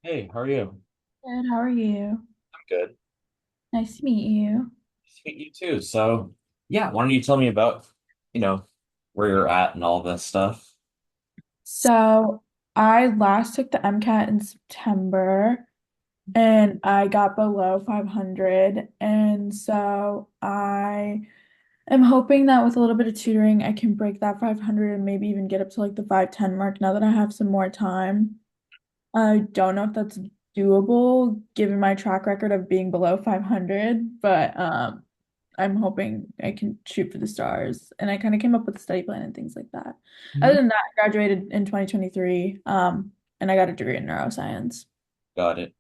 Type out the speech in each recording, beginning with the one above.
Hey, how are you? Good, how are you? I'm good. Nice to meet you. Nice to meet you too. So, yeah, why don't you tell me about, you know, where you're at and all this stuff? So, I last took the MCAT in September and I got below 500. And so I am hoping that with a little bit of tutoring, I can break that 500 and maybe even get up to like the 510 mark now that I have some more time. I don't know if that's doable given my track record of being below 500, but I'm hoping I can shoot for the stars. And I kind of came up with a study plan and things like that. Other Mhm. than that, I graduated in 2023, and I got a degree in neuroscience. Got it.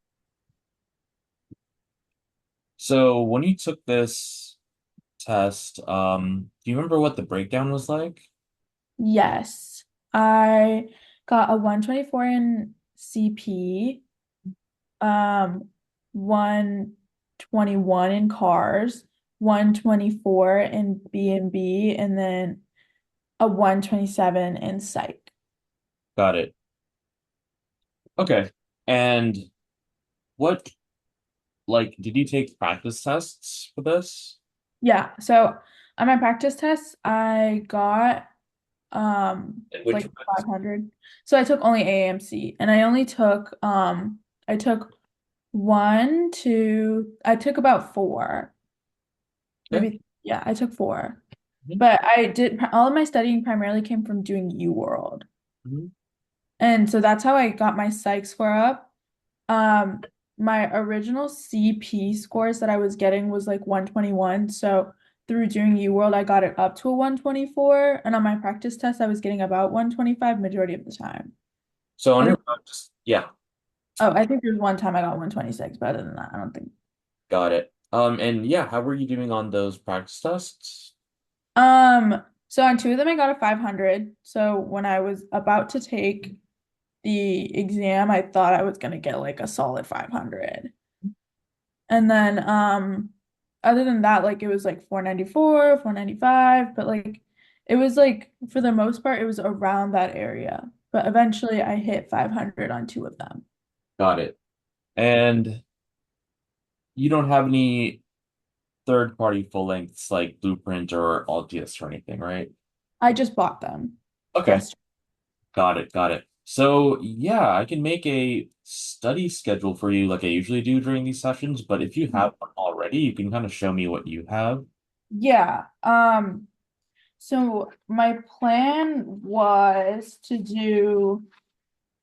So, when you took this test, do you remember what the breakdown was like? Yes, I got a 124 in CP, 121 in cars, 124 in B&B, and then a 127 in psych. Got it. Okay. And what, did you take practice tests for this? Yeah, so on my practice tests, I got And which like ones? 500. So I took only aamc and I only took I took one, two, I took about four. Okay. Maybe yeah, I took four. Mhm. But I did all of my studying primarily came from doing UWorld. Mhm. And so that's how I got my psych score up. Um, my original CP scores that I was getting was like 121. So through doing UWorld, I got it up to a 124. And on my practice test, I was getting about 125 majority of the time. So, I on your think, practice, yeah, I think there's one time I got 126, but other than that, I don't think. got it. And yeah, how were you doing on those practice tests? So on two of them, I got a 500. So when I was about to take the exam, I thought I was gonna get like a solid 500. And then other than that, like it was like 494, 495, but like it was like for the most part, it was around that area. But eventually I hit 500 on two of them. Got it. And you don't have any third party full lengths like Blueprint or Altius or anything, right? I just bought them Okay, yesterday. got it, got it. So yeah, I can make a study schedule for you like I usually do during these sessions, but if you have one already, you can kind of show me what you have. Yeah. So my plan was to do,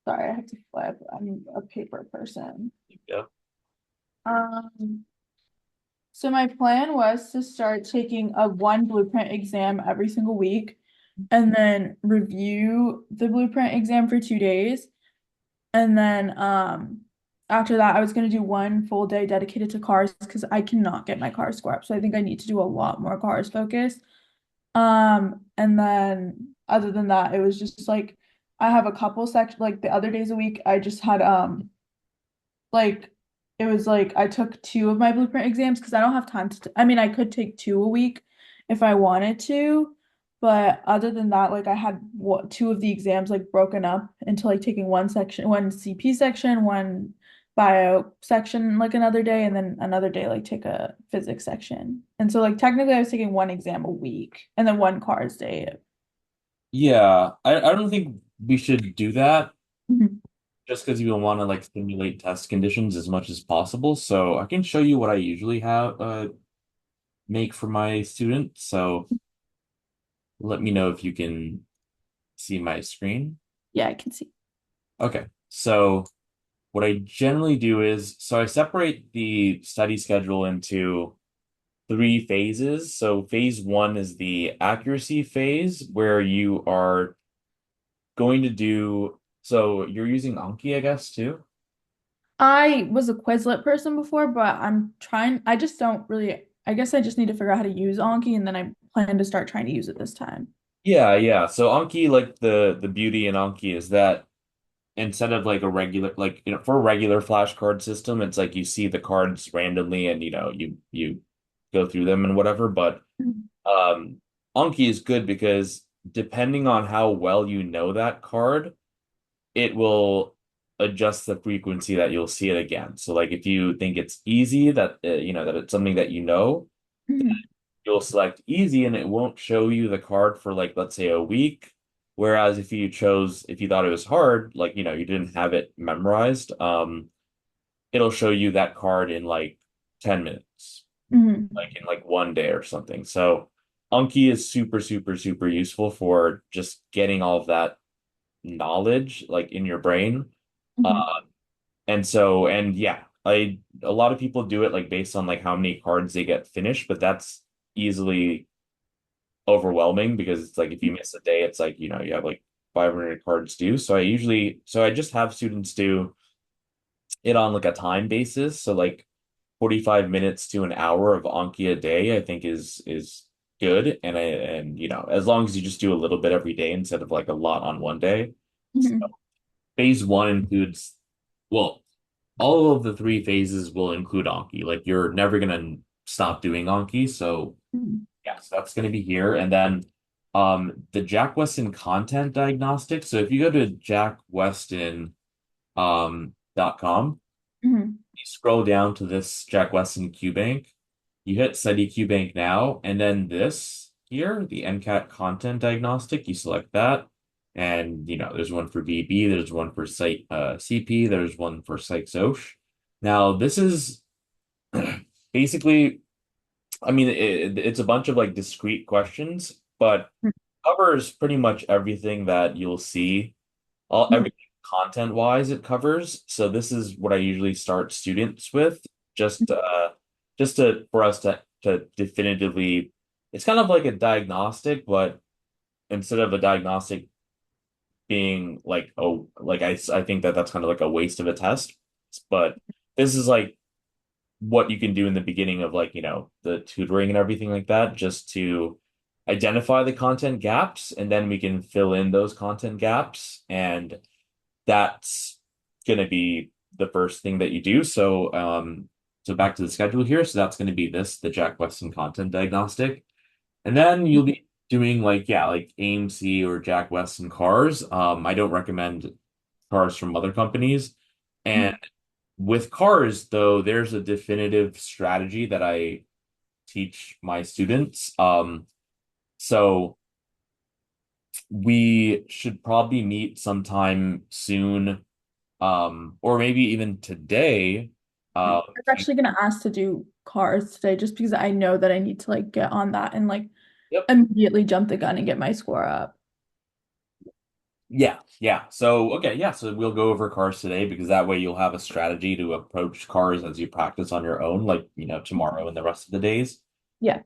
sorry, I have to flip. I'm a paper person. Yeah. Um, So my plan was to start taking a one blueprint exam every single week and then review the blueprint exam for 2 days. And then after that I was gonna do one full day dedicated to cars because I cannot get my car score up. So I think I need to do a lot more cars focus. And then other than that, it was just like I have a couple sections like the other days a week I just had like it was like I took two of my blueprint exams because I don't have time to I mean I could take two a week if I wanted to, but other than that like I had what two of the exams like broken up into like taking one section, one CP section, one bio section like another day and then another day like take a physics section. And so like technically I was taking one exam a week and then one cars day. Yeah, I don't think we should do that Mhm. just because you want to like simulate test conditions as much as possible. So I can show you what I usually have make for my students. So let me know if you can see my screen. Yeah, I can see. Okay. So what I generally do is, so I separate the study schedule into three phases. So phase one is the accuracy phase where you are going to do, so you're using Anki, I guess, too. I was a Quizlet person before, but I just don't really, I guess I just need to figure out how to use Anki and then I plan to start trying to use it this time. Yeah, yeah. So Anki, like the beauty in Anki is that instead of like a regular for a regular flashcard system, it's like you see the cards randomly and you go through them and whatever. But Mhm. um Anki is good because depending on how well you know that card, it will adjust the frequency that you'll see it again. So like if you think it's easy that that it's something that Mhm. you'll select easy and it won't show you the card for like let's say a week. Whereas if you thought it was hard, like you didn't have it memorized, it'll show you that card in like 10 minutes, Mhm. like in like one day or something. So Anki is super, super, super useful for just getting all of that knowledge like in your brain. Mhm. Uh, and yeah, a lot of people do it like based on like how many cards they get finished, but that's easily overwhelming because it's like if you miss a day, it's like, you have like 500 cards due. So I just have students do it on like a time basis. So like 45 minutes to an hour of Anki a day, I think is good. And as long as you just do a little bit every day instead of like a lot on one day. So Mhm. phase one includes, well, all of the three phases will include Anki. Like you're never gonna stop doing Anki. So Mhm. yes, that's gonna be here. And then the Jack Weston content diagnostic. So if you go to jackweston Mhm. you scroll down to this Jack Weston QBank, you hit Study QBank now, and then this here, the Mcat content diagnostic, you select that. And there's one for VB, there's one for Site CP, there's one for Psych Soc. Now, this is basically, I mean, it's a bunch of like discrete questions, but covers pretty much everything that you'll see Mhm. everything content wise it covers. So this is what I usually start students with, just to for us to definitively. It's kind of like a diagnostic, but instead of a diagnostic being like, oh, like I think that that's kind of like a waste of a test, but this is like what you can do in the beginning of like the tutoring and everything like that, just to identify the content gaps, and then we can fill in those content gaps. And that's going to be the first thing that you do. So back to the schedule here. So that's going to be the Jack Weston content diagnostic. And then you'll be doing like, yeah, like aamc or Jack Weston cars. I don't recommend cars from other companies. And with cars, though, there's a definitive strategy that I teach my students. So we should probably meet sometime soon, or maybe even today. I Uh, was actually gonna ask to do cars today just because I know that I need to like get on that and like yep. immediately jump the gun and get my score up. Yeah, yeah. So okay, yeah. So we'll go over cars today because that way you'll have a strategy to approach cars as you practice on your own, like tomorrow and the rest of the days. Yeah.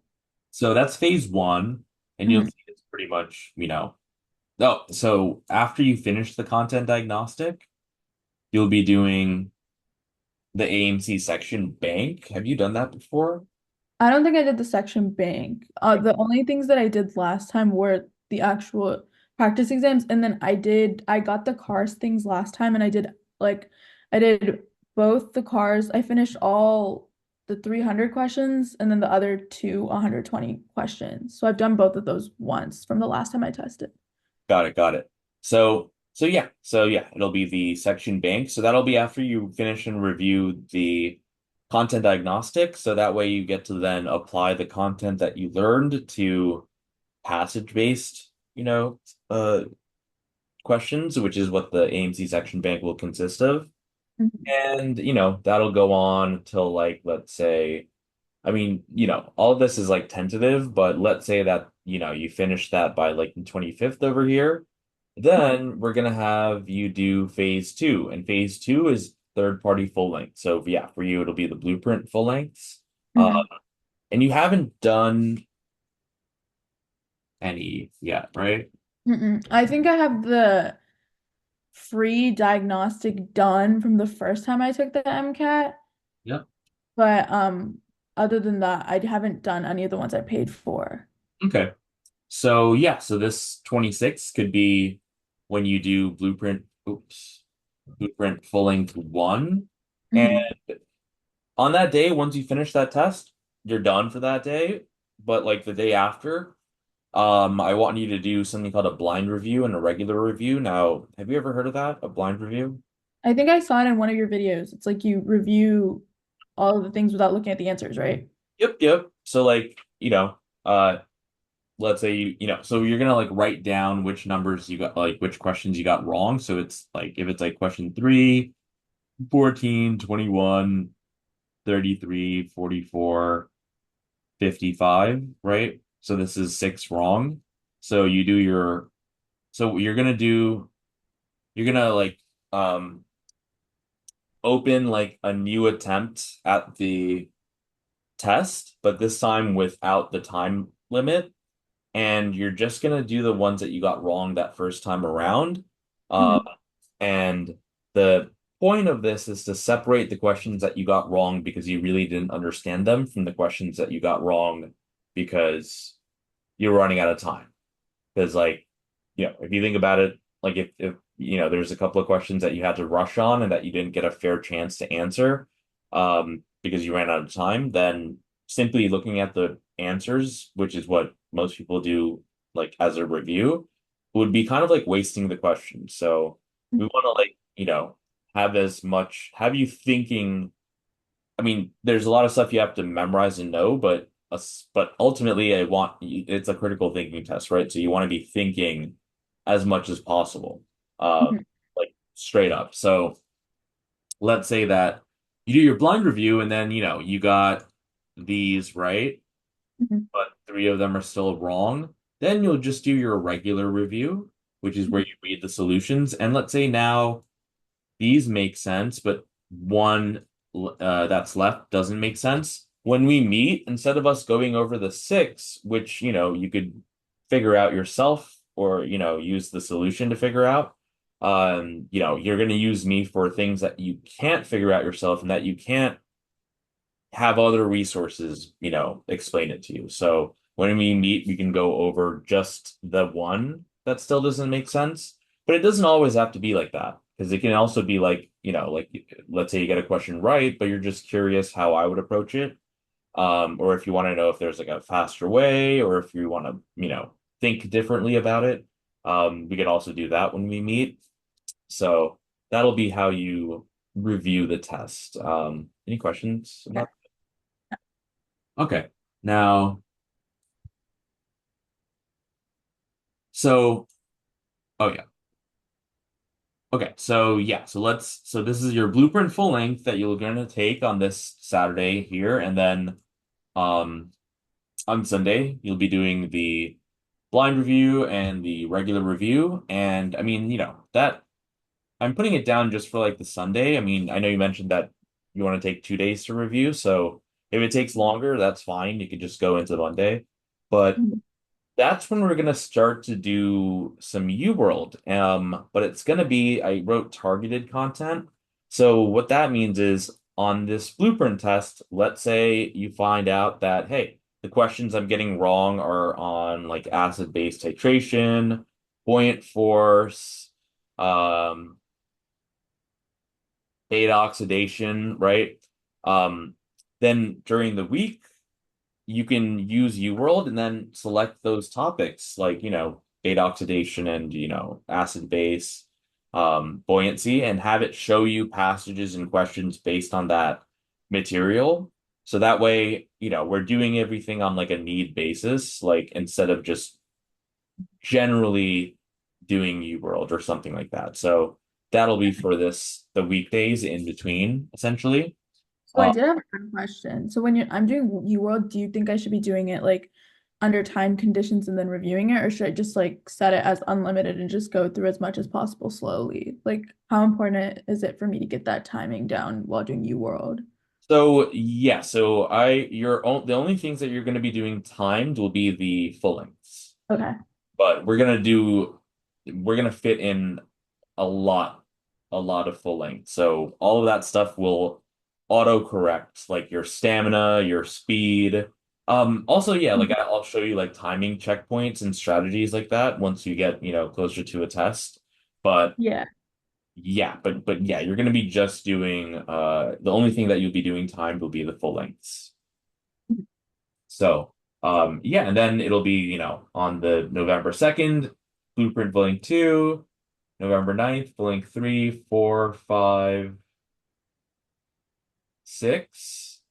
So that's phase one, and you'll Mhm. see it's pretty much. Oh, so after you finish the content diagnostic, you'll be doing the AMC section bank. Have you done that before? I don't think I did the section bank. The only things that I did last time were the actual practice exams, and then I got the cars things last time, and I did both the cars. I finished all the 300 questions, and then the other two 120 questions. So I've done both of those once from the last time I tested. Got it, got it. So yeah, it'll be the section bank. So that'll be after you finish and review the content diagnostic. So that way you get to then apply the content that you learned to passage-based, uh, questions, which is what the AMC section bank will consist of. Mhm. And, that'll go on till like, let's say, I mean, all of this is like tentative, but let's say that, you finish that by like the 25th over here. Then we're gonna have you do phase two, and phase two is third party full length. So yeah, for you it'll be the blueprint full lengths. Mhm. And you haven't done any yet, right? I think I have the free diagnostic done from the first time I took the MCAT. Yep. But other than that, I haven't done any of the ones I paid for. Okay. So yeah, so this 26 could be when you do blueprint full length one. And Hmm. on that day, once you finish that test, you're done for that day. But like the day after, I want you to do something called a blind review and a regular review. Now, have you ever heard of that? A blind review? I think I saw it in one of your videos. It's like you review all of the things without looking at the answers, right? Yep, yep. So like, uh let's say so you're gonna like write down which numbers you got, like which questions you got wrong. So it's like if it's like question 3, 14, 21, 33, 44, 55, right? So this is 6 wrong. So you do your so you're gonna like open like a new attempt at the test, but this time without the time limit. And you're just gonna do the ones that you got wrong that first time around. Uh, Mhm. and the point of this is to separate the questions that you got wrong because you really didn't understand them from the questions that you got wrong because you're running out of time. Because like, if you think about it, like if there's a couple of questions that you had to rush on and that you didn't get a fair chance to answer, because you ran out of time, then simply looking at the answers, which is what most people do, like as a review, would be kind of like wasting the question. So we want to like, have you thinking. I mean, there's a lot of stuff you have to memorize and know, but ultimately, it's a critical thinking test, right? So you want to be thinking as much as possible, uh, Mhm. like straight up. So let's say that you do your blind review, and then you got these right, Mhm. but 3 of them are still wrong. Then you'll just do your regular review, which is where Mhm. you read the solutions. And let's say now these make sense, but one that's left doesn't make sense. When we meet, instead of us going over the 6, which you could figure out yourself or use the solution to figure out, you're going to use me for things that you can't figure out yourself and that you can't have other resources, explain it to you. So when we meet, we can go over just the one that still doesn't make sense. But it doesn't always have to be like that because it can also be like, like let's say you get a question right, but you're just curious how I would approach it. Or if you want to know if there's like a faster way, or if you want to, think differently about it. We can also do that when we meet. So that'll be how you review the test. Any questions Okay. about? Okay. Now, so, oh yeah. Okay. So yeah. So this is your blueprint full length that you're going to take on this Saturday here. And then, um, on Sunday, you'll be doing the blind review and the regular review. And I mean, that I'm putting it down just for like the Sunday. I mean, I know you mentioned that you want to take 2 days to review. So if it takes longer, that's fine. You could just go into Monday. But Mhm. that's when we're gonna start to do some UWorld. But it's gonna be, I wrote targeted content. So what that means is on this blueprint test, let's say you find out that, hey, the questions I'm getting wrong are on like acid-base titration, buoyant force, um, beta oxidation, right? Um, then during the week, you can use UWorld and then select those topics like, beta oxidation and, acid base, buoyancy, and have it show you passages and questions based on that material. So that way, we're doing everything on like a need basis, like instead of just generally doing UWorld or something like that. So that'll be for the weekdays in between, essentially. So I Uh, did have one question. So when I'm doing UWorld, do you think I should be doing it like under time conditions and then reviewing it, or should I just like set it as unlimited and just go through as much as possible slowly? Like, how important is it for me to get that timing down while doing UWorld? So yeah, the only things that you're going to be doing timed will be the full lengths, Okay. but we're gonna fit in a lot, a lot of full length. So all of that stuff will auto correct, like your stamina, your speed. Also, yeah, like Mhm. I'll show you like timing checkpoints and strategies like that once you get, closer to a test. But Yeah. yeah, but yeah, you're gonna be just doing the only thing that you'll be doing timed will be the full lengths. So yeah, and then it'll be, on the November 2nd, Blueprint Volume 2, November 9th, full length 3, 4, 5, 6.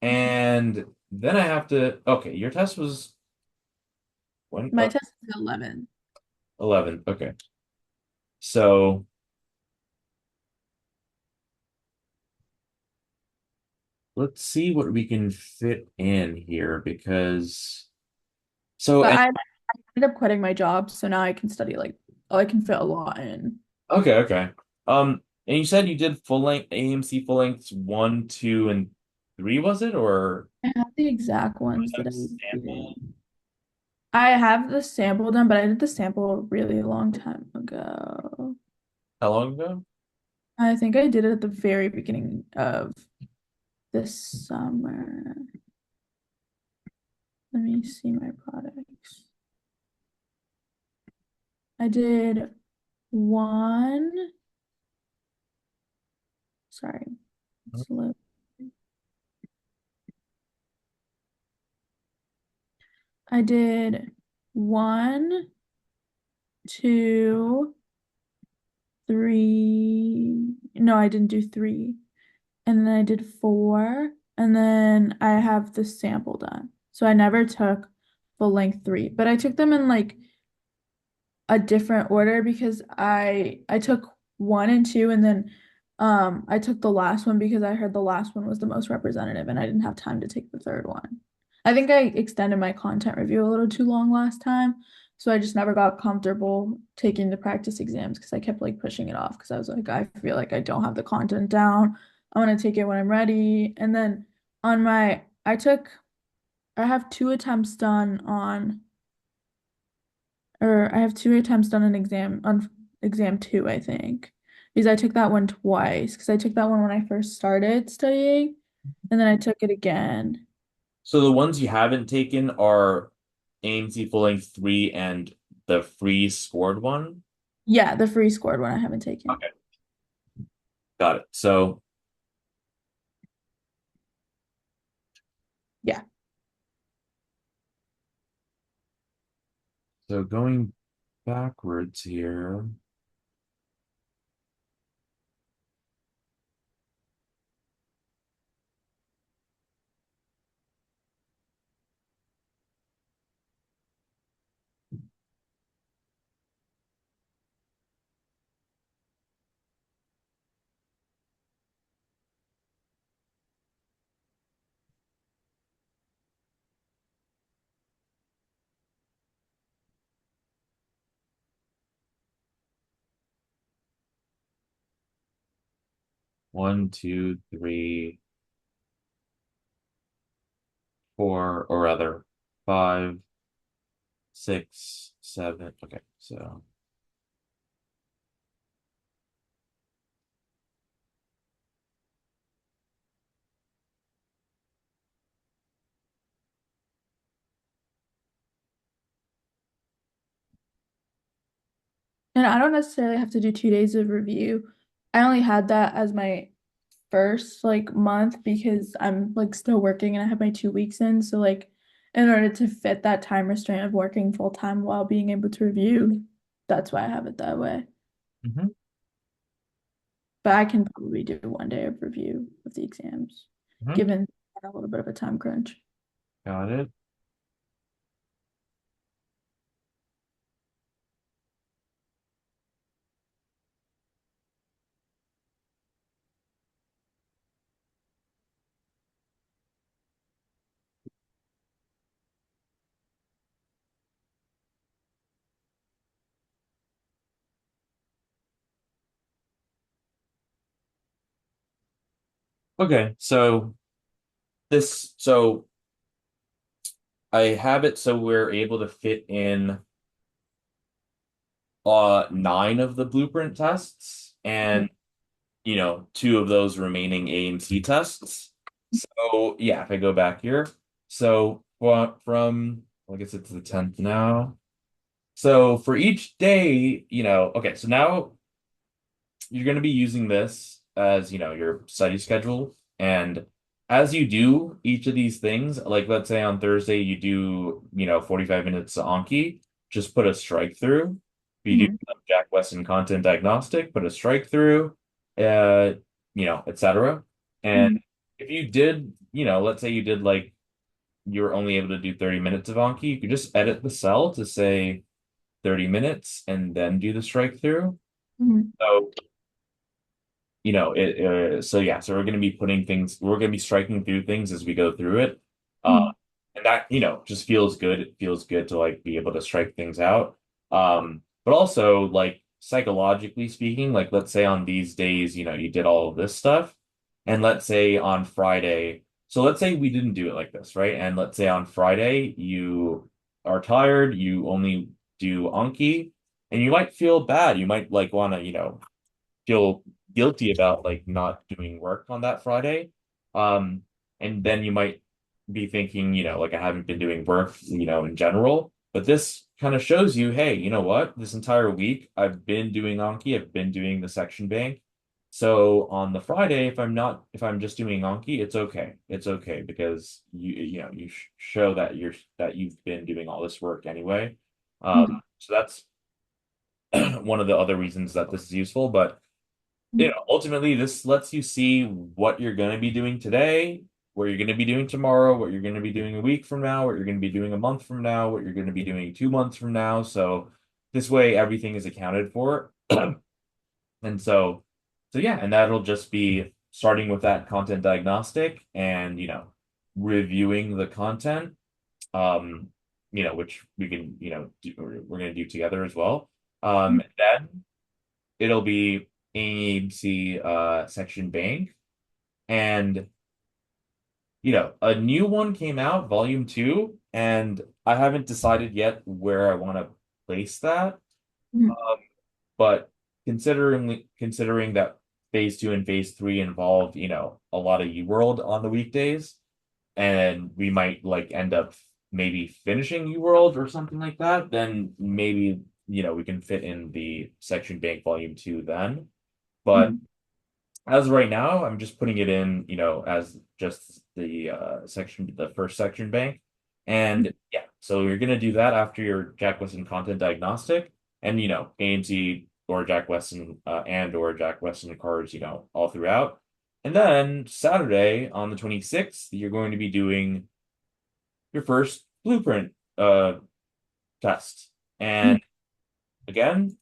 And then I have to, okay, your test was when? My test is 11. 11. Okay. So let's see what we can fit in here because, so, But and I ended up quitting my job, so now I can study like oh, I can fit a lot in. okay, okay. And you said you did full length AMC full lengths 1, 2, and 3, was it? Or I have the exact was ones that that a I sample? did. I have the sample done, but I did the sample a really long time ago. How long ago? I think I did it at the very beginning of this summer. Let me see my products. I did one. Sorry, slow. I did one, two, three. No, I didn't do three. And then I did four. And then I have the sample done. So I never took full length three, but I took them in like a different order because I took one and two and then I took the last one because I heard the last one was the most representative and I didn't have time to take the third one. I think I extended my content review a little too long last time, so I just never got comfortable taking the practice exams because I kept like pushing it off because I was like I feel like I don't have the content down. I want to take it when I'm ready. And then on my I have two attempts done on or I have two attempts on an exam on exam two, I think. Because I took that one twice. Because I took that one when I first started studying, and then I took it again. So the ones you haven't taken are AMC full length 3 and the free scored one. Yeah, the free scored one I haven't taken. Okay, got it. Yeah. So going backwards here. One, two, three, four, or rather, five, six, seven. Okay, so And I don't necessarily have to do 2 days of review. I only had that as my first like month because I'm like still working and I have my 2 weeks in. So like in order to fit that time restraint of working full time while being able to review, that's why I have it that way. mhm, But I can probably do 1 day of review of the exams, mhm, given a little bit of a time crunch. got it. Okay, so so I have it so we're able to fit in 9 of the blueprint tests Mhm. and two of those remaining AMC tests. So yeah, if I go back here, so from I guess it's the 10th now. So for each day, okay, so now you're going to be using this as, your study schedule. And as you do each of these things, like let's say on Thursday you do, 45 minutes of Anki, just put a strike through. If you do Mhm. Jack Weston content diagnostic, put a strike through, uh, etc. And Mhm. if you did, let's say you did like you were only able to do 30 minutes of Anki, you could just edit the cell to say 30 minutes and then do the strike through. Mhm. So so yeah, so we're going to be striking through things as we go through it. Uh, Mhm. and that, just feels good. It feels good to like be able to strike things out. But also like psychologically speaking, like let's say on these days, you did all of this stuff. And let's say on Friday, so let's say we didn't do it like this, right? And let's say on Friday you are tired, you only do Anki, and you might feel bad. You might like want to, feel guilty about like not doing work on that Friday. Um, and then you might be thinking, like I haven't been doing work, in general. But this kind of shows you, hey, you know what? This entire week I've been doing Anki, I've been doing the section bank. So on the Friday, if I'm just doing Anki, it's okay. It's okay because you show that you've been doing all this work anyway. Mhm. So that's one of the other reasons that this is useful. But Mhm. ultimately, this lets you see what you're going to be doing today, what you're going to be doing tomorrow, what you're going to be doing a week from now, what you're going to be doing a month from now, what you're going to be doing 2 months from now. So this way, everything is accounted for. And so yeah, and that'll just be starting with that content diagnostic and, reviewing the content, um, which we can, we're going to do together as well. Mhm. Then it'll be aamc section bank, and a new one came out, volume 2, and I haven't decided yet where I want to place that. Mhm. Um, but considering that phase 2 and phase 3 involve, a lot of UWorld on the weekdays, and we might like end up maybe finishing UWorld or something like that, then maybe, we can fit in the section bank volume 2 then. But Mhm. as of right now, I'm just putting it in, as just the first section bank. Mhm. And yeah, so you're gonna do that after your Jack Weston content diagnostic, and AMC or Jack Weston or Jack Weston cards, all throughout. And then Saturday on the 26th, you're going to be doing your first blueprint test. Mhm. And again,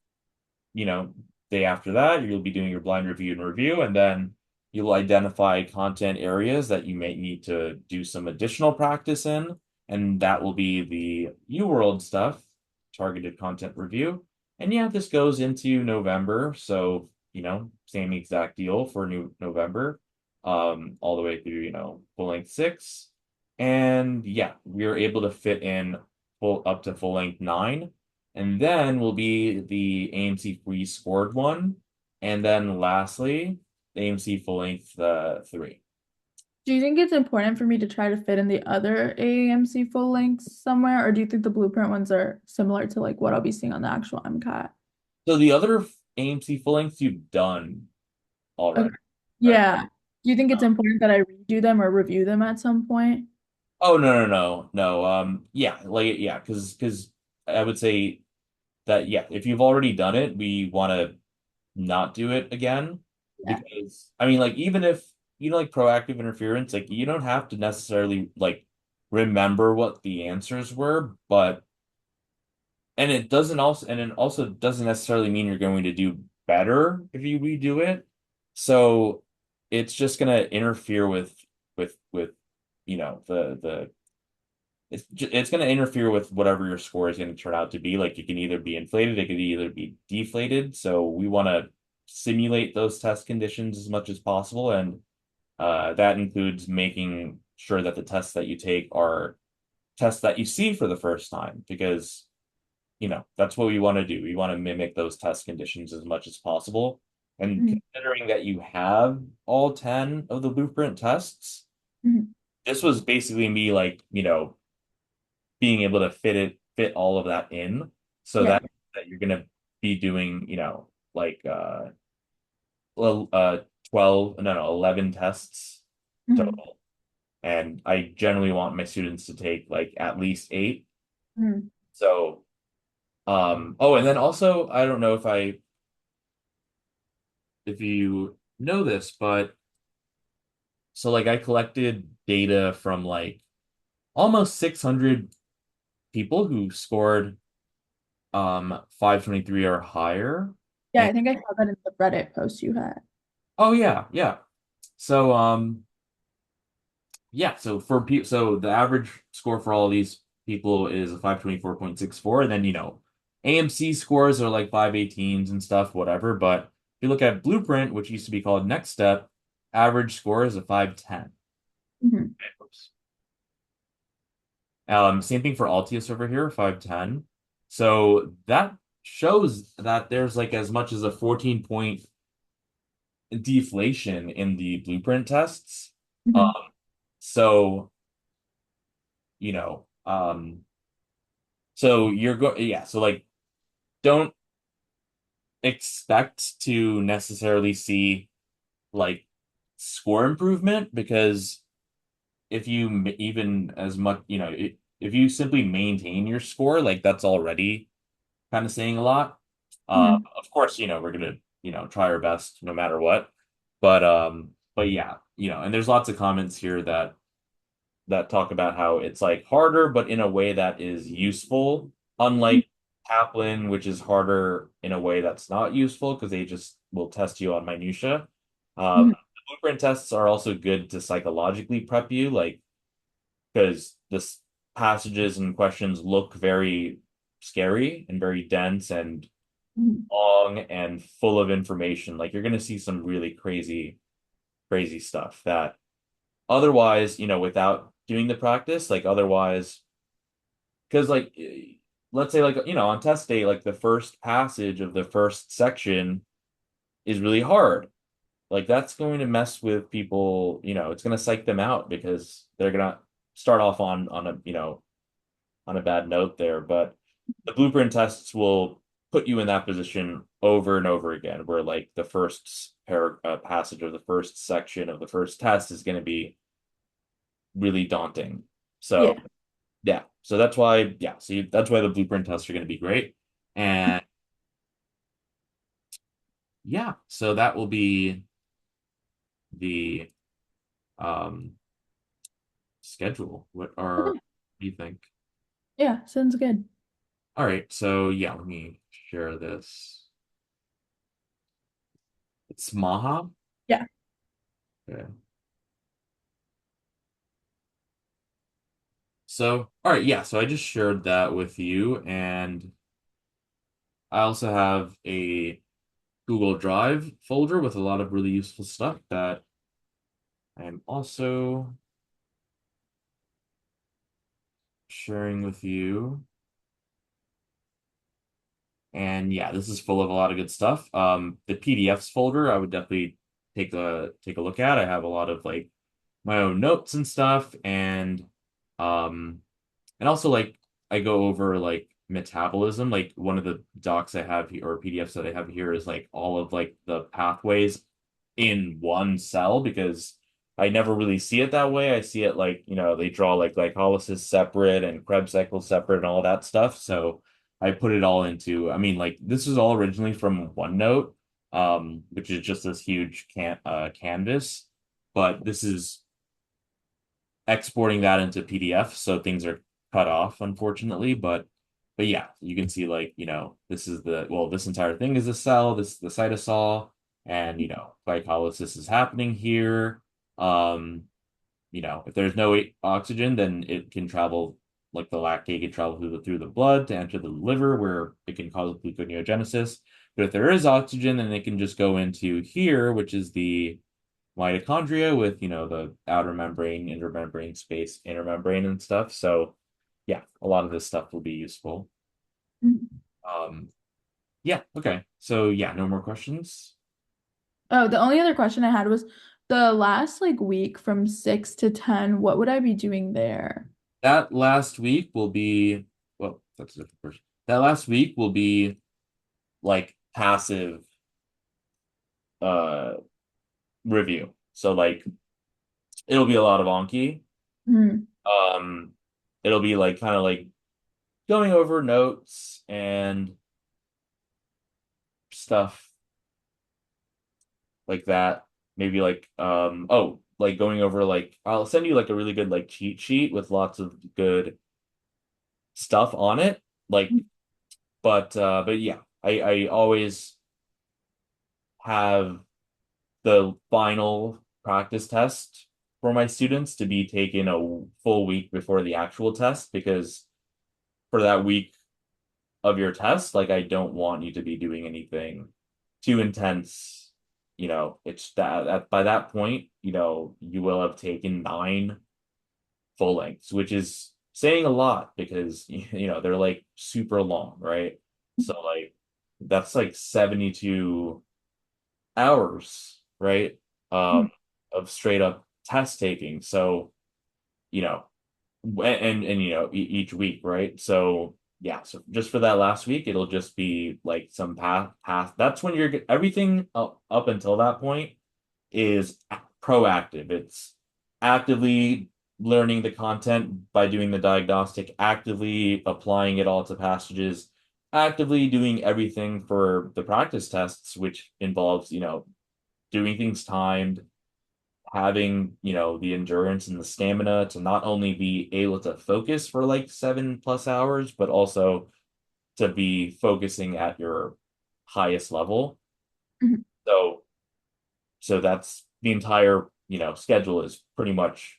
you know, day after that, you'll be doing your blind review and review, and then you'll identify content areas that you may need to do some additional practice in, and that will be the UWorld stuff, targeted content review. And yeah, this goes into November, so same exact deal for new November, all the way through, full length 6. And yeah, we are able to fit in full up to full length 9. And then will be the AMC free scored one. And then lastly, the AMC full length 3. Do you think it's important for me to try to fit in the other AAMC full links somewhere, or do you think the blueprint ones are similar to like what I'll be seeing on the actual MCAT? So the other AMC full lengths you've done Okay. already, right? Yeah. Do you think it's important that I redo them or review them at some point? Oh, no, no, no, no. Yeah, like yeah, because I would say that yeah, if you've already done it, we want to not do it again, Yeah. because I mean, like even if like proactive interference, like you don't have to necessarily like remember what the answers were, but and it also doesn't necessarily mean you're going to do better if you redo it. So it's just going to interfere with the it's going to interfere with whatever your score is going to turn out to be. Like it can either be inflated, it could either be deflated. So we want to simulate those test conditions as much as possible, and that includes making sure that the tests that you take are tests that you see for the first time, because that's what we want to do. We want to mimic those test conditions as much as possible. And Mhm. considering that you have all 10 of the blueprint tests, Mhm. this was basically me like, being able to fit all of that in, so Yeah. that you're gonna be doing, like well, 12, no, no, 11 tests Mhm. total. And I generally want my students to take like at least 8. Mhm. So Oh, and then also, I don't know if you know this, but so like I collected data from like almost 600 people who scored 523 or higher. Yeah, And I think I saw that in the Reddit post you had. oh yeah, yeah. So yeah, so for people, so the average score for all of these people is a 524.64, and then AMC scores are like 518s and stuff, whatever. But if you look at Blueprint, which used to be called Next Step, average score is a 510. Hmm. Same thing for Altius over here, 510. So that shows that there's like as much as a 14-point deflation in the Blueprint tests. Um, Hmm. so you know, so you're yeah, so like don't expect to necessarily see like score improvement because if you even as much, if you simply maintain your score, like that's already kind of saying a lot. Hmm. Of course, we're gonna, try our best no matter what. But yeah, and there's lots of comments here that talk about how it's like harder, but in a way that is useful, unlike Kaplan, which is harder in a way that's not useful because they just will test you on minutia. Hmm. The blueprint tests are also good to psychologically prep you, like because this passages and questions look very scary and very dense and Hmm. long and full of information. Like you're going to see some really crazy, crazy stuff that otherwise, without doing the practice, like otherwise, because like let's say like on test day, like the first passage of the first section is really hard. Like that's going to mess with people, it's going to psych them out because they're going to start off on a, on a bad note there. But the blueprint tests will put you in that position over and over again, where like the first passage or the first section of the first test is going to be really daunting. So Yeah. yeah, so that's why that's why the blueprint tests are going to be great. And yeah, so that will be the um schedule. What Okay. do you think? Yeah, sounds good. All right, so yeah, let me share this. It's Maha. Yeah. Okay. So, all right, yeah, so I just shared that with you, and I also have a Google Drive folder with a lot of really useful stuff that I'm also sharing with you. And yeah, this is full of a lot of good stuff. The PDFs folder, I would definitely take a look at. I have a lot of like my own notes and stuff, um, and also like I go over like metabolism. Like one of the docs I have here or PDFs that I have here is like all of like the pathways in one cell because I never really see it that way. I see it like, they draw like glycolysis separate and Krebs cycle separate and all that stuff. So I put it all into, I mean, like this is all originally from OneNote, which is just this huge canvas, but this is exporting that into PDF, so things are cut off, unfortunately. But yeah, you can see like, this is this entire thing is a cell, this is the cytosol, and glycolysis is happening here. Um, if there's no oxygen, then it can travel like the lactate can travel through the blood to enter the liver where it can cause gluconeogenesis. But if there is oxygen, then it can just go into here, which is the mitochondria with, the outer membrane, intermembrane space, inner membrane and stuff. So yeah, a lot of this stuff will be useful. Mhm. Um, yeah, okay. So yeah, no more questions. Oh, the only other question I had was the last like week from 6 to 10, what would I be doing there? That last week will be, well, that's a different question. That last week will be like passive uh review. So like it'll be a lot of Anki. Hmm. Um, it'll be like kind of like going over notes and stuff like that. Maybe like oh, like going over like I'll send you like a really good like cheat sheet with lots of good stuff on it. Like but yeah, I always have the final practice test for my students to be taken a full week before the actual test because for that week of your test, like I don't want you to be doing anything too intense. It's that by that point, you will have taken 9 full lengths, which is saying a lot because they're like super long, right? So like that's like 72 hours, right? Um, of straight up test taking. So, you know, each week, right? So yeah, so just for that last week, it'll just be like some path. That's when everything up until that point is proactive. It's actively learning the content by doing the diagnostic, actively applying it all to passages, actively doing everything for the practice tests, which involves, doing things timed, having, the endurance and the stamina to not only be able to focus for like 7+ hours, but also to be focusing at your highest level. Mhm. So, so that's the entire, schedule is pretty much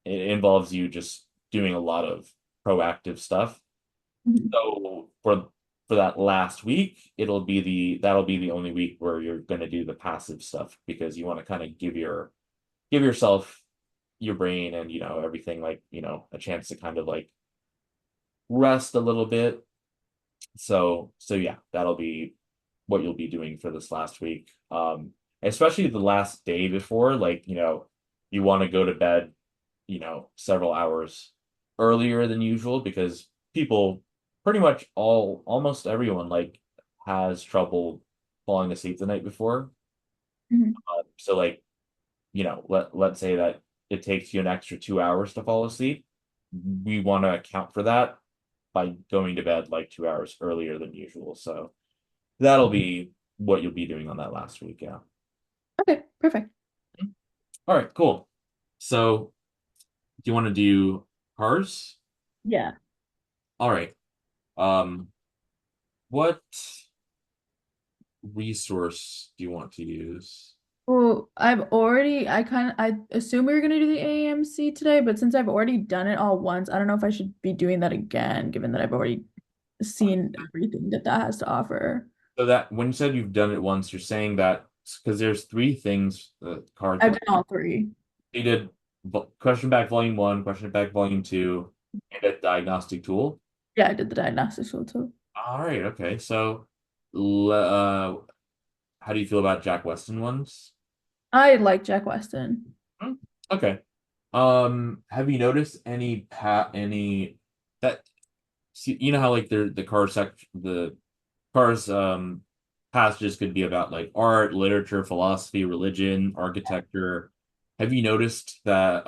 it involves you just doing a lot of proactive stuff. Mhm. So for that last week, that'll be the only week where you're going to do the passive stuff because you want to kind of give yourself your brain and everything like a chance to kind of like rest a little bit. So yeah, that'll be what you'll be doing for this last week. Especially the last day before, like, you want to go to bed, several hours earlier than usual because people pretty much almost everyone like has trouble falling asleep the night before. Mhm. So like, let's say that it takes you an extra 2 hours to fall asleep. We want to account for that by going to bed like 2 hours earlier than usual. So that'll be what you'll be doing on that last week. Yeah. Okay, perfect. All right, cool. So do you want to do cars? Yeah. All right. Um, what resource do you want to use? Well, I assume we were gonna do the AAMC today, but since I've already done it all once, I don't know if I should be doing that again, given that I've already seen everything that that has to offer. So that when you said you've done it once, you're saying that because there's 3 things cards I've will done all three. you did question back volume one, question back volume two, and a diagnostic tool. Yeah, I did the diagnostics tool too. All right, okay. So, how do you feel about Jack Weston ones? I like Jack Weston. Hmm, okay. Have you noticed any that see, how like the cars passages could be about like art, literature, philosophy, religion, architecture. Have you noticed that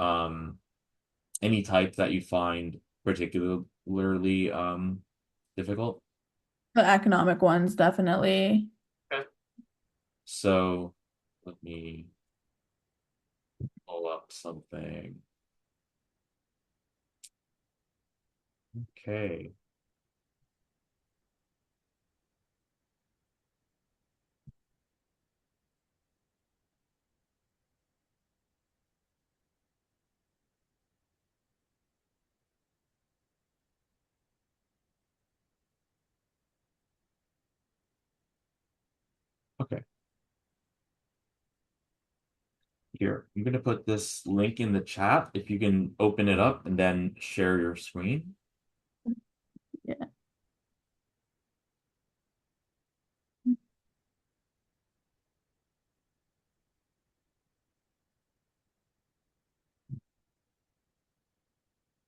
any type that you find particularly difficult? The economic ones, definitely. Okay. So let me pull up something. Okay. Okay. Here, I'm gonna put this link in the chat if you can open it up and then share your screen. Yeah.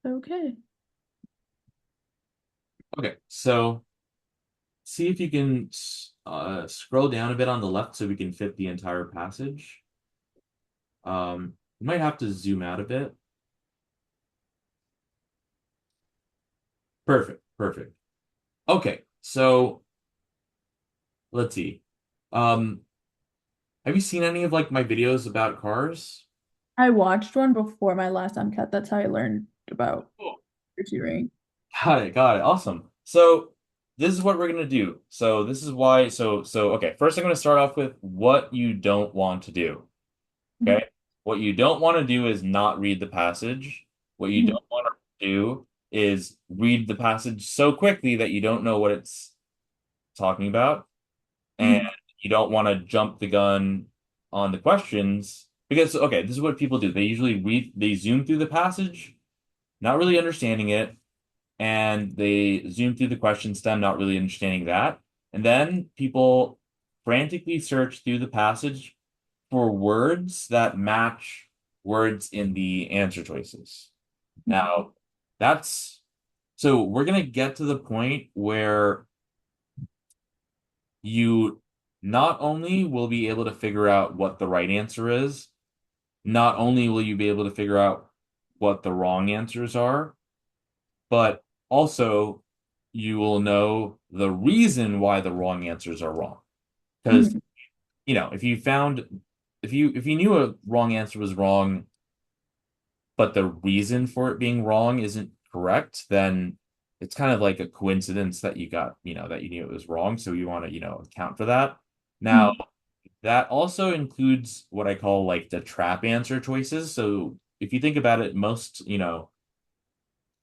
Okay. Okay, so see if you can scroll down a bit on the left so we can fit the entire passage. You might have to zoom out a bit. Perfect. Perfect. Okay, so let's see. Um, have you seen any of like my videos about cars? I watched one before my last MCAT. That's how I learned about Cool. tutoring. Got it, got it. Awesome. So this is what we're gonna do. So this is why, okay, first I'm gonna start off with what you don't want to do. Mhm, Okay. What you don't want to do is not read the passage. What you mhm, don't want to do is read the passage so quickly that you don't know what it's talking about. And mhm, you don't want to jump the gun on the questions because, okay, this is what people do. They usually they zoom through the passage, not really understanding it, and they zoom through the question stem, not really understanding that. And then people frantically search through the passage for words that match words in the answer choices. mhm, Now, that's so we're going to get to the point where you not only will be able to figure out what the right answer is, not only will you be able to figure out what the wrong answers are, but also you will know the reason why the wrong answers are wrong. Because, mhm, if you found if you knew a wrong answer was wrong, but the reason for it being wrong isn't correct, then it's kind of like a coincidence that you got, that you knew it was wrong. So you want to, account for that. Now, mhm, that also includes what I call like the trap answer choices. So if you think about it, most,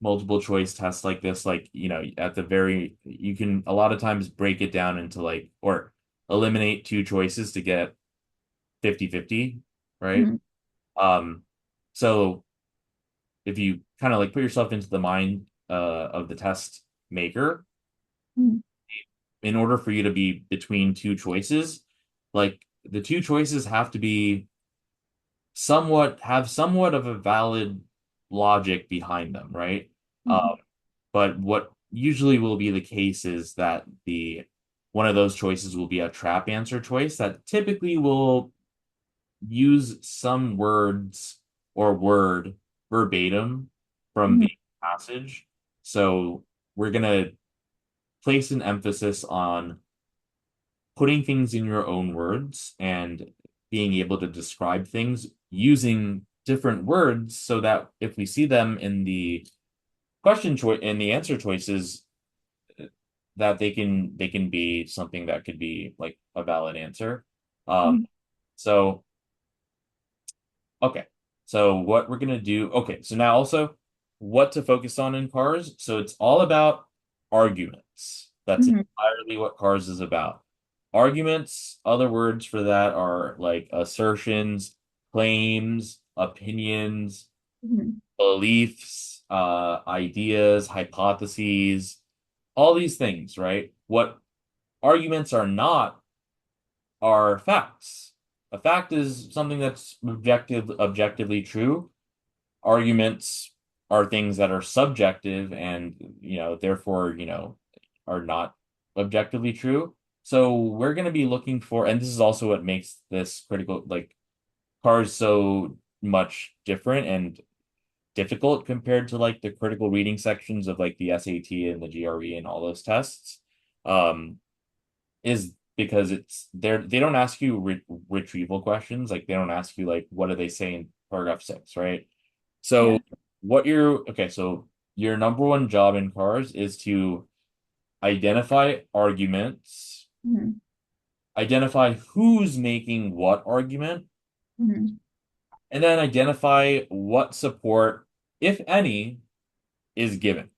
multiple choice tests like this, like, at the very, you can a lot of times break it down into like, or eliminate two choices to get 50-50, right? mhm, Um, so if you kind of like put yourself into the mind of the test maker, mhm, in order for you to be between two choices, like the two choices have to be somewhat of a valid logic behind them, right? mhm, But what usually will be the case is that the one of those choices will be a trap answer choice that typically will use some words or word verbatim from mhm, the passage. So we're going to place an emphasis on putting things in your own words and being able to describe things using different words so that if we see them in the question choice in the answer choices that they can be something that could be like a valid answer. mhm, So okay. So what we're gonna do, okay, so now also what to focus on in cars. So it's all about arguments. That's mhm, entirely what cars is about. Arguments, other words for that are like assertions, claims, opinions, mhm, beliefs, ideas, hypotheses, all these things, right? What arguments are not are facts. A fact is something that's objectively true. Arguments are things that are subjective and, therefore, are not objectively true. So we're going to be looking for, and this is also what makes this critical, like cars so much different and difficult compared to like the critical reading sections of like the SAT and the GRE and all those tests. Um, is because they don't ask you retrieval questions. Like they don't ask you like what do they say in paragraph 6, right? So yeah, so your number one job in cars is to identify arguments, mhm, identify who's making what argument, mhm, and then identify what support, if any, is given.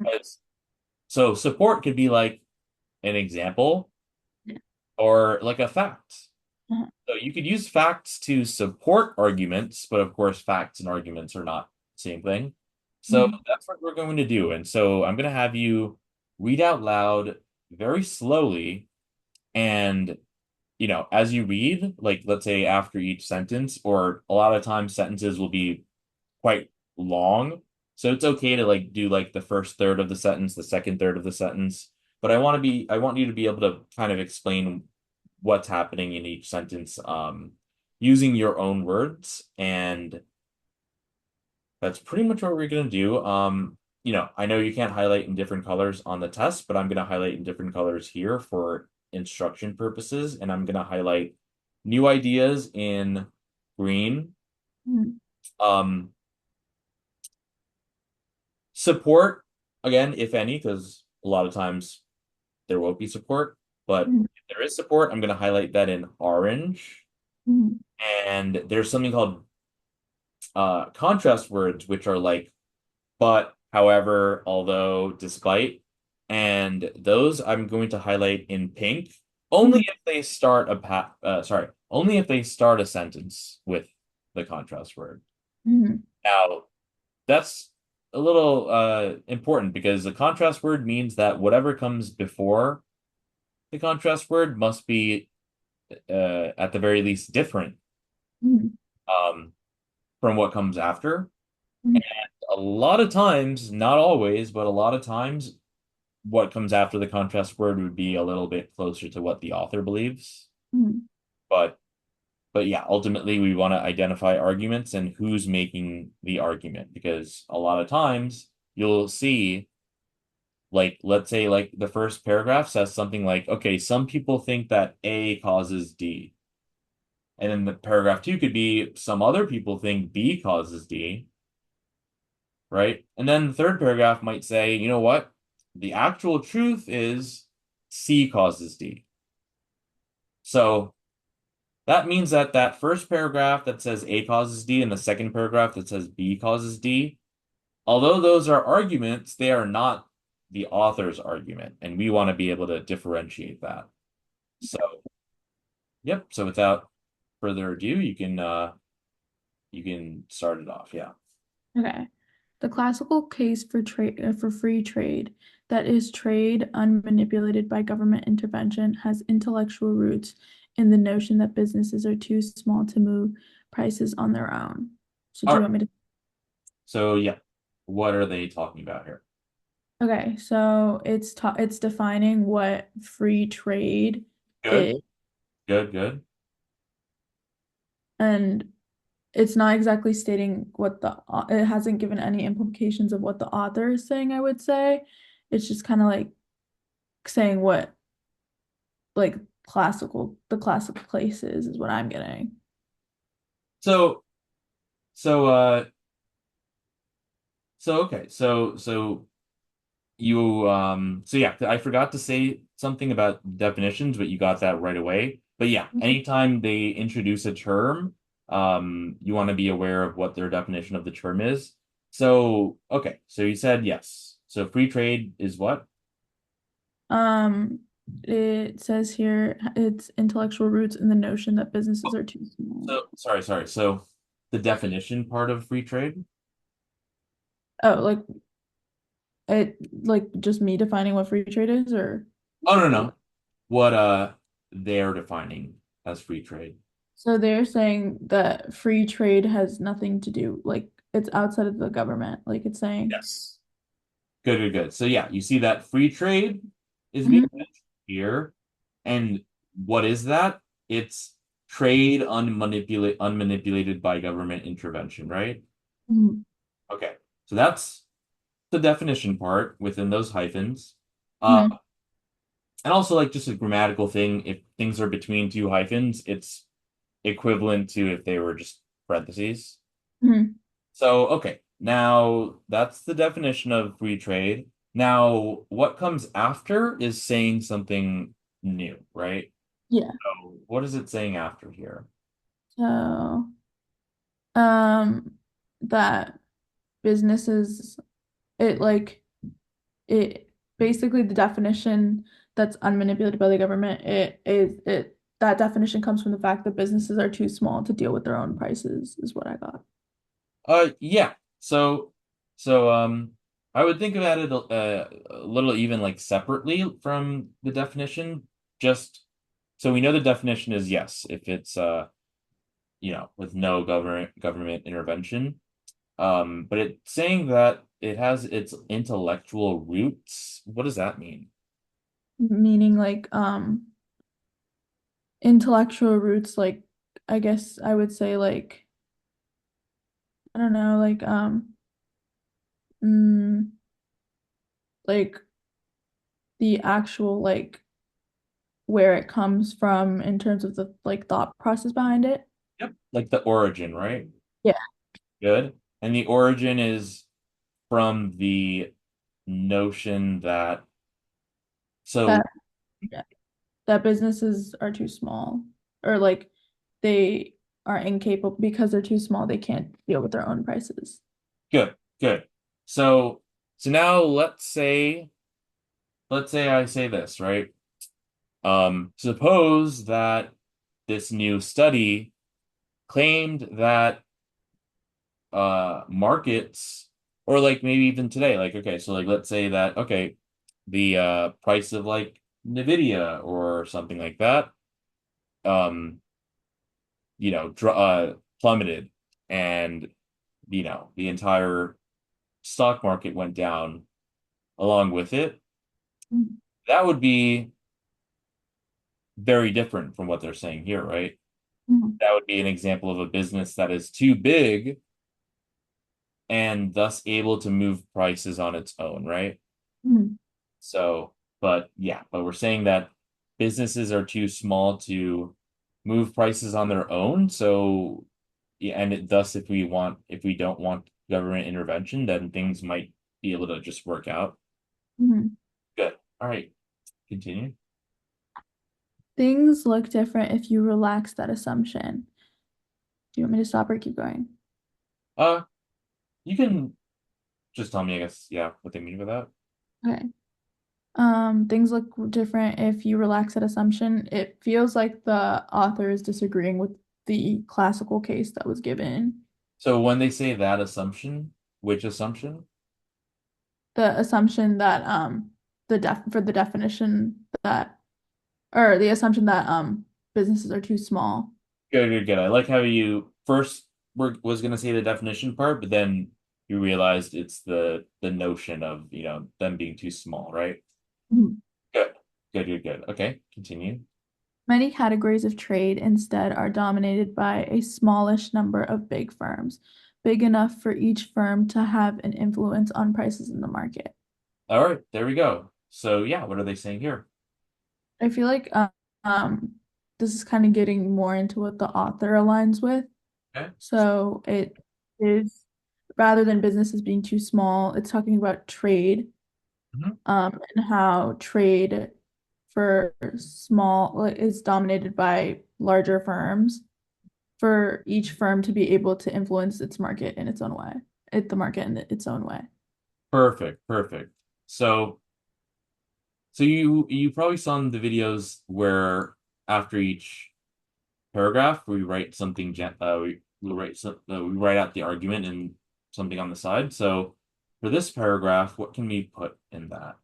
As- So support could be like an example yeah, or like a fact. uh-huh, So you could use facts to support arguments, but of course, facts and arguments are not the same thing. So mhm, that's what we're going to do. And so I'm going to have you read out loud very slowly. And, as you read, like let's say after each sentence, or a lot of times sentences will be quite long. So it's okay to like do like the first third of the sentence, the second third of the sentence. But I want you to be able to kind of explain what's happening in each sentence, using your own words. And that's pretty much what we're gonna do. I know you can't highlight in different colors on the test, but I'm going to highlight in different colors here for instruction purposes, and I'm going to highlight new ideas in green. Mhm. Um, Support, again, if any, because a lot of times there won't be support, but Mhm. if there is support, I'm going to highlight that in orange. Mhm. And there's something called contrast words, which are like but, however, although, despite. And those I'm going to highlight in pink only Mhm. if they start only if they start a sentence with the contrast word. Mhm. Now, that's a little important because the contrast word means that whatever comes before the contrast word must be at the very least different Mhm. um, from what comes after. Mhm. A lot of times, not always, but a lot of times, what comes after the contrast word would be a little bit closer to what the author believes. Mhm. But but yeah, ultimately we want to identify arguments and who's making the argument because a lot of times you'll see like let's say like the first paragraph says something like, okay, some people think that A causes D. And then the paragraph two could be some other people think B causes D, right? And then the third paragraph might say, you know what? The actual truth is C causes D. So that means that that first paragraph that says A causes D and the second paragraph that says B causes D, although those are arguments, they are not the author's argument, and we want to be able to differentiate that. So, yep. So without further ado, you can start it off. Yeah. Okay. The classical case for trade for free trade, that is trade unmanipulated by government intervention, has intellectual roots in the notion that businesses are too small to move prices on their own. So All do you right. want me to? So yeah, what are they talking about here? Okay, so it's defining what free trade Good, is, good, good. and it's not exactly stating what it hasn't given any implications of what the author is saying, I would say. It's just kind of like saying what like the classical places is what I'm getting. So so okay. So so yeah, I forgot to say something about definitions, but you got that right away. But yeah, anytime they introduce a term, you want to be aware of what their definition of the term is. So, okay, so you said yes. So free trade is what? Um, it says here its intellectual roots in the notion that businesses are too small. So, sorry. So the definition part of free trade? Oh, it like just me defining what free trade is, or Oh, no. What they're defining as free trade. so they're saying that free trade has nothing to do, like it's outside of the government. Like it's saying, Yes. Good. So yeah, you see that free trade is being Mhm. mentioned here. And what is that? It's trade unmanipulated by government intervention, right? Mhm. Okay. So that's the definition part within those hyphens. Uh, Mhm. and also like just a grammatical thing, if things are between two hyphens, it's equivalent to if they were just parentheses. Mhm. So, okay, now that's the definition of free trade. Now, what comes after is saying something new, right? Yeah. So, what is it saying after here? So, um, that businesses, it like it basically the definition that's unmanipulated by the government, it that definition comes from the fact that businesses are too small to deal with their own prices, is what I got. Yeah. So, I would think about it a little even like separately from the definition. Just so we know the definition is yes, if it's with no government intervention. But it's saying that it has its intellectual roots. What does that mean? Meaning like intellectual roots, like I guess I would say I don't know, mm, like the actual like where it comes from in terms of the like thought process behind it. Yep. Like the origin, right? Yeah. Good. And the origin is from the notion that so That yeah, that businesses are too small or like they are incapable because they're too small, they can't deal with their own prices. good, good. So so now let's say I say this, right? Suppose that this new study claimed that markets or like maybe even today, like okay, so like let's say that okay, the price of like Nvidia or something like that, um, plummeted and the entire stock market went down along with it. Mhm. That would be very different from what they're saying here, right? Mhm. That would be an example of a business that is too big and thus able to move prices on its own, right? Mhm. So, but yeah, but we're saying that businesses are too small to move prices on their own. So, yeah, and thus, if we don't want government intervention, then things might be able to just work out. Mhm. Good. All right, continue. Things look different if you relax that assumption. Do you want me to stop or keep going? Uh, you can just tell me, I guess, yeah, what they mean by that. Okay. Things look different if you relax that assumption. It feels like the author is disagreeing with the classical case that was given. So when they say that assumption, which assumption? The assumption that the def for the definition that or the assumption that businesses are too small. Good, good, good. I like how you first was gonna say the definition part, but then you realized it's the notion of, them being too small, right? Mhm. Good. Good, good, good. Okay, continue. Many categories of trade instead are dominated by a smallish number of big firms, big enough for each firm to have an influence on prices in the market. All right, there we go. So yeah, what are they saying here? I feel like um, this is kind of getting more into what the author aligns with. Okay. So it is rather than businesses being too small, it's talking about trade, Mhm. and how trade for small like, is dominated by larger firms for each firm to be able to influence its market in its own way, the market in its own way. Perfect, perfect. So so you probably saw in the videos where after each paragraph we write something we write out the argument and something on the side. So for this paragraph, what can we put in that?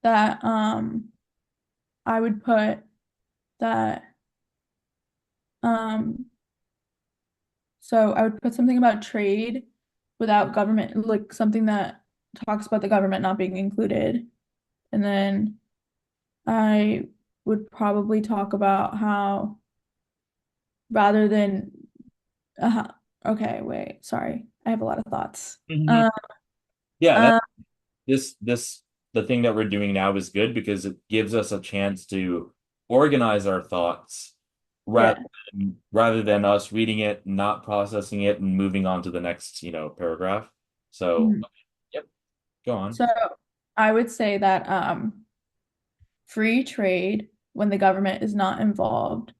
That I would put that um so I would put something about trade without government, like something that talks about the government not being included. And then I would probably talk about how rather than okay, wait, sorry. I have a lot of thoughts. Mhm. Yeah, that Um, this the thing that we're doing now is good because it gives us a chance to organize our thoughts rather yeah. rather than us reading it, not processing it, and moving on to the next, paragraph. So, Mhm. yep, go on. So I would say that free trade, when the government is not involved,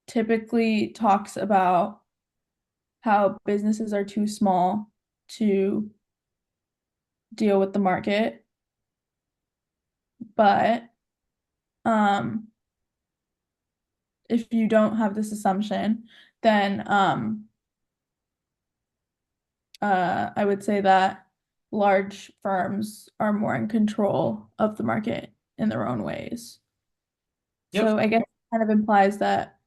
typically talks about how businesses are too small to deal with the market. But um, if you don't have this assumption, then I would say that large firms are more in control of the market in their own ways. Yep. So I guess it kind of implies that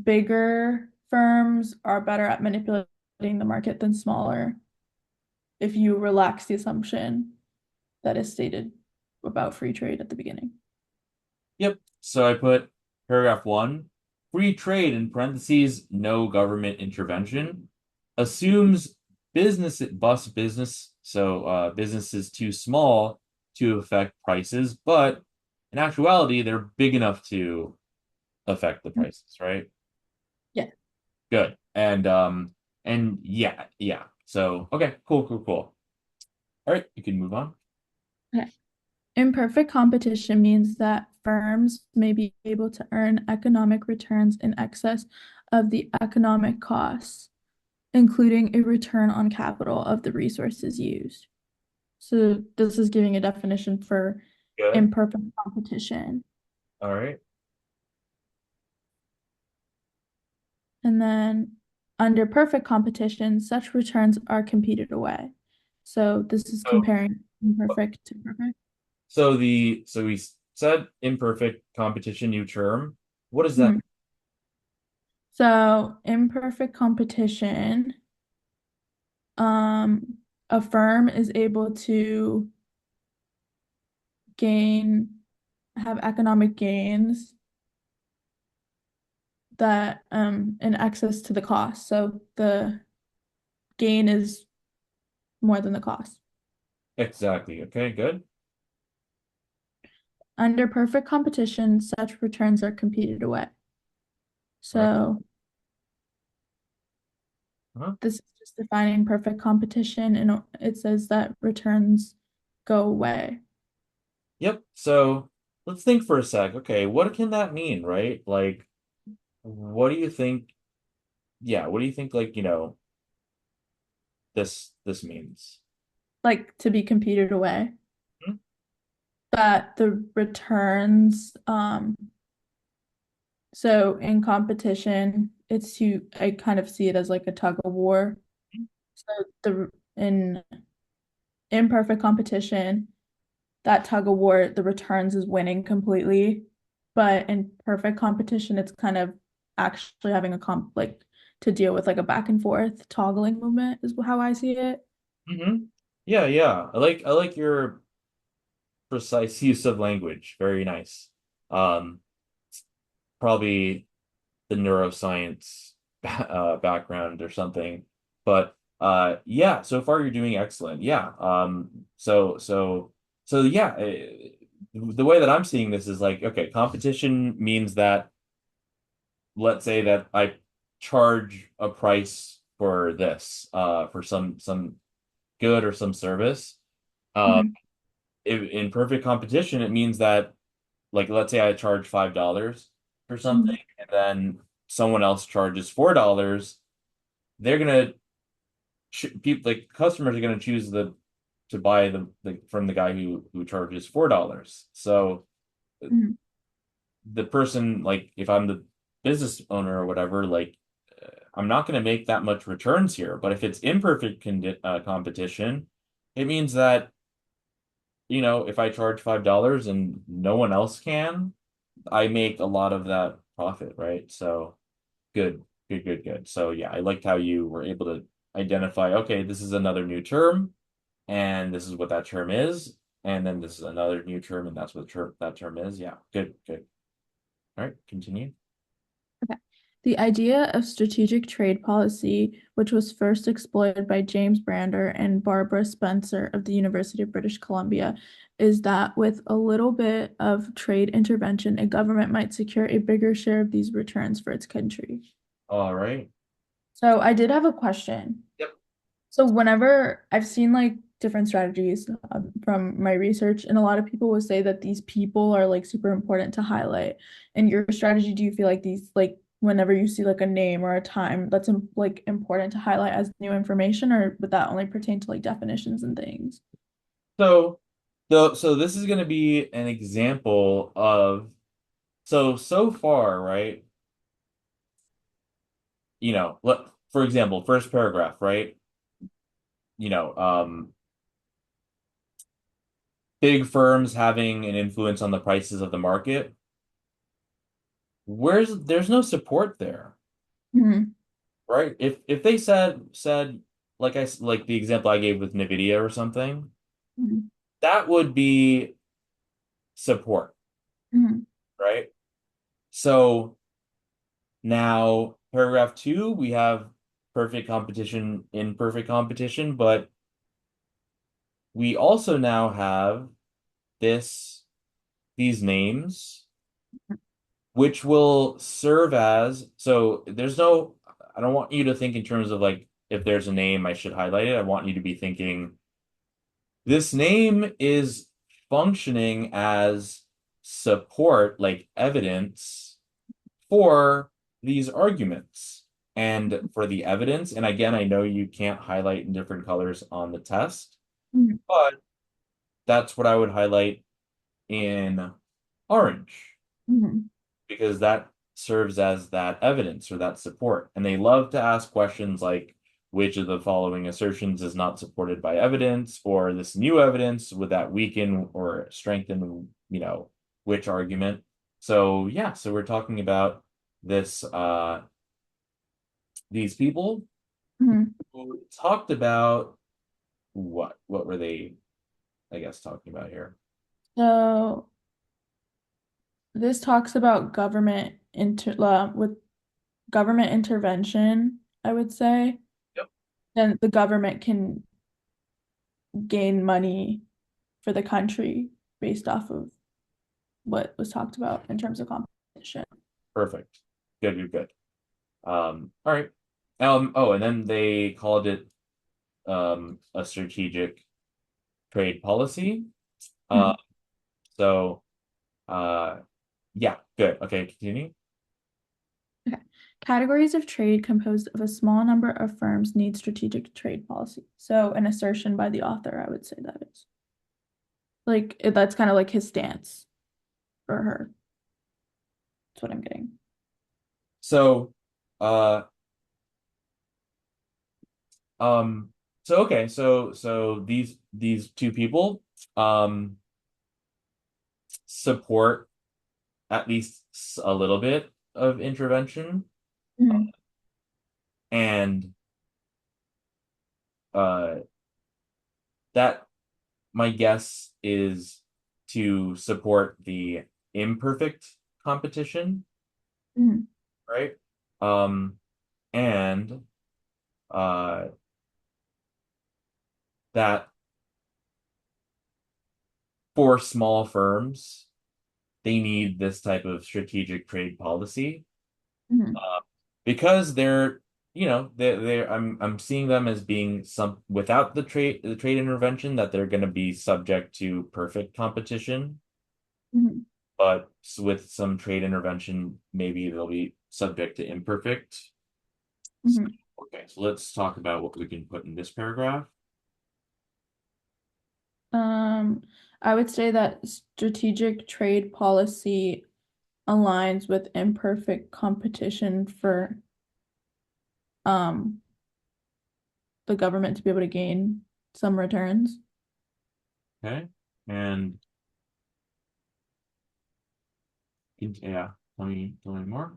bigger firms are better at manipulating the market than smaller if you relax the assumption that is stated about free trade at the beginning. Yep. So I put paragraph one, free trade in parentheses, no government intervention, assumes business, so business is too small to affect prices, but in actuality, they're big enough to affect the prices, right? Yeah. Good. And yeah, yeah. So okay, cool. All right, you can move on. Okay. Imperfect competition means that firms may be able to earn economic returns in excess of the economic costs, including a return on capital of the resources used. So this is giving a definition for Good. imperfect competition. All right. And then under perfect competition, such returns are competed away. So this is So comparing imperfect to perfect. so we said imperfect competition new term. What does that Mhm. So imperfect competition, um, a firm is able to gain, have economic gains that in excess to the cost. So the gain is more than the cost. exactly? Okay, good. Under perfect competition, such returns are competed away. All right. So Uh-huh. this is just defining perfect competition, and it says that returns go away. Yep. So let's think for a sec. Okay, what can that mean, right? Like, what do you think? Yeah, what do you think, like, this means? Like to be competed away. Hmm? That the returns, so in competition, I kind of see it as like a tug of war. So in imperfect competition, that tug of war, the returns is winning completely. But in perfect competition, it's kind of actually having a like to deal with like a back and forth toggling movement is how I see it. Mm-hmm. Yeah. I like your precise use of language. Very nice. Um, Probably the neuroscience background or something. But yeah, so far you're doing excellent. Yeah. So yeah, the way that I'm seeing this is like, okay, competition means that let's say that I charge a price for this, for some good or some service. Uh, Mhm. in perfect competition, it means that like let's say I charge $5 for something, Mhm. and then someone else charges $4. They're gonna people like customers are gonna choose the to buy the from the guy who charges $4. So Mhm. the person, like if I'm the business owner or whatever, like I'm not going to make that much returns here. But if it's imperfect competition, it means that if I charge $5 and no one else can, I make a lot of that profit, right? So good. So yeah, I liked how you were able to identify, okay, this is another new term, and this is what that term is, and then this is another new term, and that's what that term is. Yeah, good. All right, continue. Okay. The idea of strategic trade policy, which was first exploited by James Brander and Barbara Spencer of the University of British Columbia, is that with a little bit of trade intervention, a government might secure a bigger share of these returns for its country. All right. So I did have a question. Yep. So whenever I've seen like different strategies from my research, and a lot of people will say that these people are like super important to highlight. In your strategy, do you feel like these like whenever you see like a name or a time that's like important to highlight as new information, or would that only pertain to like definitions and things? So, so this is going to be an example of so far, right? For example, first paragraph, right? You know, um, Big firms having an influence on the prices of the market. There's no support there, Mhm. right? If they said like the example I gave with Nvidia or something, Mhm. that would be support, Mhm. right? So now paragraph two, we have. perfect competition, imperfect competition, but we also now have this these names which will serve as so there's no I don't want you to think in terms of like if there's a name I should highlight it. I want you to be thinking this name is functioning as support, like evidence for these arguments and for the evidence. And again, I know you can't highlight in different colors on the test, Mhm. but that's what I would highlight in orange Mhm. because that serves as that evidence or that support. And they love to ask questions like, which of the following assertions is not supported by evidence, or this new evidence, would that weaken or strengthen, which argument? So yeah, so we're talking about this these people Mhm. who talked about what were they, I guess, talking about here? So this talks about with government intervention, I would say. Yep. Then the government can gain money for the country based off of what was talked about in terms of competition. Perfect. Good, good, good. All right. Oh, and then they called it a strategic trade policy. Uh, Mhm. so uh, yeah, good. Okay, continue. Okay. Categories of trade composed of a small number of firms need strategic trade policy. So an assertion by the author, I would say that is. That's kind of like his stance for her. That's what I'm getting. So, uh, um, so okay, so these two people, um, support at least a little bit of intervention, Mhm. and uh, that my guess is to support the imperfect competition, Mhm. right? Um, and uh, that for small firms, they need this type of strategic trade policy Mhm. uh, because I'm seeing them as being some without the trade intervention that they're going to be subject to perfect competition, Mhm. but with some trade intervention, maybe they'll be subject to imperfect. Mhm. Okay, so let's talk about what we can put in this paragraph. Um, I would say that strategic trade policy aligns with imperfect competition for um the government to be able to gain some returns. Okay, and yeah, tell me more.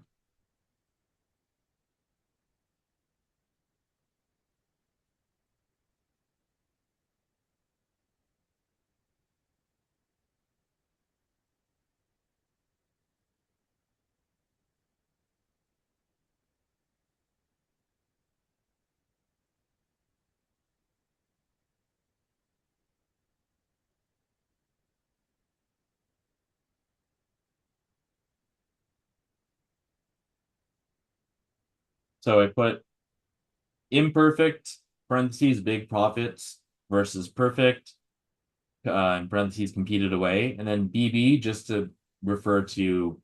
So I put imperfect parentheses big profits versus perfect in parentheses competed away, and then BB just to refer to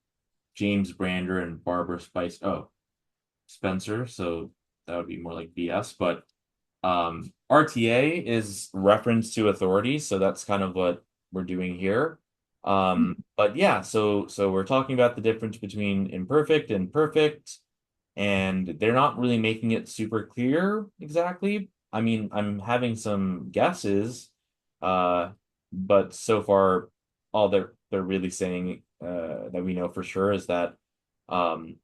James Brander and Barbara Spice. Oh, Spencer. So that would be more like BS, but RTA is reference to authority, so that's kind of what we're doing here. But yeah, so we're talking about the difference between imperfect and perfect, and they're not really making it super clear exactly. I mean, I'm having some guesses, uh, but so far, all they're really saying that we know for sure um,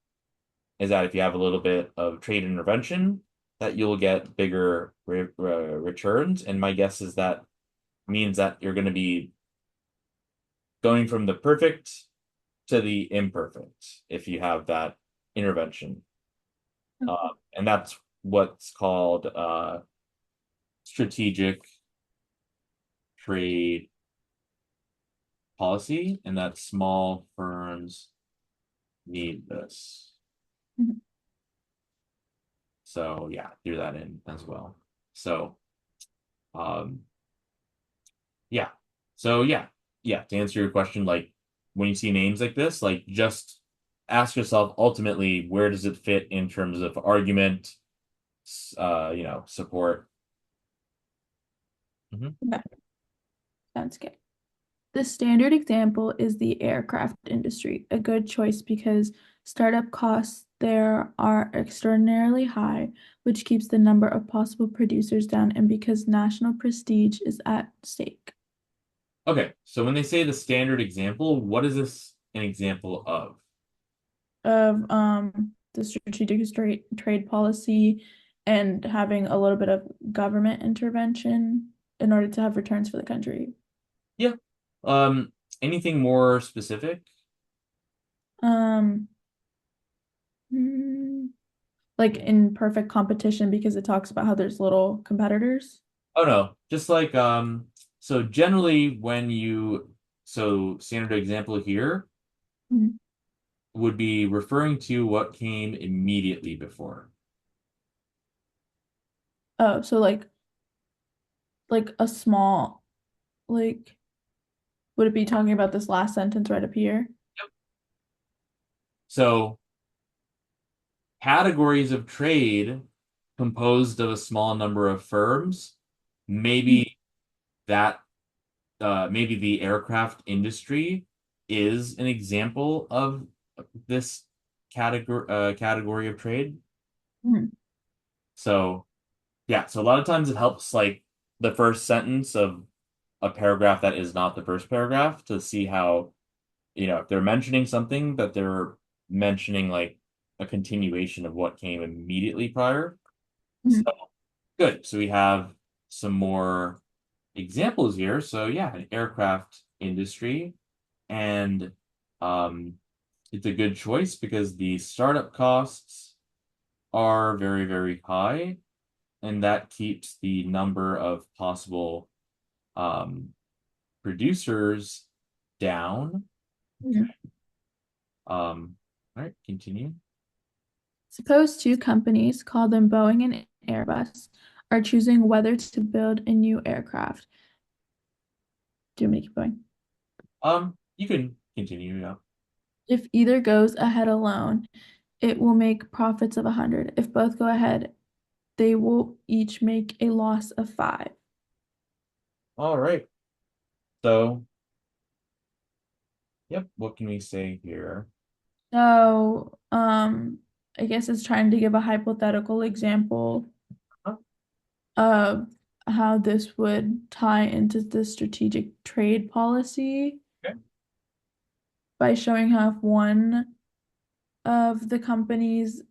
is that if you have a little bit of trade intervention, that you'll get bigger returns. And my guess is that means that you're going to be going from the perfect to the imperfect if you have that intervention. Okay. And that's what's called strategic trade policy, and that small firms need this. Mhm. So yeah, threw that in as well. So um yeah. So yeah. Yeah, to answer your question, like when you see names like this, like just ask yourself ultimately where does it fit in terms of argument, support. Mhm. Okay, sounds good. The standard example is the aircraft industry, a good choice because startup costs there are extraordinarily high, which keeps the number of possible producers down, and because national prestige is at stake. Okay, so when they say the standard example, what is this an example of? Of the strategic trade policy and having a little bit of government intervention in order to have returns for the country. Yeah. Um, Anything more specific? Um, hmm, like in perfect competition because it talks about how there's little competitors. Oh no, just like so generally when you so standard example here Mhm. would be referring to what came immediately before. Oh, so like a small like would it be talking about this last sentence right up here? So categories of trade composed of a small number of firms, Mhm. maybe that maybe the aircraft industry is an example of this category of trade. Mhm. So yeah, so a lot of times it helps like the first sentence of a paragraph that is not the first paragraph to see how, if they're mentioning something that they're mentioning like a continuation of what came immediately prior. So Mhm. good. So we have some more examples here. So yeah, an aircraft industry and um it's a good choice because the startup costs are very, very high, and that keeps the number of possible um, producers down. Mhm. All right, continue. Suppose two companies, call them Boeing and Airbus, are choosing whether to build a new aircraft. Do you want me to keep going? You can continue. Yeah. If either goes ahead alone, it will make profits of 100. If both go ahead, they will each make a loss of 5. All right. So, yep. What can we say here? So, I guess it's trying to give a hypothetical example Huh? of how this would tie into the strategic trade policy Okay. by showing how if one of the companies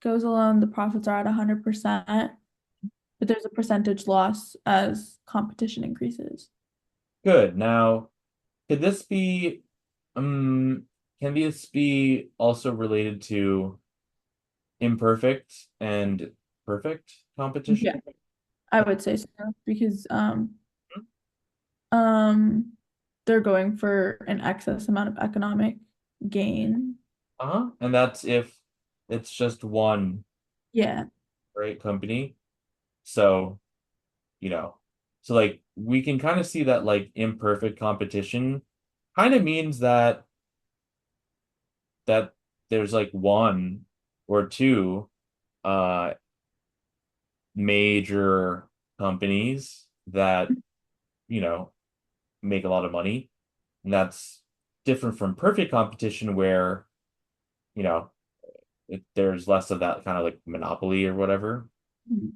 goes alone, the profits are at 100%, but there's a percentage loss as competition increases. Good. Now, could this be um can this be also related to imperfect and perfect Yeah, competition? I would say so because um they're going for an excess amount of economic gain. Uh-huh. And that's if it's just one Yeah. great company. So, you know, so like we can kind of see that like imperfect competition kind of means that there's like one or two uh major companies that, you know, make a lot of money. And that's different from perfect competition where, you know, there's less of that kind of like monopoly or whatever. Mhm.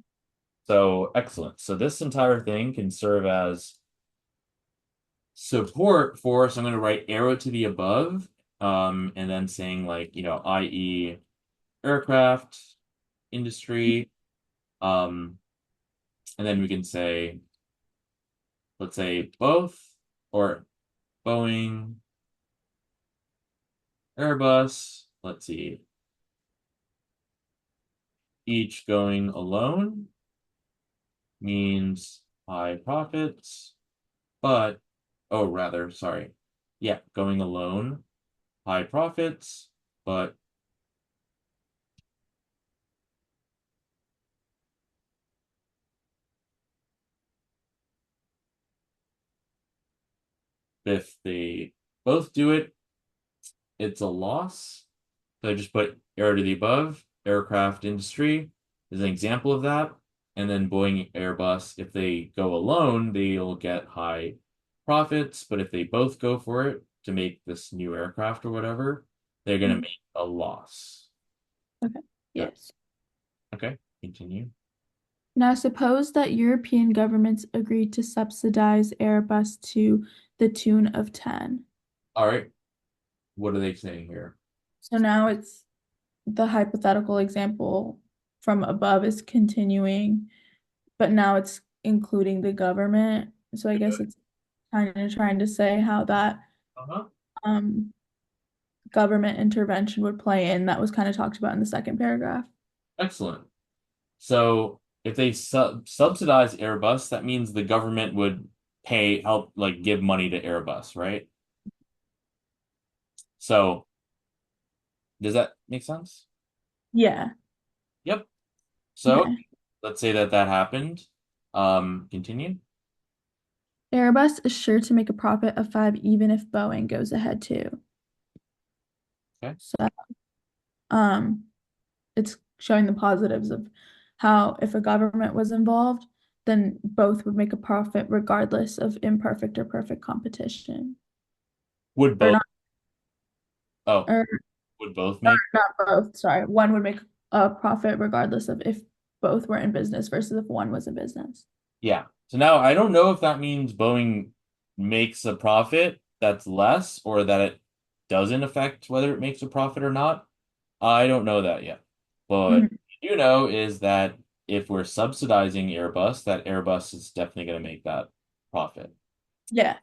So excellent. So this entire thing can serve as support for, so I'm going to write arrow to the above, and then saying like, i.e. aircraft industry, um, and then we can say, let's say both or Boeing, Airbus, let's see, each going alone means high profits, but, oh, rather, sorry. Yeah, going alone, high profits, but if they both do it, it's a loss. So I just put air to the above, aircraft industry is an example of that. And then Boeing, Airbus, if they go alone, they'll get high profits. But if they both go for it to make this new aircraft or whatever, they're going to Mhm. make a loss. Okay. Yeah. Yes. Okay. Continue. Now, suppose that European governments agreed to subsidize Airbus to the tune of 10. All right. What are they saying here? So now it's the hypothetical example from above is continuing, but now it's including the government. So I guess it's kind of trying to say how that Uh-huh. um, government intervention would play in. That was kind of talked about in the second paragraph. Excellent. So if they subsidize Airbus, that means the government would help, like give money to Airbus, right? So does that make sense? Yeah. Yep. So Okay. let's say that that happened. Continue. Airbus is sure to make a profit of 5 even if Boeing goes ahead too. Okay. So um it's showing the positives of how if a government was involved, then both would make a profit regardless of imperfect or perfect competition. Would Or both, not, oh, or, would both or make? not both, sorry. One would make a profit regardless of if both were in business versus if one was in business. Yeah. So now I don't know if that means Boeing makes a profit that's less or that it doesn't affect whether it makes a profit or not. I don't know that yet. But what Mhm. you know is that if we're subsidizing Airbus, that Airbus is definitely going to make that profit. Yeah.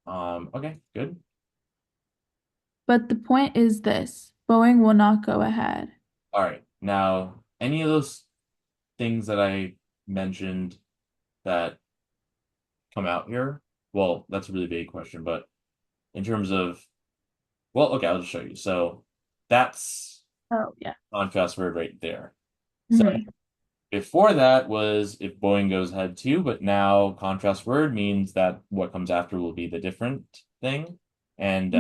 Okay, good. But the point is this, Boeing will not go ahead. All right. Now, any of those things that I mentioned that come out here, well, that's a really big question, but in terms of, well, okay, I'll just show you. So that's Oh, yeah. contrast word right there. So Mhm. before that was if Boeing goes ahead too, but now contrast word means that what comes after will be the different thing. And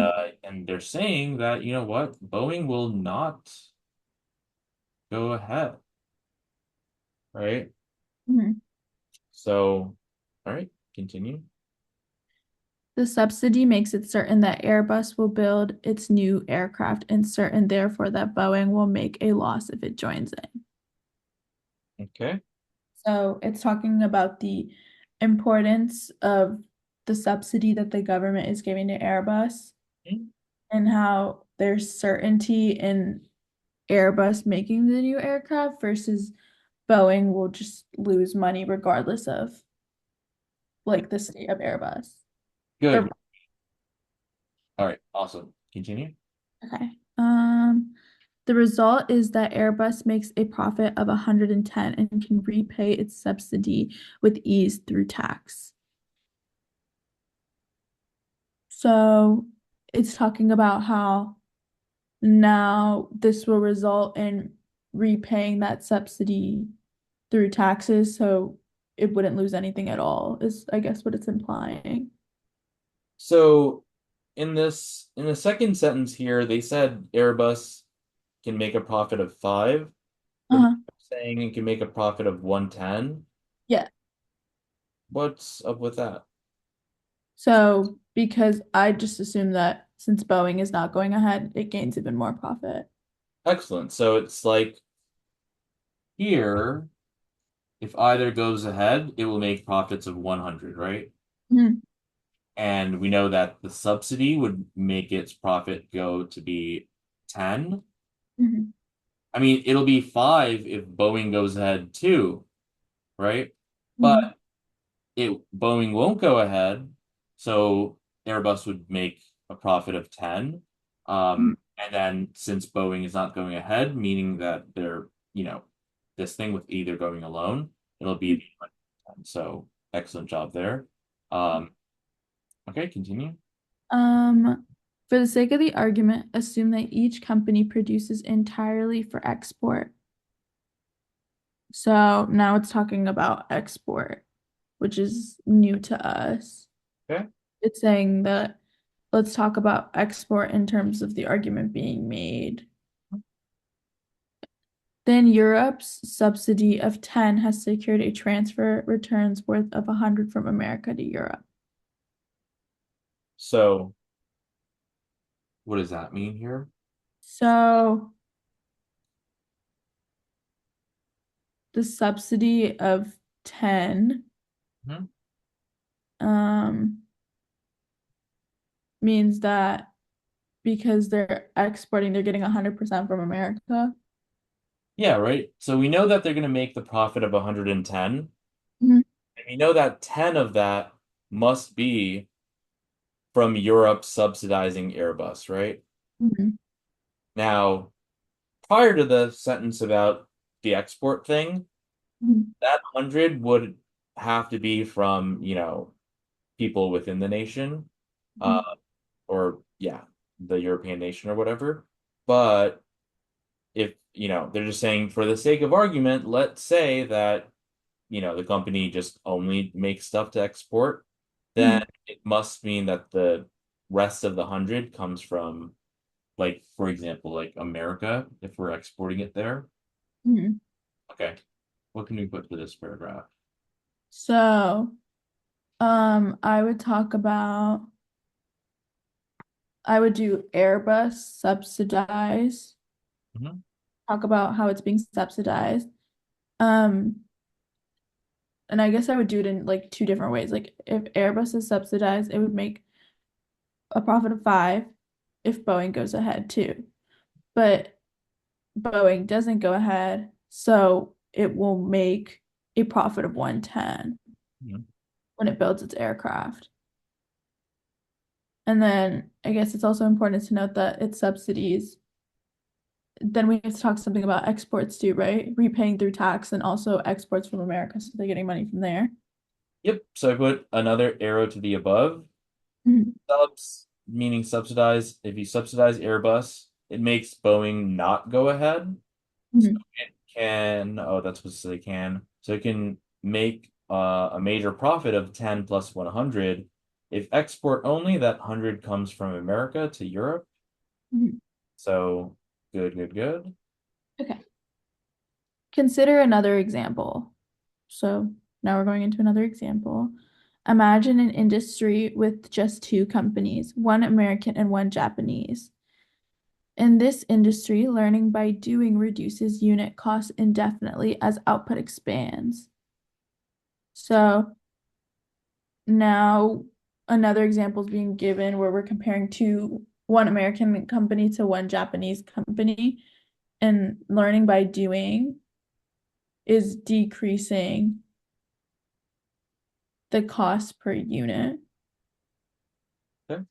they're saying that, you know what, Boeing will not go ahead, right? Mhm. So, all right, continue. The subsidy makes it certain that Airbus will build its new aircraft and certain, therefore, that Boeing will make a loss if it joins in. Okay. So it's talking about the importance of the subsidy that the government is giving to Airbus and how there's certainty in Airbus making the new aircraft versus Boeing will just lose money regardless of like the state of Airbus. Or Good. All right, awesome. Continue. okay. The result is that Airbus makes a profit of 110 and can repay its subsidy with ease through tax. So it's talking about how now this will result in repaying that subsidy through taxes, so it wouldn't lose anything at all, is I guess what it's implying. So in the second sentence here, they said Airbus can make a profit of 5, but Uh-huh. saying it can make a profit of 110. Yeah. What's up with that? So because I just assume that since Boeing is not going ahead, it gains even more profit. Excellent. So it's like here, if either goes ahead, it will make profits of 100, right? Mhm. And we know that the subsidy would make its profit go to be 10. Mhm. I mean, it'll be 5 if Boeing goes ahead too, right? Mhm. But it Boeing won't go ahead, so Airbus would make a profit of 10. Mhm. And then since Boeing is not going ahead, meaning that they're, you know, this thing with either going alone, it'll be the 110. So excellent job there. Um, okay, continue. Um, for the sake of the argument, assume that each company produces entirely for export. So now it's talking about export, which is new to us. Okay. It's saying that let's talk about export in terms of the argument being made. Then Europe's subsidy of 10 has secured a transfer returns worth of 100 from America to Europe. So what does that mean here? So the subsidy of 10 Mhm. um, means that because they're exporting, they're getting 100% from America. Yeah, right. So we know that they're going to make the profit of 110. Mhm. And we know that 10 of that must be from Europe subsidizing Airbus, right? Mhm. Now, prior to the sentence about the export thing, Mhm. that 100 would have to be from, people within the nation, uh, Mhm. or yeah, the European nation or whatever. But if, they're just saying for the sake of argument, let's say that, the company just only makes stuff to export, then Mhm. it must mean that the rest of the 100 comes from, like, for example, like America, if we're exporting it there. Mhm. Okay. What can we put for this paragraph? So, I would talk about, I would do Airbus subsidize, Mhm. talk about how it's being subsidized. Um, and I guess I would do it in like two different ways. Like if Airbus is subsidized, it would make a profit of 5 if Boeing goes ahead too. But Boeing doesn't go ahead, so it will make a profit of 110 Mhm. when it builds its aircraft. And then I guess it's also important to note that it's subsidies. Then we have to talk something about exports too, right? Repaying through tax and also exports from America, so they're getting money from there. Yep. So I put another arrow to the above. Mhm. Subs meaning subsidize. If you subsidize Airbus, it makes Boeing not go ahead. So Mhm. it can, oh, that's what they can. So it can make a major profit of 10 plus 100. If export only, that 100 comes from America to Europe. Mhm. So good, good, good. Okay. Consider another example. So now we're going into another example. Imagine an industry with just two companies, one American and one Japanese. In this industry, learning by doing reduces unit costs indefinitely as output expands. So now another example is being given where we're comparing one American company to one Japanese company, and learning by doing is decreasing the cost per unit. Okay.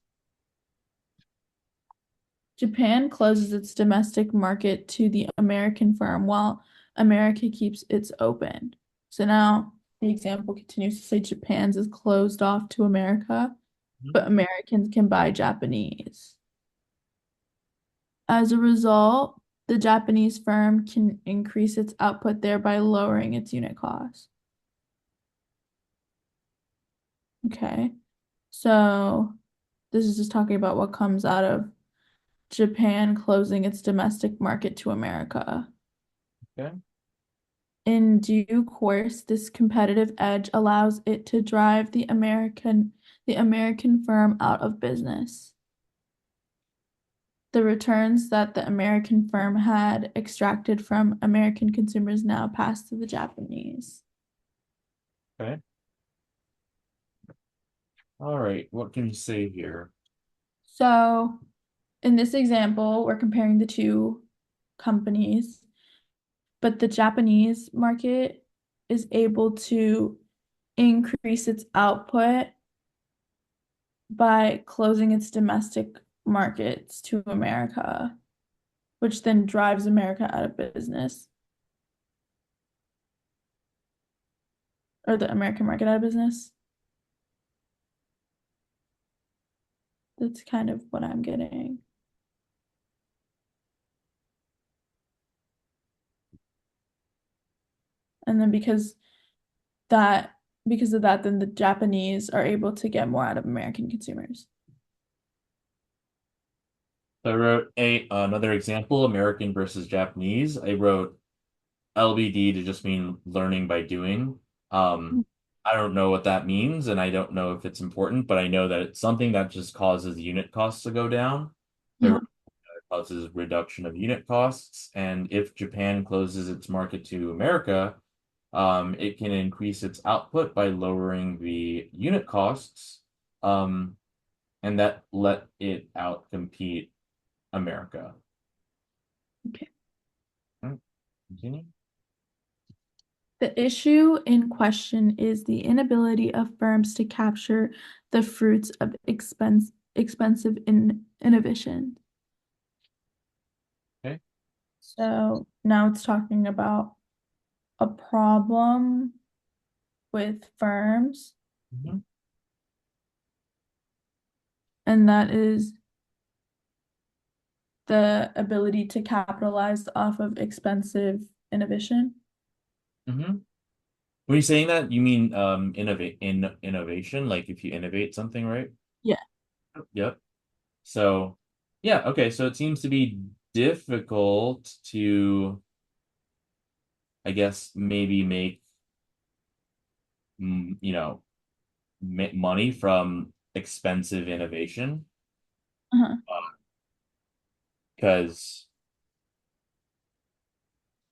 Japan closes its domestic market to the American firm while America keeps its open. So now the example continues to say Japan's is closed off to America, Mhm. but Americans can buy Japanese. As a result, the Japanese firm can increase its output, thereby lowering its unit cost. Okay, so this is just talking about what comes out of Japan closing its domestic market to America. Okay. In due course, this competitive edge allows it to drive the American firm out of business. The returns that the American firm had extracted from American consumers now pass to the Japanese. Okay. All right. What can you say here? So, in this example, we're comparing the two companies, but the Japanese market is able to increase its output by closing its domestic markets to America, which then drives America out of business. or the American market out of business. That's kind of what I'm getting. And then that because of that, then the Japanese are able to get more out of American consumers. So I wrote a another example, American versus Japanese. I wrote LBD to just mean learning by doing. Um, I don't know what that means, and I don't know if it's important, but I know that it's something that just causes unit costs to go down. It Uh-huh. causes reduction of unit costs, and if Japan closes its market to America, it can increase its output by lowering the unit costs, um, and that let it outcompete America. Okay. Continue. The issue in question is the inability of firms to capture the fruits of expensive innovation. Okay. So now it's talking about a problem with firms, Mhm. and that is the ability to capitalize off of expensive innovation. Mhm. When you're saying that, you mean innovation, like if you innovate something, right? Yeah. Yep. So, yeah, okay. So it seems to be difficult to, I guess, maybe make, you know, money from expensive innovation. Uh-huh. Because,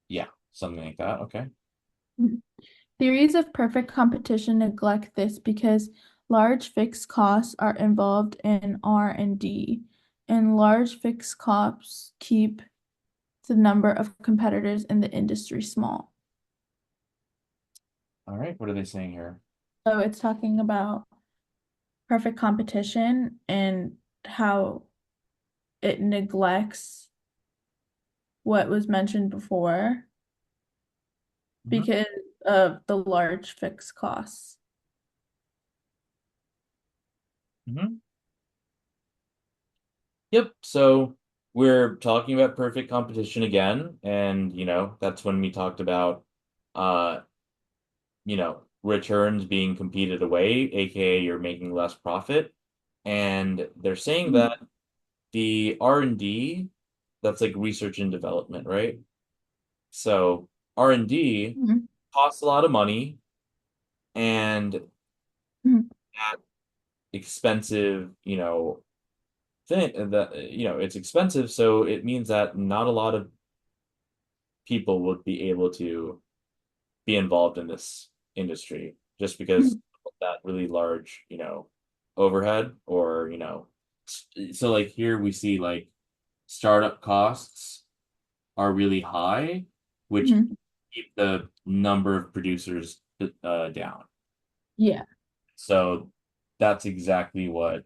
yeah, something like that. Okay. Mhm. Theories of perfect competition neglect this because large fixed costs are involved in R&D, and large fixed costs keep the number of competitors in the industry small. All right. What are they saying here? So it's talking about perfect competition and how it neglects what was mentioned before Hmm. because of the large fixed costs. Hmm. Yep. So we're talking about perfect competition again, and that's when we talked about uh, returns being competed away, aka you're making less profit. And they're saying Mhm. that the R&D, that's like research and development, right? So R&D Mhm. costs a lot of money, and Mhm. that expensive, thing that it's expensive, so it means that not a lot of people would be able to be involved in this industry just because Mhm. of that really large, overhead or, so like here we see like startup costs are really high, which Mhm. keep the number of producers down. Yeah. So that's exactly what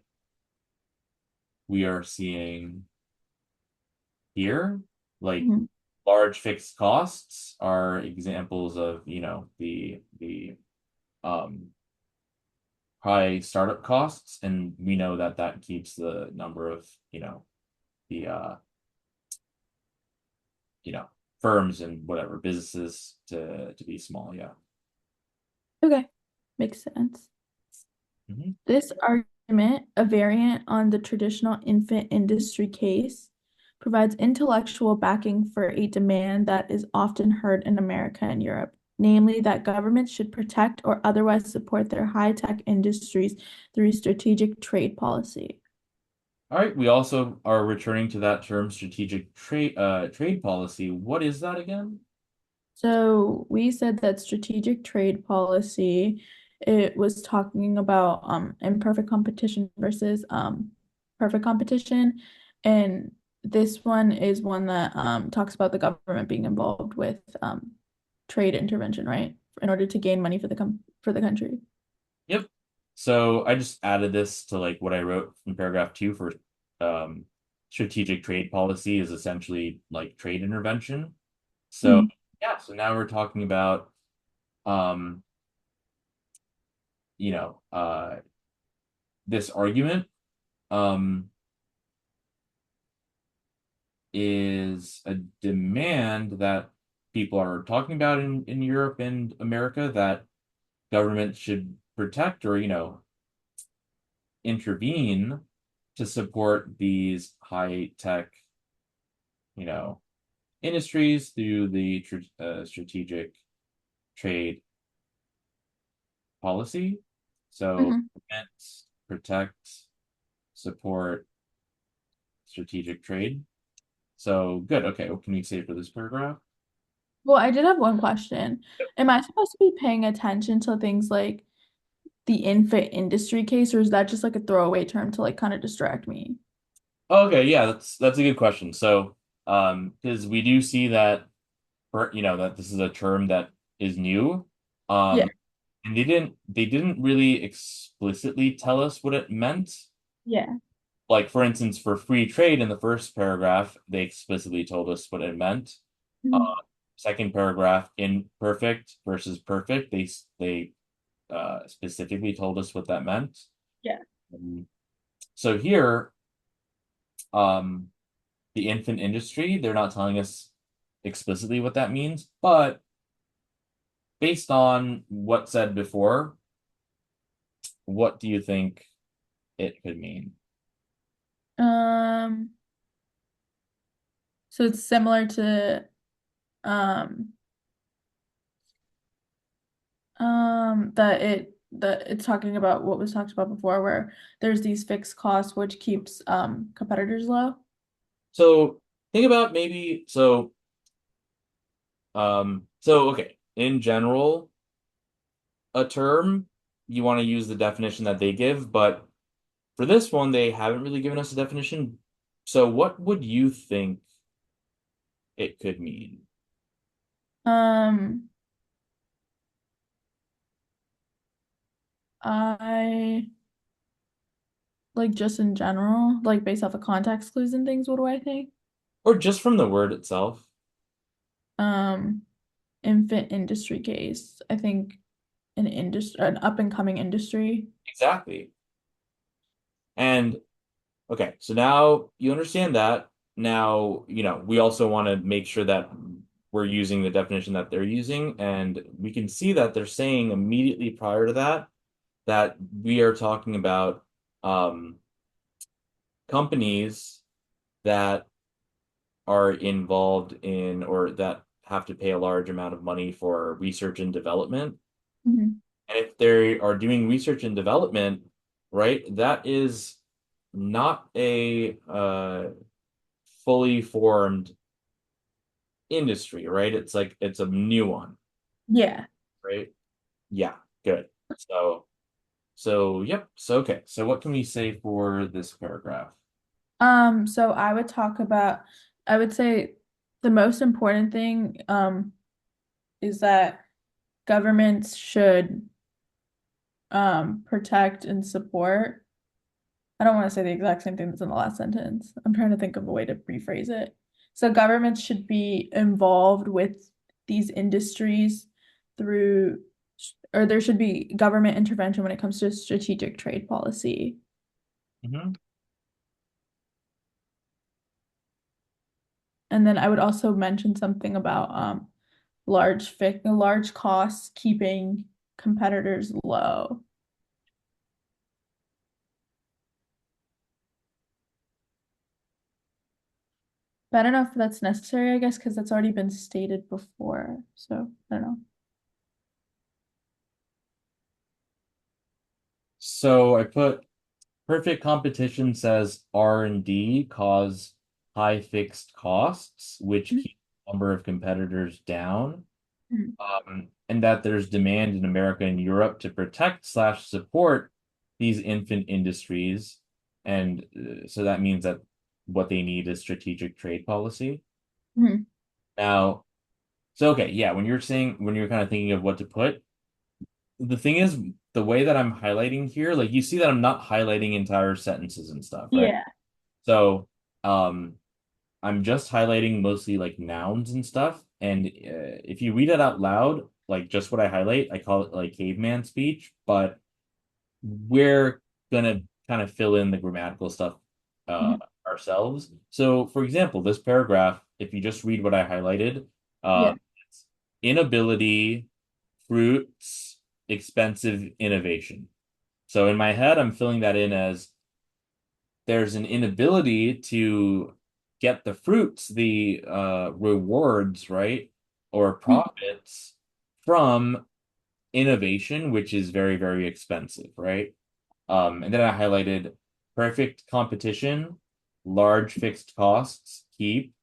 we are seeing here. Like Mhm. large fixed costs are examples of, the um high startup costs, and we know that that keeps the number of, the you know, firms and whatever businesses to be small. Yeah. Okay. Makes sense. Hmm. This argument, a variant on the traditional infant industry case, provides intellectual backing for a demand that is often heard in America and Europe, namely that governments should protect or otherwise support their high-tech industries through strategic trade policy. All right. We also are returning to that term, strategic trade policy. What is that again? So we said that strategic trade policy, it was talking about imperfect competition versus perfect competition. And this one is one that talks about the government being involved with trade intervention, right? In order to gain money for for the country. Yep. So I just added this to like what I wrote in paragraph 2 for um, strategic trade policy is essentially like trade intervention. So Mhm. yeah, so now we're talking about um, you know, this argument um is a demand that people are talking about in Europe and America that government should protect or, intervene to support these high tech, you know, industries through the strategic trade policy. So, Mhm. prevent, protect, support strategic trade. So, good. Okay, what can we say for this paragraph? Well, I did have one question. Am I supposed to be paying attention to things like the infant industry case, or is that just like a throwaway term to like kind of distract me? Okay, yeah, that's a good question. So, because we do see that, that this is a term that is new, Yeah, um, and they didn't really explicitly tell us what it meant. yeah. Like, for instance, for free trade in the first paragraph, they explicitly told us what it meant. Uh, Mhm. Second paragraph, imperfect versus perfect, they specifically told us what that meant. Yeah. Um, so here, um, the infant industry, they're not telling us explicitly what that means, but based on what said before, what do you think it could mean? Um, so it's similar to um that it's talking about what was talked about before where there's these fixed costs which keeps competitors low. So think about maybe so okay, in general, a term you want to use the definition that they give, but for this one, they haven't really given us a definition. So what would you think it could mean? Um, I like just in general, like based off of context clues and things, what do I think? Or just from the word itself? Um, infant industry case. I think an up and coming industry. Exactly. And okay, so now you understand that. Now, we also want to make sure that we're using the definition that they're using, and we can see that they're saying immediately prior to that that we are talking about um, companies that are involved in or that have to pay a large amount of money for research and development. Mhm. And if they are doing research and development, right, that is not a fully formed industry, right? It's like it's a new one, Yeah. right? Yeah, good. So, yep. So, okay. So, what can we say for this paragraph? So I would say the most important thing, is that governments should, protect and support. I don't want to say the exact same thing that's in the last sentence. I'm trying to think of a way to rephrase it. So governments should be involved with these industries through, or there should be government intervention when it comes to strategic trade policy. Hmm. And then I would also mention something about large costs keeping competitors low. But I don't know if that's necessary, I guess, because that's already been stated before. So I don't know. So, I put perfect competition says R&D cause high fixed costs, which keep the number of competitors down. Mhm. And that there's demand in America and Europe to protect slash support these infant industries. And so that means that what they need is strategic trade policy. Mhm. Now, so okay, yeah, when you're kind of thinking of what to put, the thing is, the way that I'm highlighting here, like you see that I'm not highlighting entire sentences and stuff, right? Yeah. So, um, I'm just highlighting mostly like nouns and stuff. And if you read it out loud, like just what I highlight, I call it like caveman speech. But we're gonna kind of fill in the grammatical stuff uh, Mhm. ourselves. So, for example, this paragraph, if you just read what I highlighted, Yeah. it's inability, fruits, expensive innovation. So in my head, I'm filling that in as there's an inability to get the fruits, the rewards, right, or Mhm. profits from innovation, which is very, very expensive, right? And then I highlighted perfect competition, large fixed costs, keep,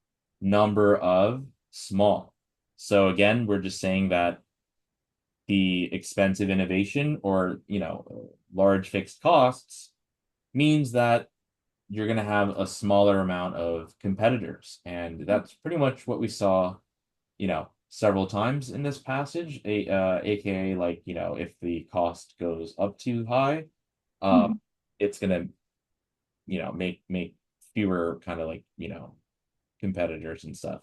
number of, small. So again, we're just saying that the expensive innovation or, large fixed costs means that you're going to have a smaller amount of competitors. And that's pretty much what we saw, several times in this passage, aka like, if the cost goes up too high, uh, Mhm. it's going to, make fewer kind of like, competitors and stuff.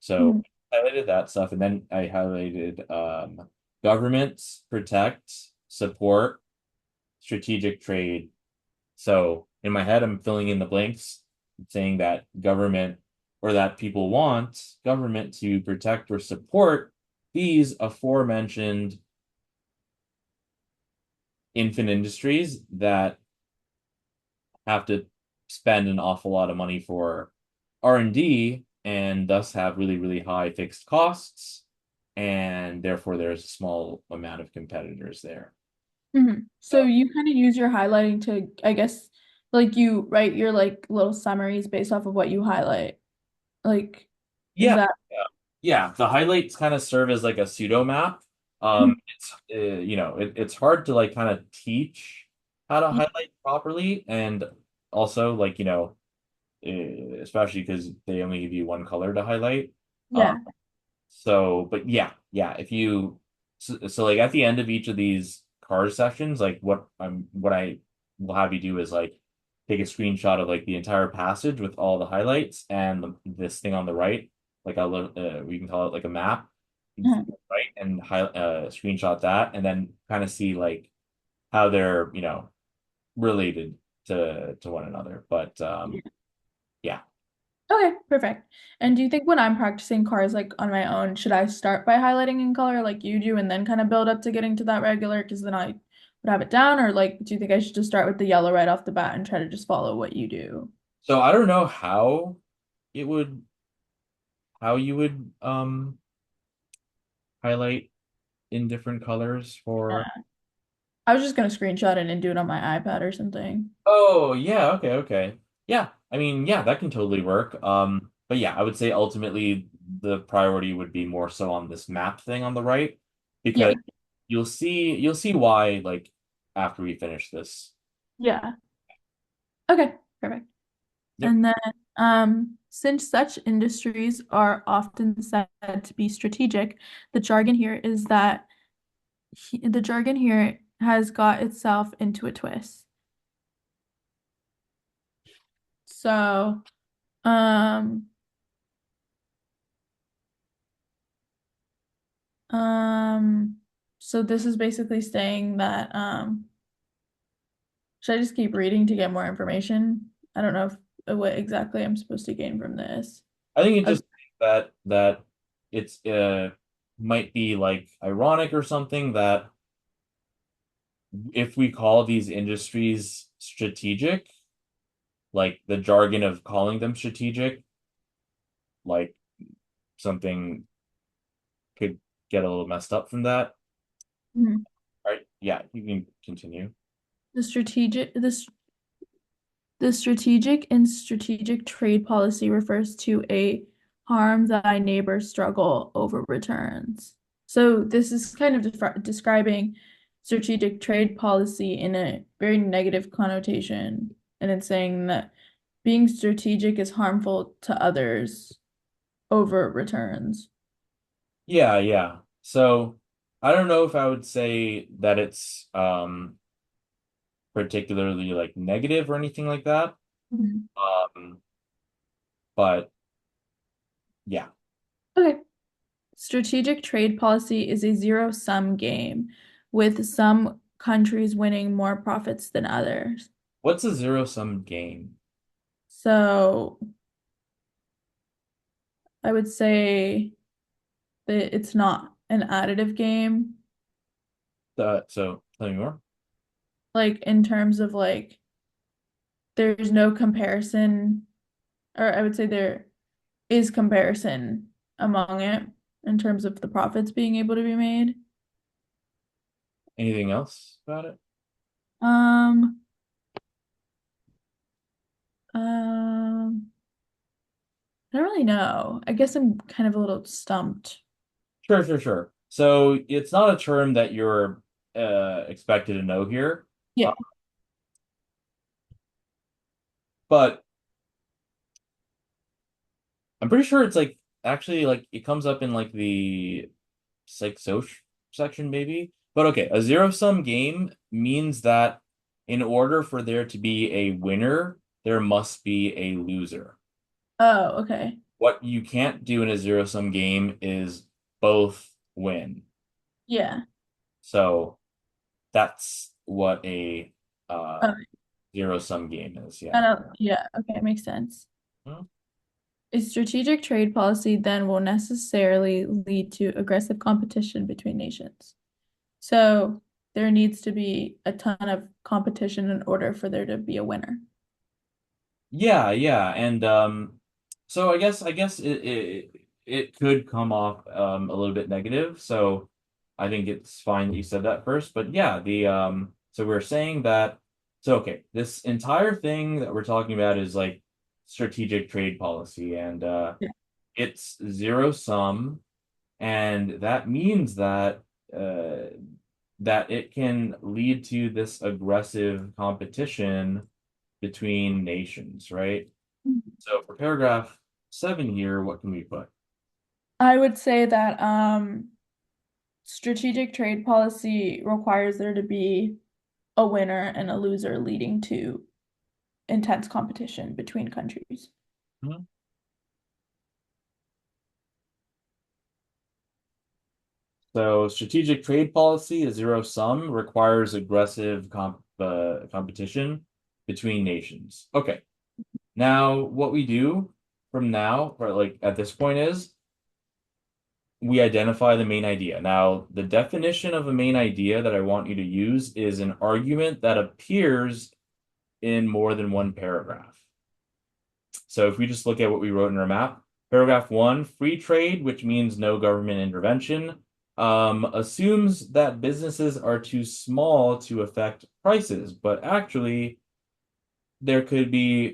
So Mhm. I highlighted that stuff, and then I highlighted governments, protect, support, strategic trade. So in my head, I'm filling in the blanks, saying that government or that people want government to protect or support these aforementioned infant industries that have to spend an awful lot of money for R&D and thus have really, really high fixed costs. And therefore, there's a small amount of competitors there. So So, you kind of use your highlighting to, I guess, like you write your like little summaries based off of what you highlight. Like, is yeah, that? yeah, the highlights kind of serve as like a pseudo map. Mhm. It's hard to like kind of teach how to Yeah. highlight properly, and also like especially because they only give you one color to highlight. Uh, Yeah. but yeah, if you so like at the end of each of these car sessions, like what I will have you do is like take a screenshot of like the entire passage with all the highlights and this thing on the right, like we can call it like a map, Mhm. right? And screenshot that, and then kind of see like how they're related to one another. But yeah. Okay, perfect. And do you think when I'm practicing cars like on my own, should I start by highlighting in color like you do and then kind of build up to getting to that regular? Because then I would have it down, or like, do you think I should just start with the yellow right off the bat and try to just follow what you do? So I don't know it would how you would highlight in different colors for. Yeah. I was just gonna screenshot it and do it on my iPad or something. Oh, yeah, okay. Yeah, I mean, yeah, that can totally work. But yeah, I would say ultimately the priority would be more so on this map thing on the right Yeah. because you'll see why like after we finish this. Yeah. Okay, perfect. Yep. And then, since such industries are often said to be strategic, the jargon here is that the jargon here has got itself into a twist. So, um, um, so this is basically saying that, should I just keep reading to get more information? I don't know if, what exactly I'm supposed to gain from this. I think it Okay. just that it's might be like ironic or something that if we call these industries strategic, like the jargon of calling them strategic, like something could get a little messed up from that. Mhm. All right. Yeah, you can continue. The strategic, this The strategic and strategic trade policy refers to a harm thy neighbor struggle over returns. So this is kind of describing strategic trade policy in a very negative connotation. And it's saying that being strategic is harmful to others over returns. Yeah. So I don't know if I would say that it's particularly like negative or anything like that. Mhm. Um, but yeah. Okay. Strategic trade policy is a zero-sum game with some countries winning more profits than others. What's a zero-sum game? So I would say that it's not an additive game, So tell me more. like in terms of like there's no comparison, or I would say there is comparison among it in terms of the profits being able to be made. Anything else about it? Um, um, I don't really know. I guess I'm kind of a little stumped. Sure. So it's not a term that you're expected to know here, Yeah. but I'm pretty sure it's like actually like it comes up in like the psych soc section maybe. But okay, a zero-sum game means that in order for there to be a winner, there must be a loser. Oh, okay. What you can't do in a zero-sum game is both win. Yeah. So that's what a uh Oh, zero-sum game is, I yeah. don't, yeah. Okay, makes sense. Hmm. A strategic trade policy then will necessarily lead to aggressive competition between nations. So there needs to be a ton of competition in order for there to be a winner. Yeah, and so I guess it could come off a little bit negative. So I think it's fine that you said that first. But yeah, the so we're saying that so okay, this entire thing that we're talking about is like strategic trade policy and Yeah. it's zero sum and that means that uh that it can lead to this aggressive competition between nations, right? So for paragraph 7 here, what can we put? I would say that strategic trade policy requires there to be a winner and a loser leading to intense competition between countries. Mhm. So strategic trade policy, a zero sum, requires aggressive competition between nations. Okay. Now, what we do from now, or like at this point, is we identify the main idea. Now, the definition of a main idea that I want you to use is an argument that appears in more than one paragraph. So if we just look at what we wrote in our map, paragraph 1, free trade, which means no government intervention, assumes that businesses are too small to affect prices, but actually there could be,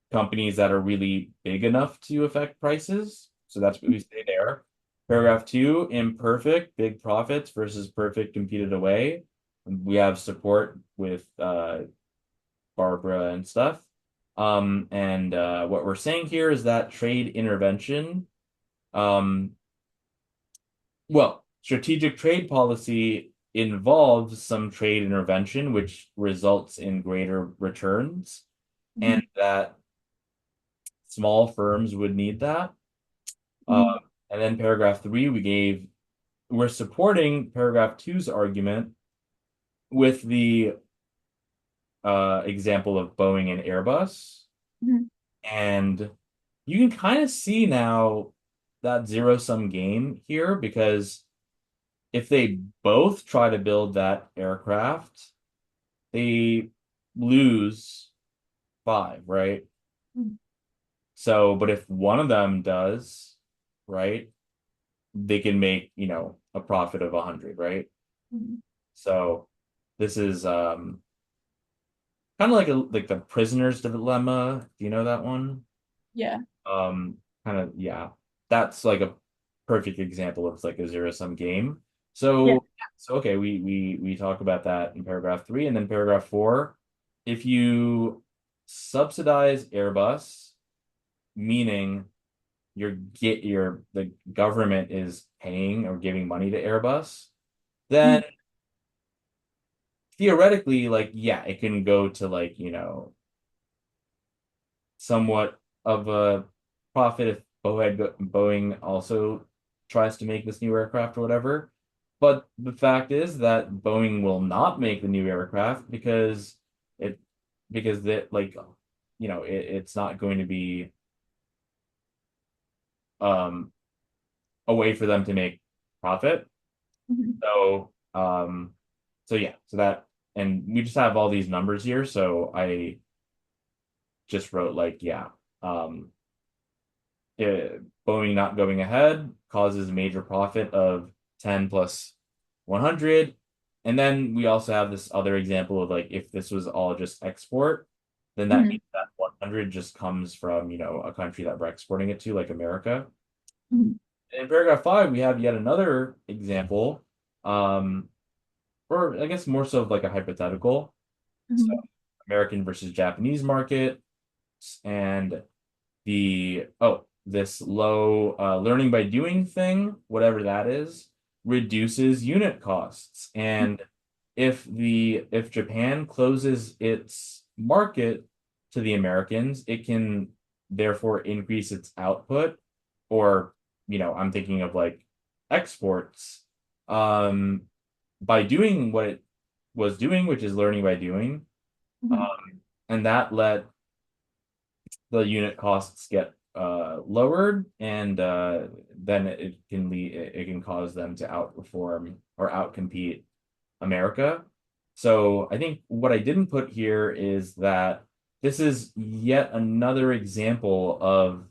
companies that are really big enough to affect prices. So that's what we say there. Paragraph 2, imperfect, big profits versus perfect competed away. We have support with Barbara and stuff. And what we're saying here is that trade intervention, um, well, strategic trade policy involves some trade intervention, which results in greater returns, Mhm. and that small firms would need that. Uh, Mhm. and then paragraph 3, we're supporting paragraph two's argument with the example of Boeing and Airbus. Mhm. And you can kind of see now that zero-sum game here because if they both try to build that aircraft, they lose five, right? Mhm. So, but if one of them does, right, they can make, a profit of 100, right? Mhm. So this is kind of like the prisoner's dilemma. Do you know that one? Yeah. Kind of, yeah. That's like a perfect example of like a zero-sum game. Yeah. So okay, we talk about that in paragraph 3, and then paragraph 4. If you subsidize Airbus, meaning the government is paying or giving money to Airbus, then Mhm. theoretically, like, yeah, it can go to like, somewhat of a profit if Boeing also tries to make this new aircraft or whatever. But the fact is that Boeing will not make the new aircraft it because that like it's not going to be um a way for them to make profit. Mhm. So yeah, so that and we just have all these numbers here, so I just wrote like yeah, um Boeing not going ahead causes a major profit of 10 plus 100. And then we also have this other example of like if this was all just export, then that Mhm. means that 100 just comes from, a country that we're exporting it to, like America. Mhm. In paragraph 5, we have yet another example, um, or I guess more so of like a hypothetical. So Mhm. American versus Japanese market, and this low learning by doing thing, whatever that is, reduces unit costs. And if Japan closes its market to the Americans, it can therefore increase its output, or I'm thinking of like exports, um by doing what it was doing, which is learning by doing. Mhm. And that let the unit costs get lowered, and then it can cause them to outperform or outcompete America. So I think what I didn't put here is that this is yet another example of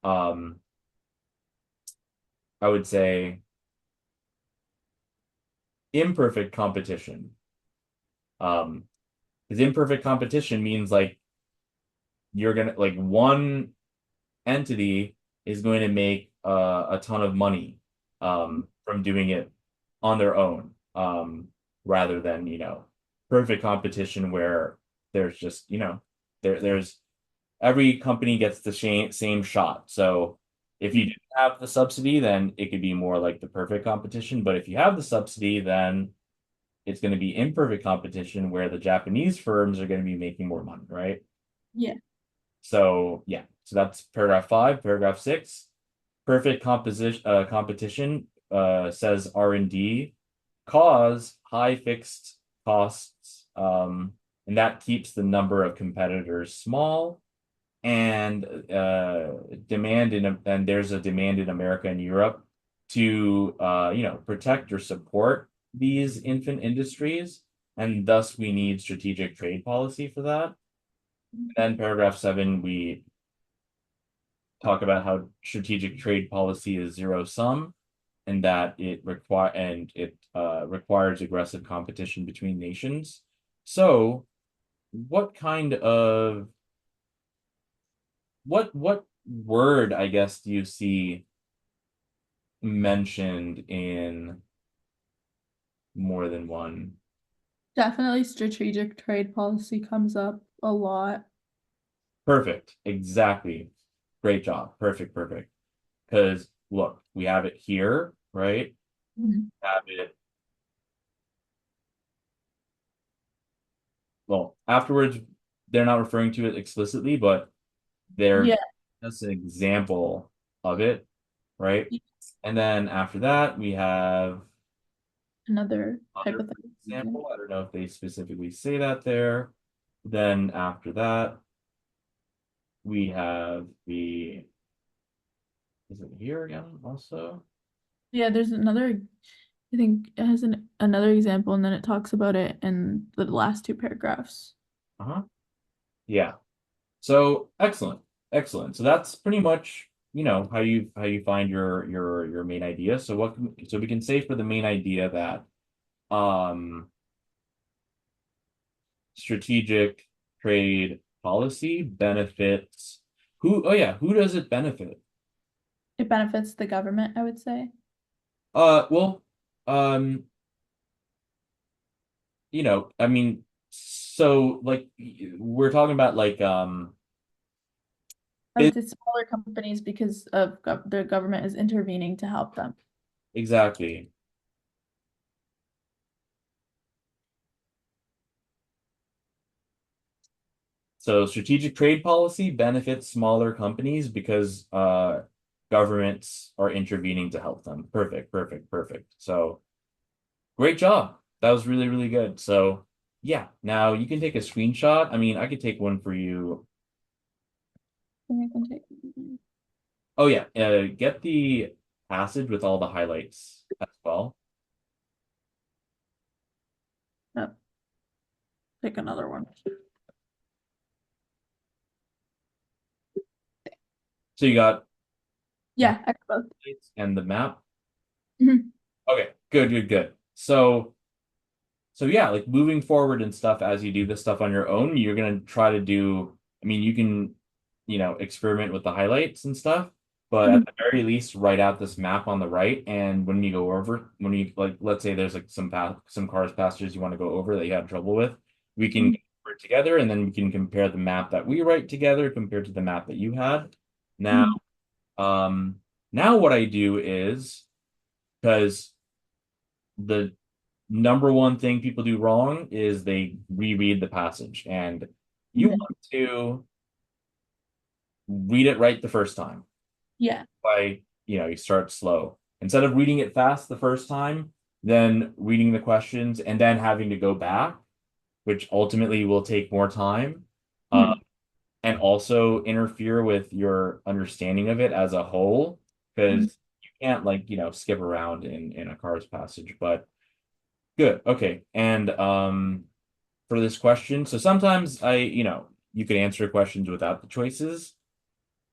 um, I would say imperfect competition. Um, because imperfect competition means like you're gonna like one entity is going to make a ton of money from doing it on their own, rather than perfect competition where there's just there's every company gets the same shot. So if you Mhm. didn't have the subsidy, then it could be more like the perfect competition. But if you have the subsidy, then it's going to be imperfect competition where the Japanese firms are going to be making more money, right? Yeah. So yeah, so that's paragraph 5. Paragraph 6, perfect composition competition says R&D cause high fixed costs, and that keeps the number of competitors small, and there's a demand in America and Europe to protect or support these infant industries, and thus we need strategic trade policy for that. And then paragraph 7, we talk about how strategic trade policy is zero sum, and that it requires aggressive competition between nations. So, what kind of what word, I guess, do you see mentioned in more than one? Definitely strategic trade policy comes up a lot. Perfect. Exactly. Great job. Perfect, perfect. Because look, we have it here, right? Mhm. Have it well, afterwards, they're not referring to it explicitly, but Yeah. they're that's an example of it, right? And then after that, we have Another other hypothetical example. I don't know if they specifically say that there. Then after that, we have is it here again also? Yeah, there's another, I think it has another example, and then it talks about it in the last two paragraphs. Uh-huh. Yeah. So excellent. Excellent. So that's pretty much, how you find your main idea. So we can say for the main idea that um strategic trade policy benefits who does it benefit? It benefits the government, I would say. Well, um, I mean, so like we're talking about like I would say smaller companies because of their government is intervening to help them. exactly. So strategic trade policy benefits smaller companies because governments are intervening to help them. Perfect, perfect, perfect. So Great job. That was really, really good. So yeah, now you can take a screenshot. I mean, I could take one for you. I can take. Oh yeah, get the passage with all the highlights as well. Oh, take another one. So you got the Yeah, I got both. highlights and the map. Mhm. Okay, good, good, good. So yeah, like moving forward and stuff as you do this stuff on your own, you're gonna try to do, I mean, you can, experiment with the highlights and stuff, but at Mhm. the very least, write out this map on the right. And when you go over, when you like, let's say there's like some cars passages you want to go over that you had trouble with, we can Mhm. go over it together and then we can compare the map that we write together compared to the map that you had. Now, Mhm. um, now what I do is because the number one thing people do wrong is they reread the passage, and you Mhm. want to read it right the first time. Yeah. By, you start slow. Instead of reading it fast the first time, then reading the questions and then having to go back, which ultimately will take more time, uh, Mhm. and also interfere with your understanding of it as a whole, Mhm. because you can't like, skip around in a car's passage. But good. Okay. And for this question, so sometimes you could answer questions without the choices.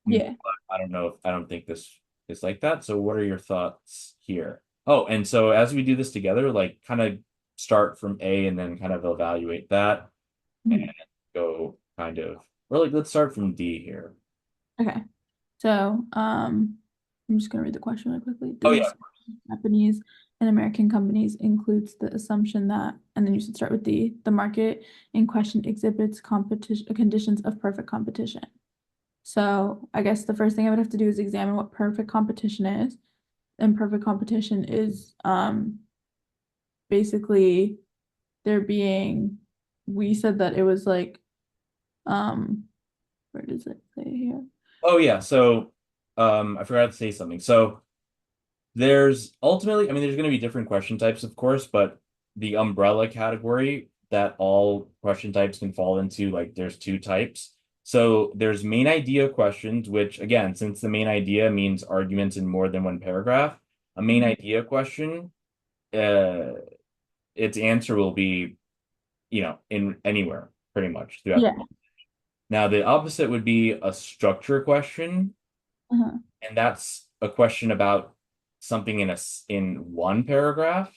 But Yeah. I don't think this is like that. So what are your thoughts here? Oh, and so as we do this together, like kind of start from A and then kind of evaluate that and Mhm. go kind of, or like let's start from D here. Okay. So, I'm just gonna read the question really quickly. Oh The yeah. distinction of Japanese and American companies includes the assumption that, and then you should start with the market in question exhibits competition conditions of perfect competition. So I guess the first thing I would have to do is examine what perfect competition is. And perfect competition is basically there being, we said that it was like, um where does it say here? Oh yeah. So I forgot to say something. So there's ultimately, I mean, there's going to be different question types, of course, but the umbrella category that all question types can fall into, like, there's two types. So there's main idea questions, which, again, since the main idea means arguments in more than one paragraph, a main Mhm. idea question, uh, its answer will be, in anywhere pretty much throughout Yeah. the. Now, the opposite would be a structure question, Uh-huh. and that's a question about something in one paragraph.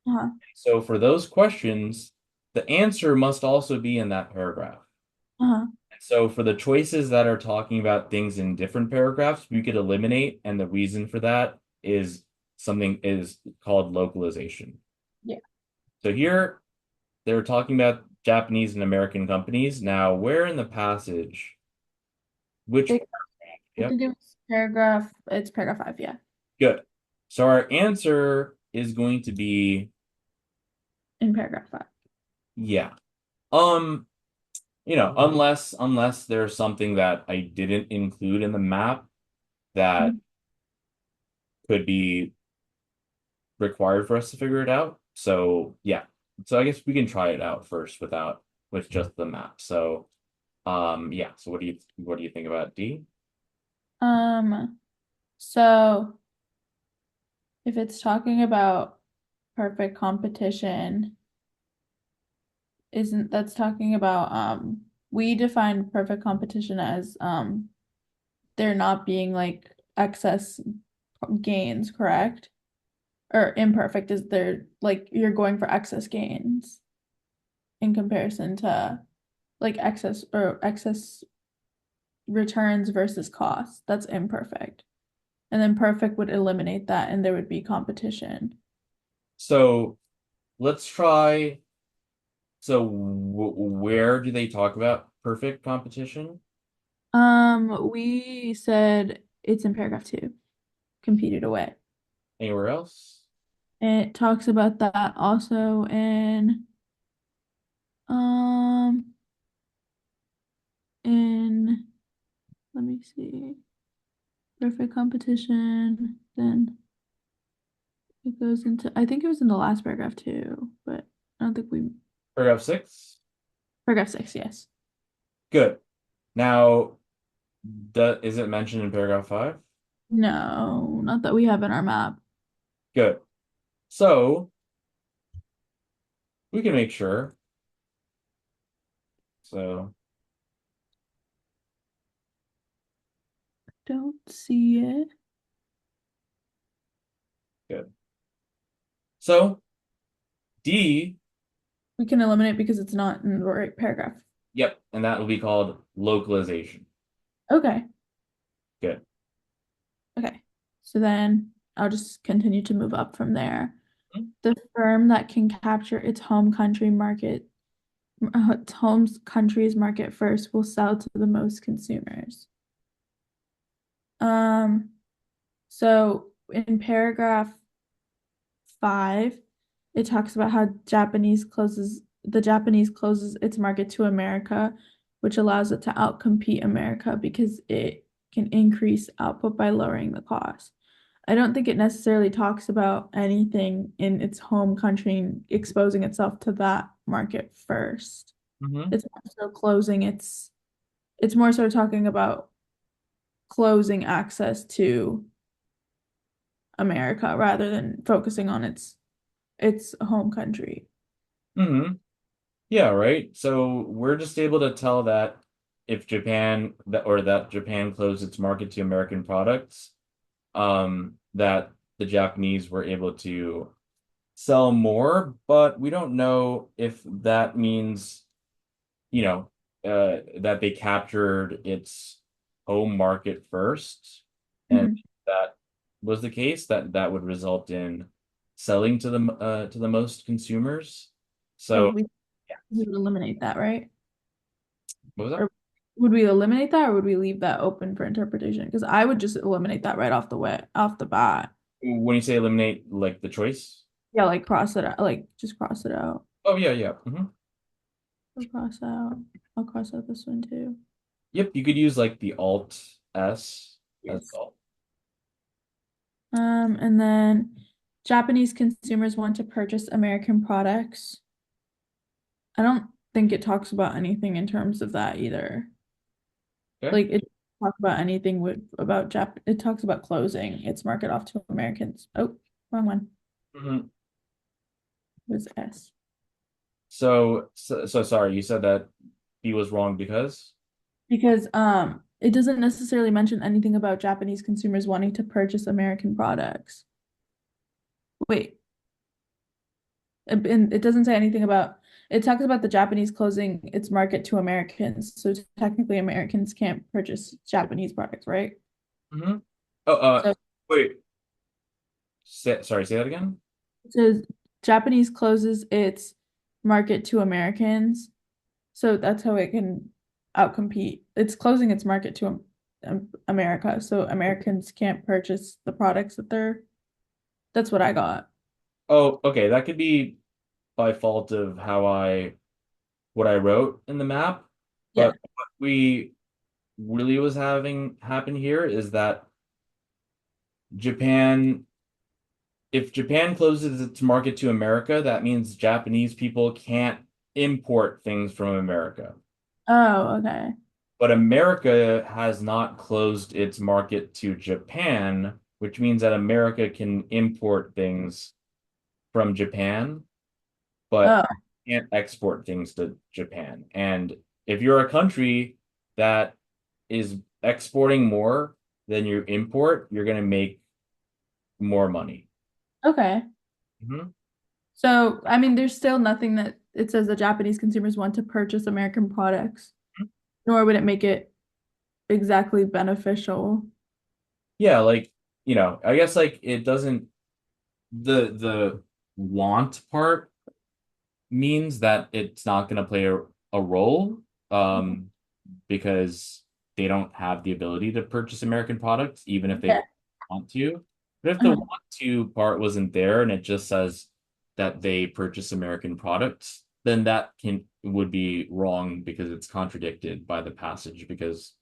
Uh-huh. So for those questions, the answer must also be in that paragraph. Uh-huh. So for the choices that are talking about things in different paragraphs, we could eliminate, and the reason for that is something is called localization. Yeah. So here they're talking about Japanese and American companies. Now, where in the passage, which, They, I yep, think it was paragraph, it's paragraph 5, yeah. good. So our answer is going to be, In paragraph 5. yeah. Um, unless there's something that I didn't include in the map that Mhm. could be required for us to figure it out. So yeah. So I guess we can try it out first with just the map. So yeah. So what do you think about D? So if it's talking about perfect competition, isn't that's talking about we define perfect competition as there not being like excess gains, correct? Or imperfect is there like you're going for excess gains in comparison to like excess returns versus costs. That's imperfect. And then perfect would eliminate that and there would be competition. So let's try. So where do they talk about perfect competition? We said it's in paragraph 2, competed away. Anywhere else? It talks about that also um in let me see. Perfect competition, then It goes into, I think it was in the last paragraph too, but I don't think Paragraph 6. paragraph 6, yes. Good. Now, is it mentioned in paragraph 5? No, not that we have in our map. Good. So we can make sure. So Don't see it. good. So D, We can eliminate because it's not in the right paragraph. yep, and that will be called localization. Okay. Good. Okay. So then I'll just continue to move up from there. Hmm? The firm that can capture its home country market, its home country's market first will sell to the most consumers. Um, so in paragraph 5, it talks about how the Japanese closes its market to America, which allows it to outcompete America because it can increase output by lowering the cost. I don't think it necessarily talks about anything in its home country and exposing itself to that market first. Hmm. It's more so it's more so talking about closing access to America rather than focusing on its home country. Hmm. Yeah, right. So we're just able to tell that if Japan that Japan closed its market to American products, that the Japanese were able to sell more, but we don't know if that means, you know, that they captured its home market first. And Mhm. if that was the case, that would result in selling to the most consumers. So So, yeah. we would eliminate that, right? What was that? Or would we eliminate that or would we leave that open for interpretation? Because I would just eliminate that right off the bat. When you say eliminate, like the choice? Yeah, like cross it out, like just cross it out. Oh yeah, yeah. Hmm. Or cross out. I'll cross out this one too. Yep, you could use like the Alt S as Yes. well. And then Japanese consumers want to purchase American products. I don't think it talks about anything in terms of that either. Okay. Like it talks about anything about it talks about closing its market off to Americans. Oh, wrong one. Hmm. It was S. So sorry, you said that B was wrong because? Because it doesn't necessarily mention anything about Japanese consumers wanting to purchase American products. Wait, and it doesn't say anything about it talks about the Japanese closing its market to Americans. So technically Americans can't purchase Japanese products, right? Hmm. Oh, So wait. Sorry, say that again? it says Japanese closes its market to Americans. So that's how it can outcompete. It's closing its market to America. So Americans can't purchase the products that's what I got. Oh, okay. That could be by fault of what I wrote in the map. Yeah. But what we really was having happen here is that Japan, if Japan closes its market to America, that means Japanese people can't import things from America. Oh, okay. But America has not closed its market to Japan, which means that America can import things from Japan, but Oh, can't export things to Japan. And if you're a country that is exporting more than you import, you're going to make more money. okay. Mhm. So, I mean, there's still nothing that it says that Japanese consumers want to purchase American products, nor would it make it exactly beneficial. Yeah, like, I guess like it doesn't the want part means that it's not going to play a role because they don't have the ability to purchase American products, even if they Yeah. want to. But if the Uh-huh. want to part wasn't there and it just says that they purchase American products, then that can would be wrong because it's contradicted by the passage because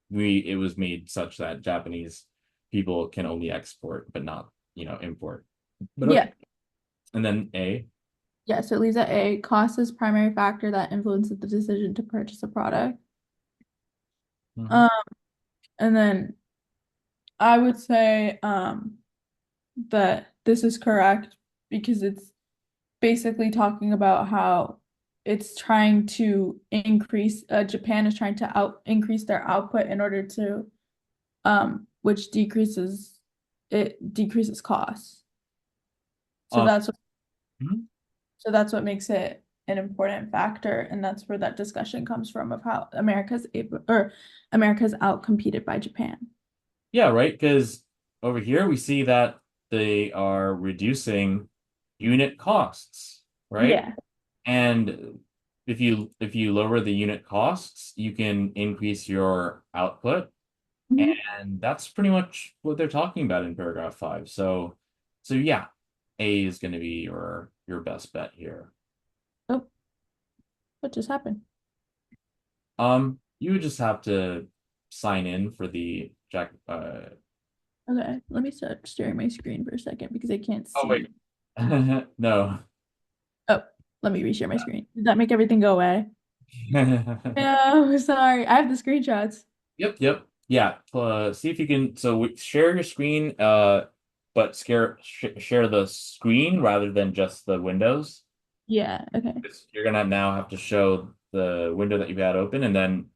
we it was made such that Japanese people can only export but not, import. But okay. Yeah. And then A. Yeah, so it leaves at A. Cost is primary factor that influences the decision to purchase a product. Mhm. Um, and then I would say that this is correct because it's basically talking about how it's trying to increase Japan is trying to out increase their output in order to which decreases costs. So Um, that's what mhm. so that's what makes it an important factor, and that's where that discussion comes from of how America's outcompeted by Japan. Yeah, right. Because over here we see that they are reducing unit costs, right? Yeah. And if you lower the unit costs, you can increase your output. Mhm. And that's pretty much what they're talking about in paragraph 5. So yeah, A is going to be your best bet here. Oh, what just happened? You would just have to sign in for the Jack. Okay, let me start sharing my screen for a second because I can't Oh wait, see. no. Oh, let me reshare my screen. Did that make everything go away? No, sorry. I have the screenshots. Yep, yep. Yeah. See if you can. So share your screen. But share the screen rather than just the windows. Yeah, okay. You're gonna now have to show the window that you've had open and then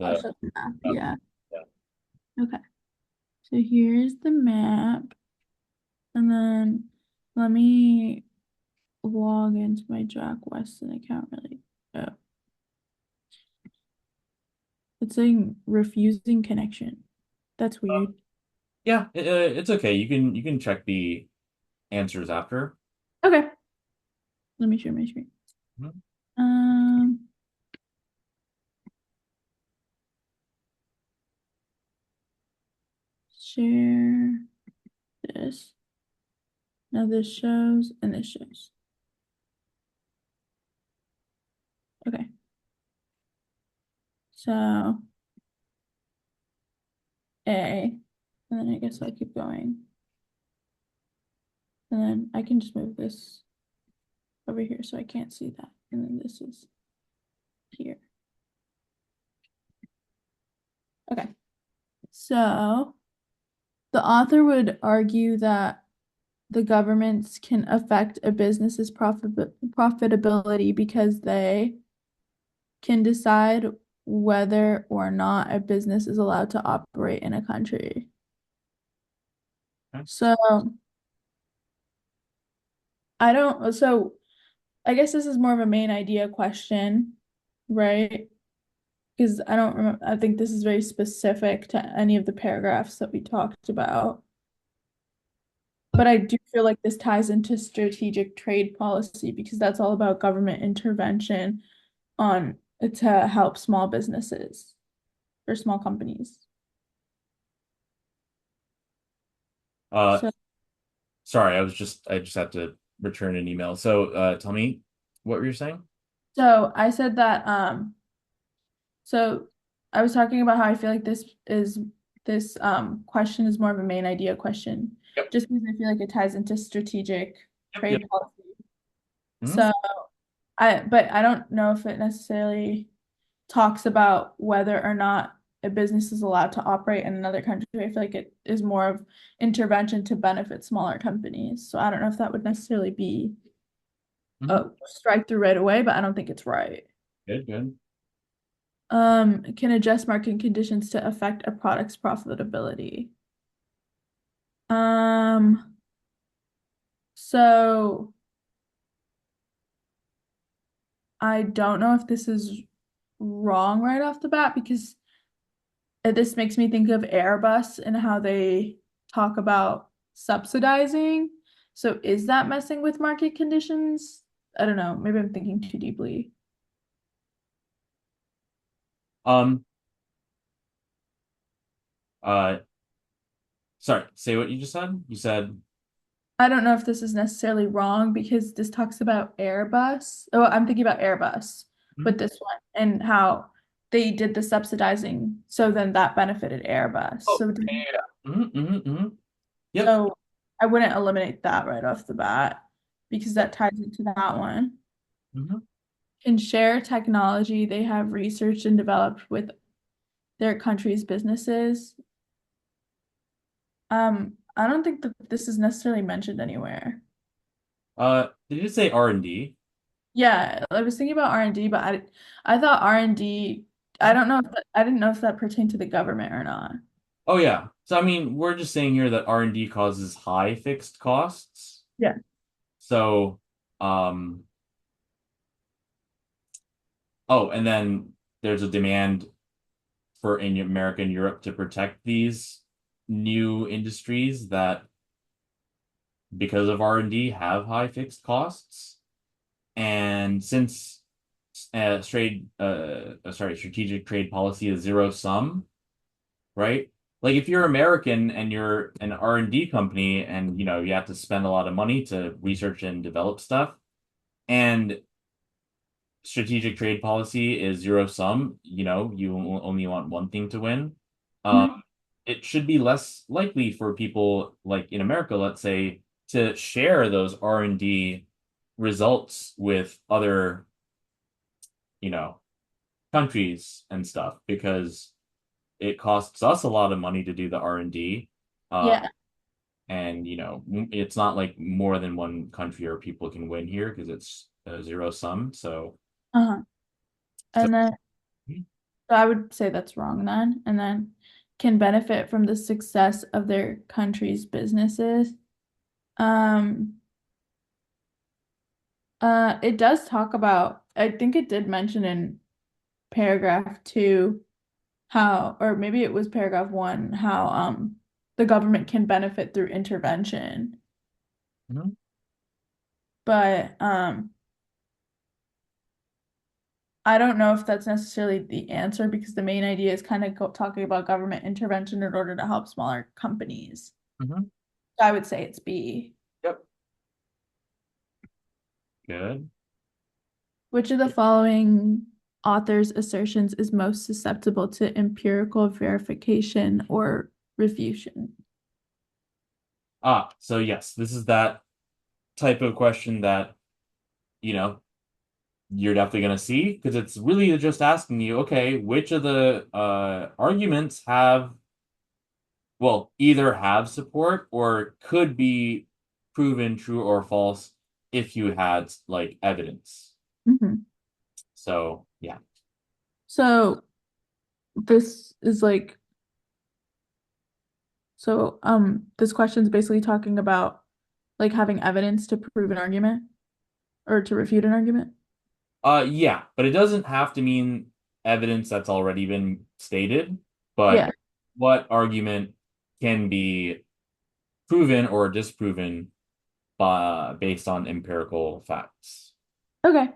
I'll the show the map. uh, Yeah. yeah. Okay. So here's the map. And then let me log into my Jack Weston account really. Oh, it's saying refusing connection. That's weird. Yeah, it's okay. You can check the answers after. Okay. Let me share my screen. Mhm. Um, share this. Now this shows and this shows. Okay. So A. And then I guess I'll keep going. And then I can just move this over here so I can't see that. And then this is here. Okay. So the author would argue that the governments can affect a business's profitability because they can decide whether or not a business is allowed to operate in a country. Okay. So so I guess this is more of a main idea question, right? Because I don't remember, I think this is very specific to any of the paragraphs that we talked about. But I do feel like this ties into strategic trade policy because that's all about government intervention on to help small businesses or small companies. Uh, So, sorry, I just had to return an email. So, tell me what were you saying? so I said that so I was talking about how I feel like this question is more of a main idea question Yep, just because I feel like it ties into strategic yep, yep. trade policy. Mhm. So but I don't know if it necessarily talks about whether or not a business is allowed to operate in another country. I feel like it is more of intervention to benefit smaller companies. So I don't know if that would necessarily be Mhm. a strike through right away, but I don't think it's right. Good, good. Can adjust market conditions to affect a product's profitability. Um, so I don't know if this is wrong right off the bat because this makes me think of Airbus and how they talk about subsidizing. So is that messing with market conditions? I don't know. Maybe I'm thinking too deeply. Um, uh, sorry, say what you just said. You said, I don't know if this is necessarily wrong because this talks about Airbus. Oh, I'm thinking about Airbus mhm. with this one and how they did the subsidizing. So then that benefited Airbus. Oh, yeah, yeah, yeah. Mhm, mhm, mhm. Yep. So I wouldn't eliminate that right off the bat because that ties into that one. Mhm. Can share technology they have researched and developed with their country's businesses. I don't think that this is necessarily mentioned anywhere. Did you say R&D? Yeah, I was thinking about R&D, but I thought R&D, I Mhm. don't know if that, I didn't know if that pertained to the government or not. Oh yeah. So I mean, we're just saying here that R&D causes high fixed costs. Yeah. So, um, oh, and then there's a demand for in America and Europe to protect these new industries that, because of R&D, have high fixed costs. And since strategic trade policy is zero sum, right? Like if you're American and you're an R&D company and you have to spend a lot of money to research and develop stuff, and strategic trade policy is zero sum, you only want one thing to win. Mhm. It should be less likely for people like in America, let's say, to share those R&D results with other, you know, countries and stuff because it costs us a lot of money to do the R&D. Uh, Yeah. and it's not like more than one country or people can win here because it's zero sum. Uh-huh. So And then so I would say that's wrong then. And then can benefit from the success of their country's businesses. Um, it does talk about, I think it did mention in paragraph two how, or maybe it was paragraph one, how the government can benefit through intervention. Mhm. But I don't know if that's necessarily the answer because the main idea is kind of talking about government intervention in order to help smaller companies. Mhm. I would say it's B. Yep. Good. Which of the following authors' assertions is most susceptible to empirical verification or refutation? So yes, this is that type of question that, you know, you're definitely going to see because it's really just asking you, okay, which of the arguments either have support or could be proven true or false if you had like evidence. Mhm. So, yeah. So this is like this question is basically talking about like having evidence to prove an argument or to refute an argument. Yeah, but it doesn't have to mean evidence that's already been stated, but Yeah. what argument can be proven or disproven based on empirical facts. Okay.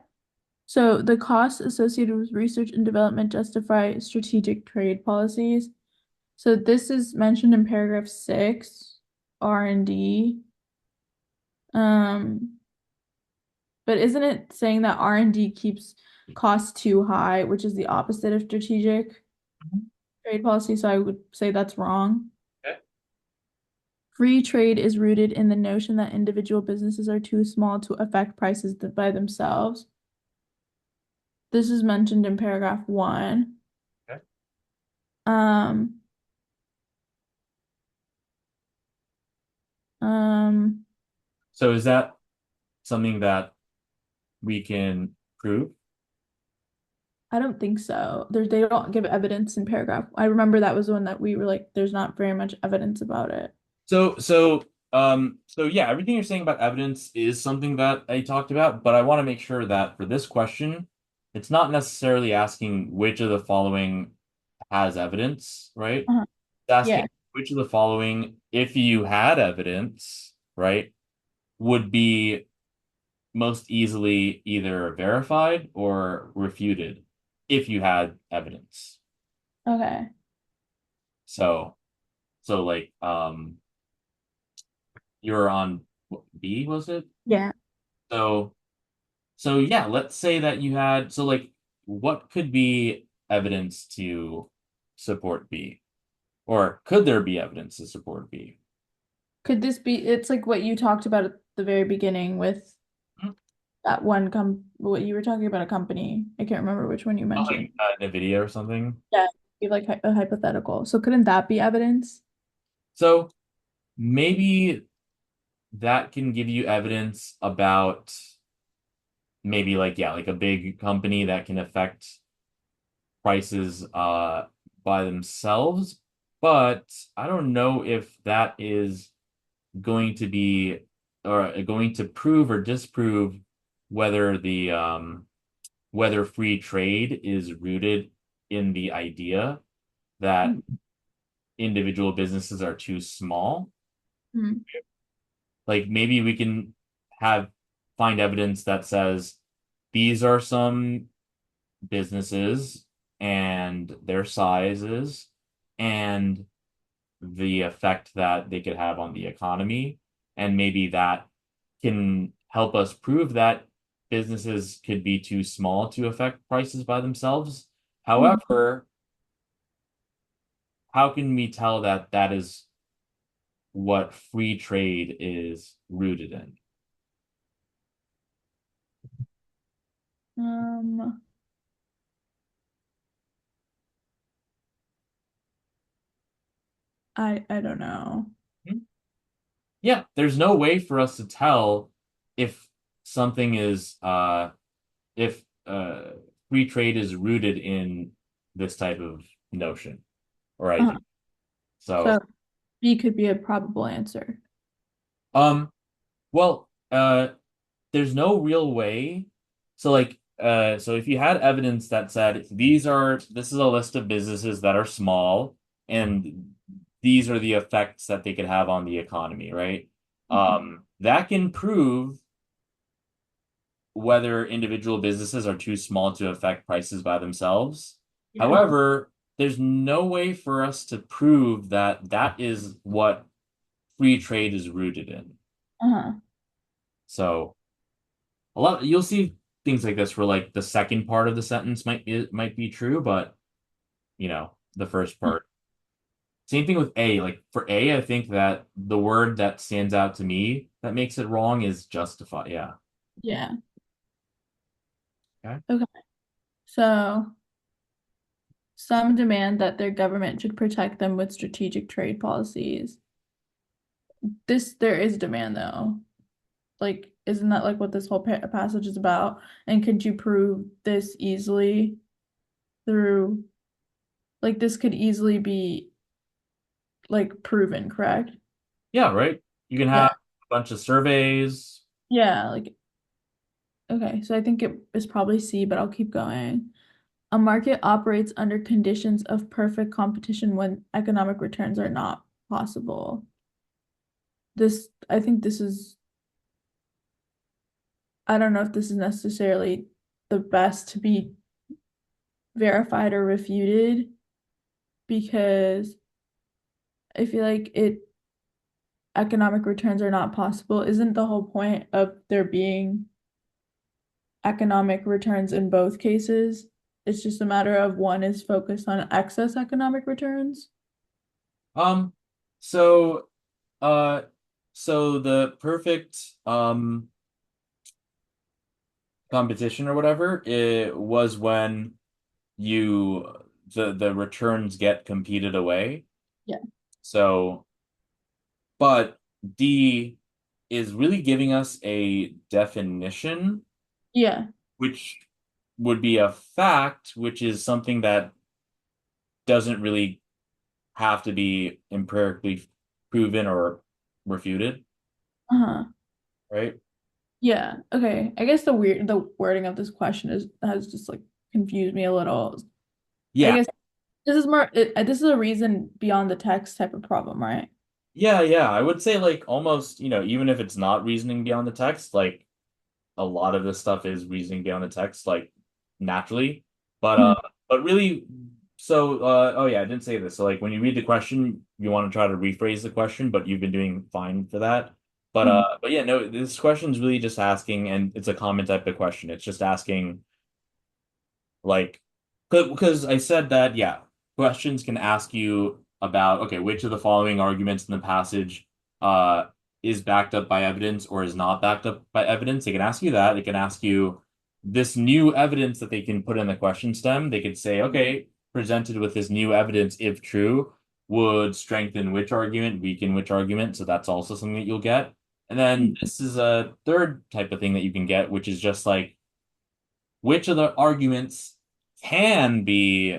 So the costs associated with research and development justify strategic trade policies. So this is mentioned in paragraph six, R&D. Um, but isn't it saying that R&D keeps costs too high, which is the opposite of strategic trade policy? So I would say that's wrong. Okay. Free trade is rooted in the notion that individual businesses are too small to affect prices by themselves. This is mentioned in paragraph one. Okay. Um, um, So is that something that we can prove? I don't think so. They don't give evidence in paragraph. I remember that was the one that we were like, there's not very much evidence about it. So yeah, everything you're saying about evidence is something that I talked about, but I want to make sure that for this question, it's not necessarily asking which of the following has evidence, right? Uh-huh. It's asking Yeah. which of the following, if you had evidence, right, would be most easily either verified or refuted if you had evidence. Okay. So, so like, you're on B, was it? Yeah. So, so yeah, let's say that you had, so like, what could be evidence to support B? Or could there be evidence to support B? Could this be, it's like what you talked about at the very beginning with that one what you were talking about a company. I can't remember which one you Oh, mentioned. like in a video or something. Yeah. Give like a hypothetical. So couldn't that be evidence? So maybe that can give you evidence about maybe like yeah, like a big company that can affect prices by themselves, but I don't know if that is going to be or going to prove or disprove whether the whether free trade is rooted in the idea that individual businesses are too small. Mm-hmm. Like maybe we can have find evidence that says these are some businesses and their sizes and the effect that they could have on the economy. And maybe that can help us prove that businesses could be too small to affect prices by themselves. However, how can we tell that that is what free trade is rooted in? Um, I don't know. Yeah, there's no way for us to tell if something is if free trade is rooted in this type of notion or Uh, idea. So, so B could be a probable answer. um, well, there's no real way. So like so if you had evidence that said this is a list of businesses that are small and these are the effects that they could have on the economy, right? That can prove whether individual businesses are too small to affect prices by themselves. Yeah. However, there's no way for us to prove that that is what free trade is rooted in. Uh-huh. So a lot you'll see things like this where like the second part of the sentence might be true, but the first part. Same thing with A. Like for A, I think that the word that stands out to me that makes it wrong is justify. Yeah. Yeah. Okay. Okay. So some demand that their government should protect them with strategic trade policies. There is demand though. Like, isn't that like what this whole passage is about? And could you prove this easily through, like, this could easily be like proven, correct? Yeah, right. You can have Yeah. a bunch of surveys. Yeah. Like, okay. So I think it is probably C, but I'll keep going. A market operates under conditions of perfect competition when economic returns are not possible. I think this is, I don't know if this is necessarily the best to be verified or refuted because I feel like economic returns are not possible. Isn't the whole point of there being economic returns in both cases? It's just a matter of one is focused on excess economic returns. Um, so uh so the perfect competition or whatever, it was when you the returns get competed away. Yeah. So, but D is really giving us a definition, Yeah. which would be a fact, which is something that doesn't really have to be empirically proven or refuted, Uh-huh. right? Yeah. Okay. I guess the wording of this question has just like confused me a little. I Yeah. guess this is a reason beyond the text type of problem, right? Yeah, yeah. I would say like almost, even if it's not reasoning beyond the text, like a lot of this stuff is reasoning beyond the text, like naturally. But Mhm. but really oh yeah, I didn't say this. So like when you read the question, you want to try to rephrase the question, but you've been doing fine for that. Mhm. But yeah, no, this question's really just asking, and it's a common type of question. It's just asking like because I said that, yeah, questions can ask you about, okay, which of the following arguments in the passage uh is backed up by evidence or is not backed up by evidence. They can ask you that. They can ask you this new evidence that they can put in the question stem. They could say, okay, presented with this new evidence, if true, would strengthen which argument, weaken which argument. So that's also something that you'll get. And then this is a third type of thing that you can get, which is just like which of the arguments can be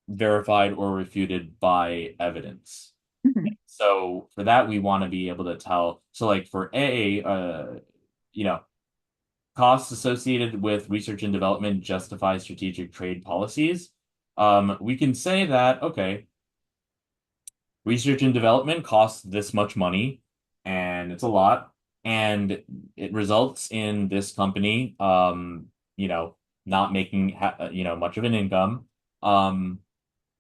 verified or refuted by evidence. Mhm. So for that, we want to be able to tell. So like for A, you know, costs associated with research and development justify strategic trade policies. We can say that, okay, research and development costs this much money, and it's a lot, and it results in this company, you know, not making much of an income, um,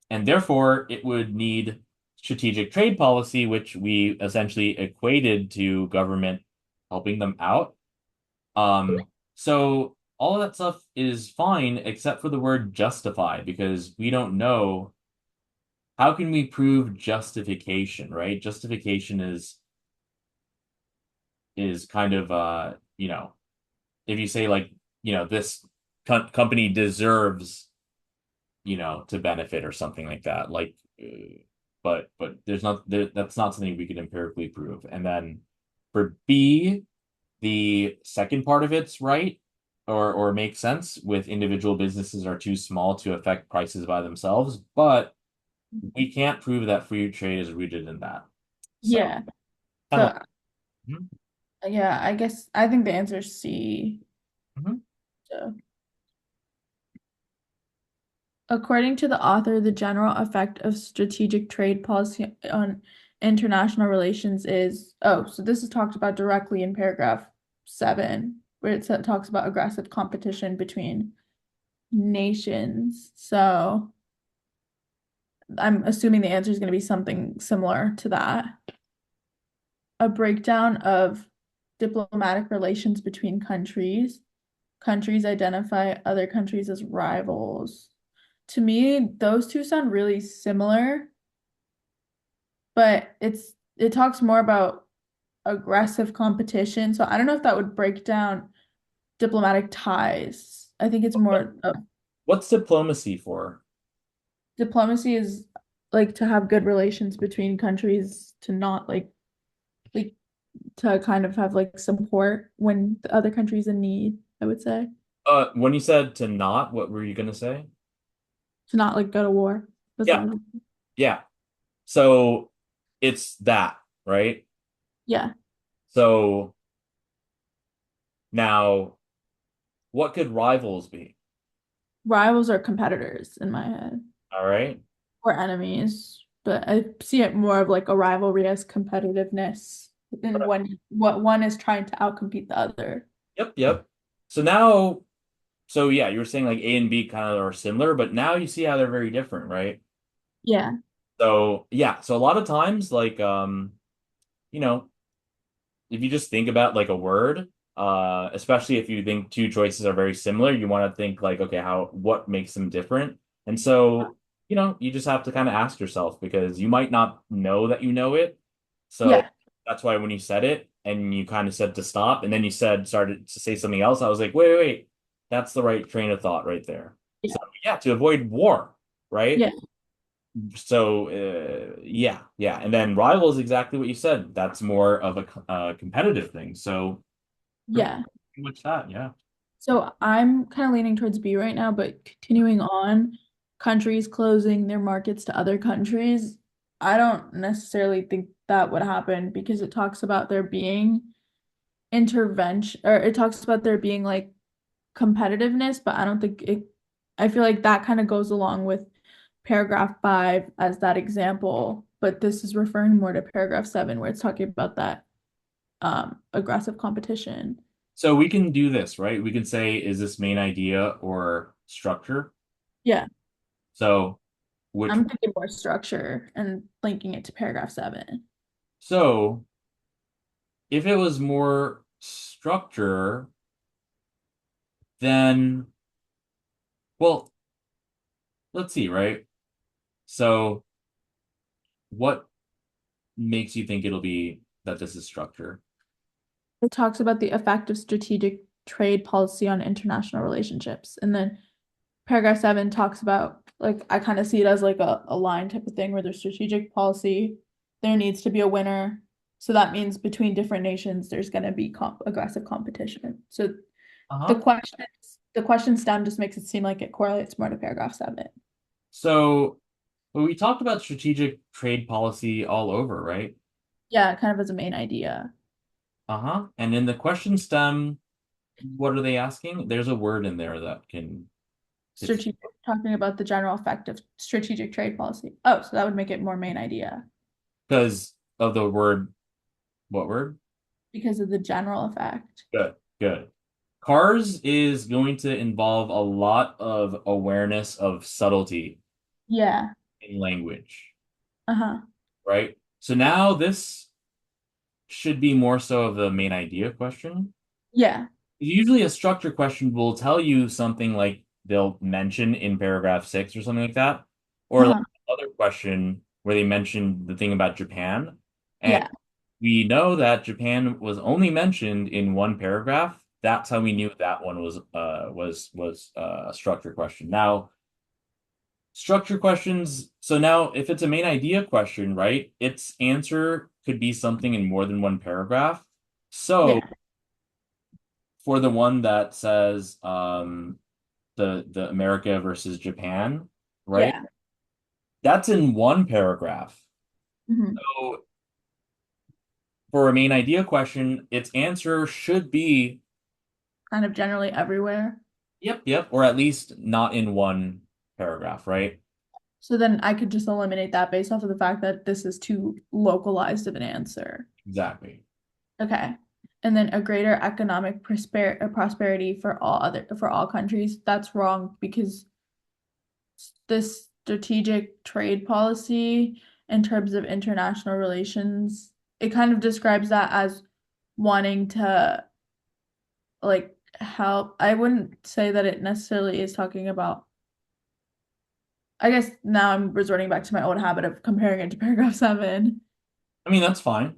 and therefore it would need strategic trade policy, which we essentially equated to government helping them out. So all of that stuff is fine except for the word justify because we don't know how can we prove justification, right? Justification is kind of if you say like, this company deserves, to benefit or something like that. Like but that's not something we could empirically prove. And then for B, the second part of it's right or makes sense with individual businesses are too small to affect prices by themselves, but we can't prove that free trade is rooted in that. So Yeah. kind of So yeah, I guess I think the answer is C. Mhm. So, according to the author, the general effect of strategic trade policy on international relations is, oh, so this is talked about directly in paragraph 7, where talks about aggressive competition between nations. So I'm assuming the answer is going to be something similar to that. A breakdown of diplomatic relations between countries. Countries identify other countries as rivals. To me, those two sound really similar, but it talks more about aggressive competition. So I don't know if that would break down diplomatic ties. I think it's more of What's diplomacy for? diplomacy is like to have good relations between countries, to not like to kind of have like support when the other country's in need, I would say. When you said to not, what were you gonna say? To not like go to war. That's Yeah, what I was, yeah. So it's that, right? yeah. So now, what could rivals be? Rivals are competitors in my head. All right. Or enemies, but I see it more of like a rivalry as competitiveness than when what one is trying to outcompete the other. Yep, yep. So now, so yeah, you were saying like A and B kind of are similar, but now you see how they're very different, right? Yeah. So yeah, so a lot of times, like you know, if you just think about like a word, especially if you think two choices are very similar, you want to think like, okay, what makes them different? And so, you just have to kind of ask yourself because you might not know that you know it. So Yeah. that's why when you said it and you kind of said to stop, and then started to say something else, I was like, wait, that's the right train of thought right there. So Yeah. yeah, to avoid war, right? Yeah. So yeah, and then rival is exactly what you said. That's more of a competitive thing. So pretty Yeah. much that, yeah. So I'm kind of leaning towards B right now, but continuing on, countries closing their markets to other countries, I don't necessarily think that would happen because it talks about there being intervention, or it talks about there being like competitiveness, but I don't think I feel like that kind of goes along with paragraph 5 as that example, but this is referring more to paragraph 7 where it's talking about that aggressive competition. So we can do this, right? We can say, is this main idea or structure? Yeah, So which I'm thinking more structure and linking it to paragraph 7. so if it was more structure, then well, let's see, right? So what makes you think it'll be that this is structure? It talks about the effect of strategic trade policy on international relationships. And then paragraph 7 talks about, like, I kind of see it as like a line type of thing where there's strategic policy, there needs to be a winner. So that means between different nations, there's going to be aggressive competition. So the Uh-huh. question, the question stem just makes it seem like it correlates more to paragraph 7. So, but we talked about strategic trade policy all over, right? Yeah, kind of as a main idea. Uh-huh. And in the question stem, what are they asking? There's a word in there that can it's Strategic, talking about the general effect of strategic trade policy. Oh, so that would make it more main idea because of the word, what word? because of the general effect. Good, good. Cars is going to involve a lot of awareness of subtlety Yeah. in language, Uh-huh. right? So now this should be more so of the main idea question. Yeah. Usually a structure question will tell you something like they'll mention in paragraph 6 or something like that, or like Uh-huh. another question where they mention the thing about Japan. And Yeah. we know that Japan was only mentioned in one paragraph. That's how we knew that one was a structure question. Now, structure questions, so now if it's a main idea question, right, its answer could be something in more than one paragraph. So Yeah. for the one that says the America versus Japan, right? Yeah. That's in one paragraph. Hmm. So for a main idea question, its answer should be Kind of generally everywhere. yep, yep, or at least not in one paragraph, right? So then I could just eliminate that based off of the fact that this is too localized of an answer. Exactly. Okay. And then a greater economic prosperity for all countries. That's wrong because this strategic trade policy in terms of international relations, it kind of describes that as wanting to like help. I wouldn't say that it necessarily is talking about. I guess now I'm resorting back to my old habit of comparing it to paragraph 7. I mean, that's fine.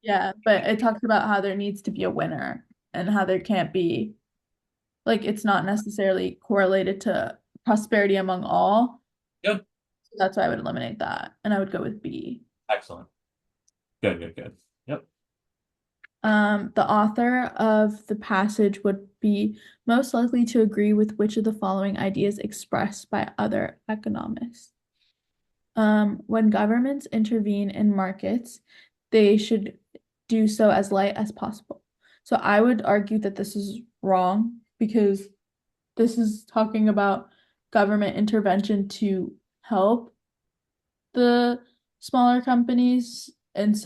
Yeah, but it talks about how there needs to be a winner and how there can't be, like, it's not necessarily correlated to prosperity among all. Good. So that's why I would eliminate that. And I would go with B. Excellent. Good, good, good. Yep. The author of the passage would be most likely to agree with which of the following ideas expressed by other economists. When governments intervene in markets, they should do so as light as possible. So I would argue that this is wrong because this is talking about government intervention to help the smaller companies and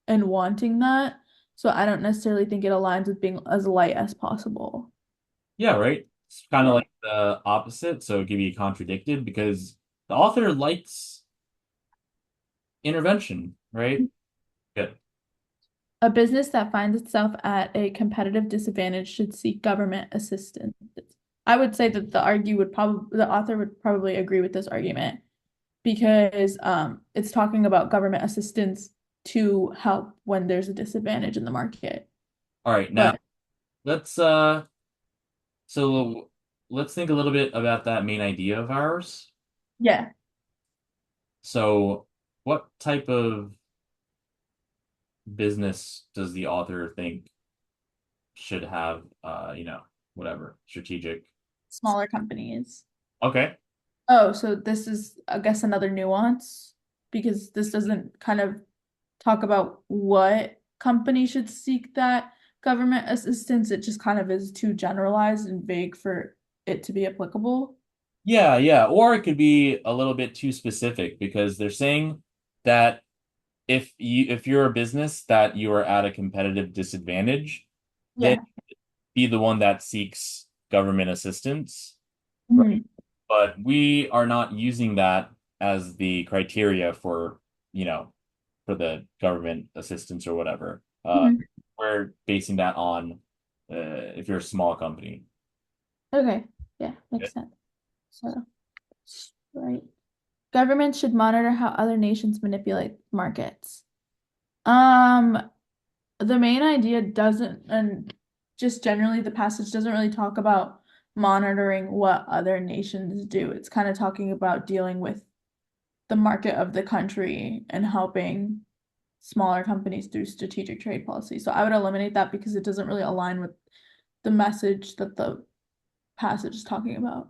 wanting that. So I don't necessarily think it aligns with being as light as possible. Yeah, right. It's kind of Yeah. like the opposite, so it could be contradicted because the author likes intervention, right? Good. A business that finds itself at a competitive disadvantage should seek government assistance. I would say that the author would probably agree with this argument because it's talking about government assistance to help when there's a disadvantage in the market. All right, now But let's so let's think a little bit about that main idea of ours. yeah, So, what type of business does the author think should have, whatever, strategic? smaller companies. Okay. Oh, so this is, I guess, another nuance because this doesn't kind of talk about what company should seek that government assistance. It just kind of is too generalized and vague for it to be applicable. Yeah, yeah. Or it could be a little bit too specific because they're saying that if you're a business that you are at a competitive disadvantage, then Yeah. be the one that seeks government assistance. Right. Mhm. But we are not using that as the criteria for, you know, for the government assistance or whatever. Mhm. We're basing that on if you're a small company. Okay. Yeah, Yeah. makes sense. So, right. Governments should monitor how other nations manipulate markets. Um, the main idea doesn't, and just generally the passage doesn't really talk about monitoring what other nations do. It's kind of talking about dealing with the market of the country and helping smaller companies through strategic trade policy. So I would eliminate that because it doesn't really align with the message that the passage is talking about.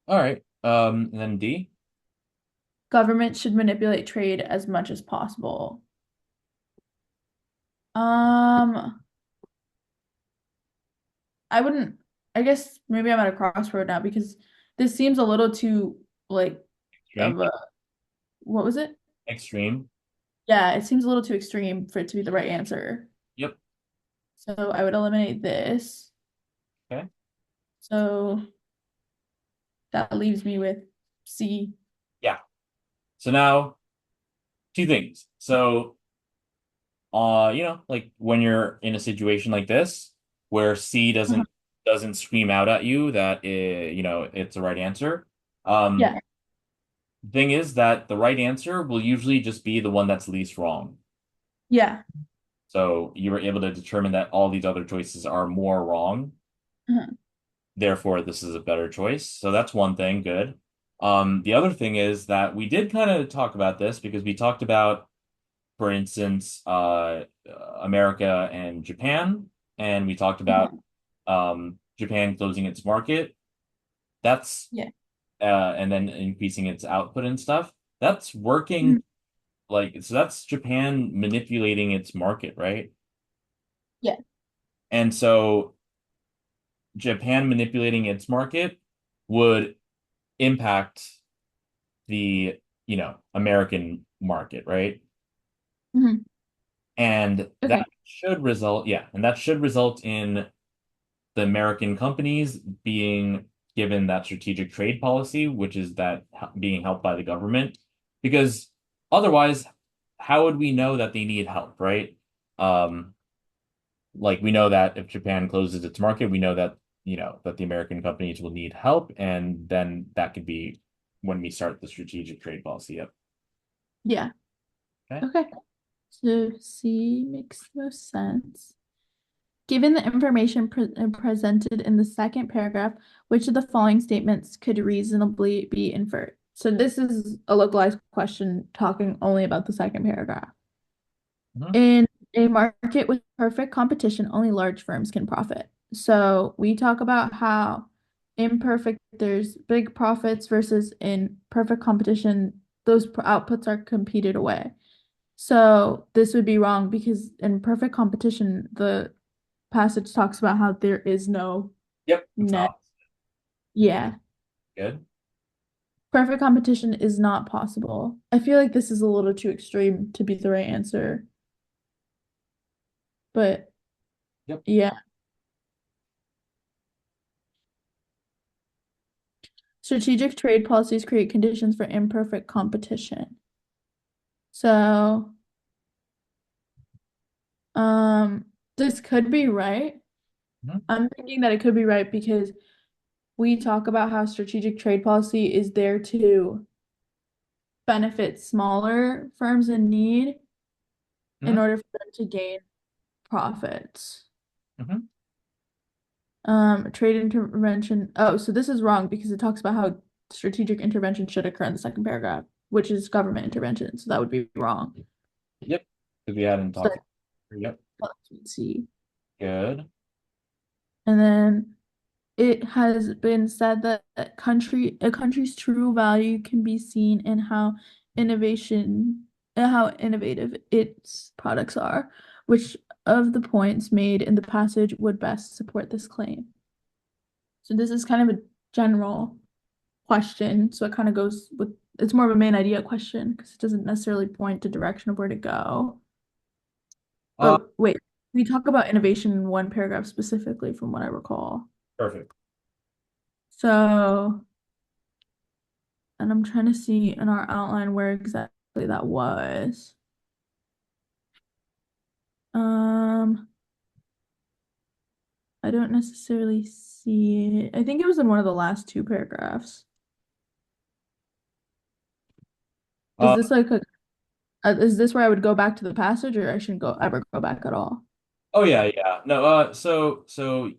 All right. And then D. Government should manipulate trade as much as possible. Um, I wouldn't, I guess maybe I'm at a crossroad now because this seems a little too like Extreme. of a what was it? Extreme. Yeah, it seems a little too extreme for it to be the right answer. Yep. So I would eliminate this. Okay. So that leaves me with C. Yeah. So now two things. So like when you're in a situation like this where C Uh-huh. doesn't scream out at you that it's the right answer. Um, Yeah, thing is that the right answer will usually just be the one that's least wrong. yeah. So you were able to determine that all these other choices are more wrong. Uh-huh. Therefore, this is a better choice. So that's one thing, good. The other thing is that we did kind of talk about this because we talked about, for instance, America and Japan, and we talked about Uh-huh. Japan closing its market. That's Yeah. and then increasing its output and stuff. That's Mhm. working like so that's Japan manipulating its market, right? Yeah. And so Japan manipulating its market would impact the, American market, right? Mhm. And that Okay. should result, yeah, and that should result in the American companies being given that strategic trade policy, which is that being helped by the government. Because otherwise, how would we know that they need help, right? Um, like we know that if Japan closes its market, we know that, that the American companies will need help, and then that could be when we start the strategic trade policy. Yep. Yeah. Okay. Okay. So C makes no sense. Given the information presented in the second paragraph, which of the following statements could reasonably be inferred? So this is a localized question talking only about the second paragraph. Mhm. In a market with perfect competition, only large firms can profit. So we talk about how imperfect, there's big profits versus in perfect competition, those outputs are competed away. So this would be wrong because in perfect competition, the passage talks about how there is no Yep. It's net. not Yeah. good. Perfect competition is not possible. I feel like this is a little too extreme to be the right answer, but Yep. yeah. Strategic trade policies create conditions for imperfect competition. So, this could be right. Mhm. I'm thinking that it could be right because we talk about how strategic trade policy is there to benefit smaller firms in need in Mhm. order for them to gain profits. Mhm. Trade intervention. Oh, so this is wrong because it talks about how strategic intervention should occur in the second paragraph, which is government intervention. So that would be wrong. Yep. Because we hadn't So talked. Yep. let's see. Good. And then it has been said that a country's true value can be seen in how innovative its products are, which of the points made in the passage would best support this claim. So this is kind of a general question, so it kind of goes with it's more of a main idea question because it doesn't necessarily point to direction of where to go. Uh, But wait, we talk about innovation in one paragraph specifically from what I recall. perfect. So and I'm trying to see in our outline where exactly that was. Um, I don't necessarily see it. I think it was in one of the last two paragraphs. Is Uh, this like Is this where I would go back to the passage, or I shouldn't go ever go back at all? Oh yeah, yeah. No, so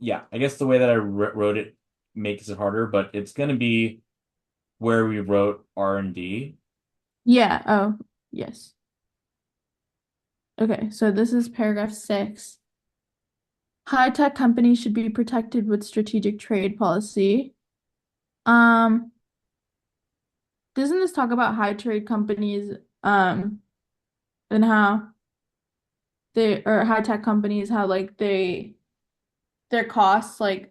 yeah, I guess the way that I wrote it makes it harder, but it's gonna be where we wrote R&D. Yeah. Oh, yes. Okay, so this is paragraph 6. High-tech companies should be protected with strategic trade policy. Um, doesn't this talk about high trade companies, and how they or high-tech companies, how like their costs, like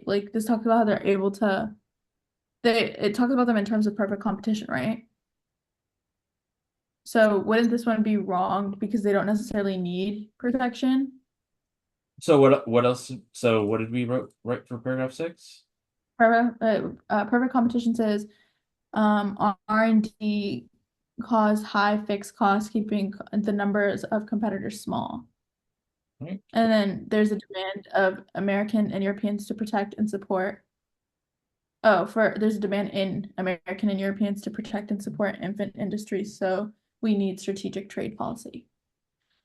like this talks about how they're able to it talks about them in terms of perfect competition, right? So wouldn't this one be wrong because they don't necessarily need protection? So what else? So what did we write for paragraph 6? Perfect competition says R&D cause high fixed costs, keeping the numbers of competitors small. Right. And then there's a demand of American and Europeans to protect and support. Oh, there's a demand in American and Europeans to protect and support infant industries, so we need strategic trade policy.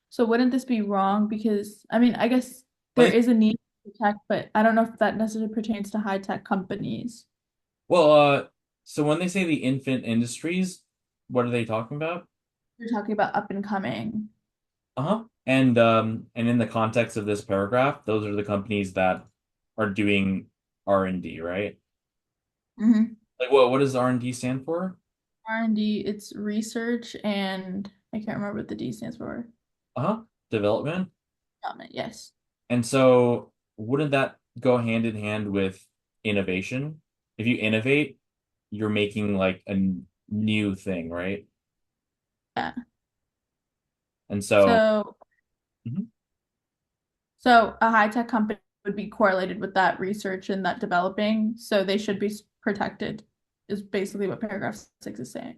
So wouldn't this be wrong? Because I mean, I guess there Like, is a need to protect, but I don't know if that necessarily pertains to high tech companies. well, so when they say the infant industries, what are they talking about? We're talking about up and coming. Uh-huh. And in the context of this paragraph, those are the companies that are doing R&D, right? Mhm. Like what does R&D stand for? R&D, it's research and I can't remember what the D stands for. Uh-huh. Development. Development, yes. And so wouldn't that go hand in hand with innovation? If you innovate, you're making like a new thing, right? Yeah. And so, So mhm. so a high tech company would be correlated with that research and that developing, so they should be protected, is basically what paragraph 6 is saying.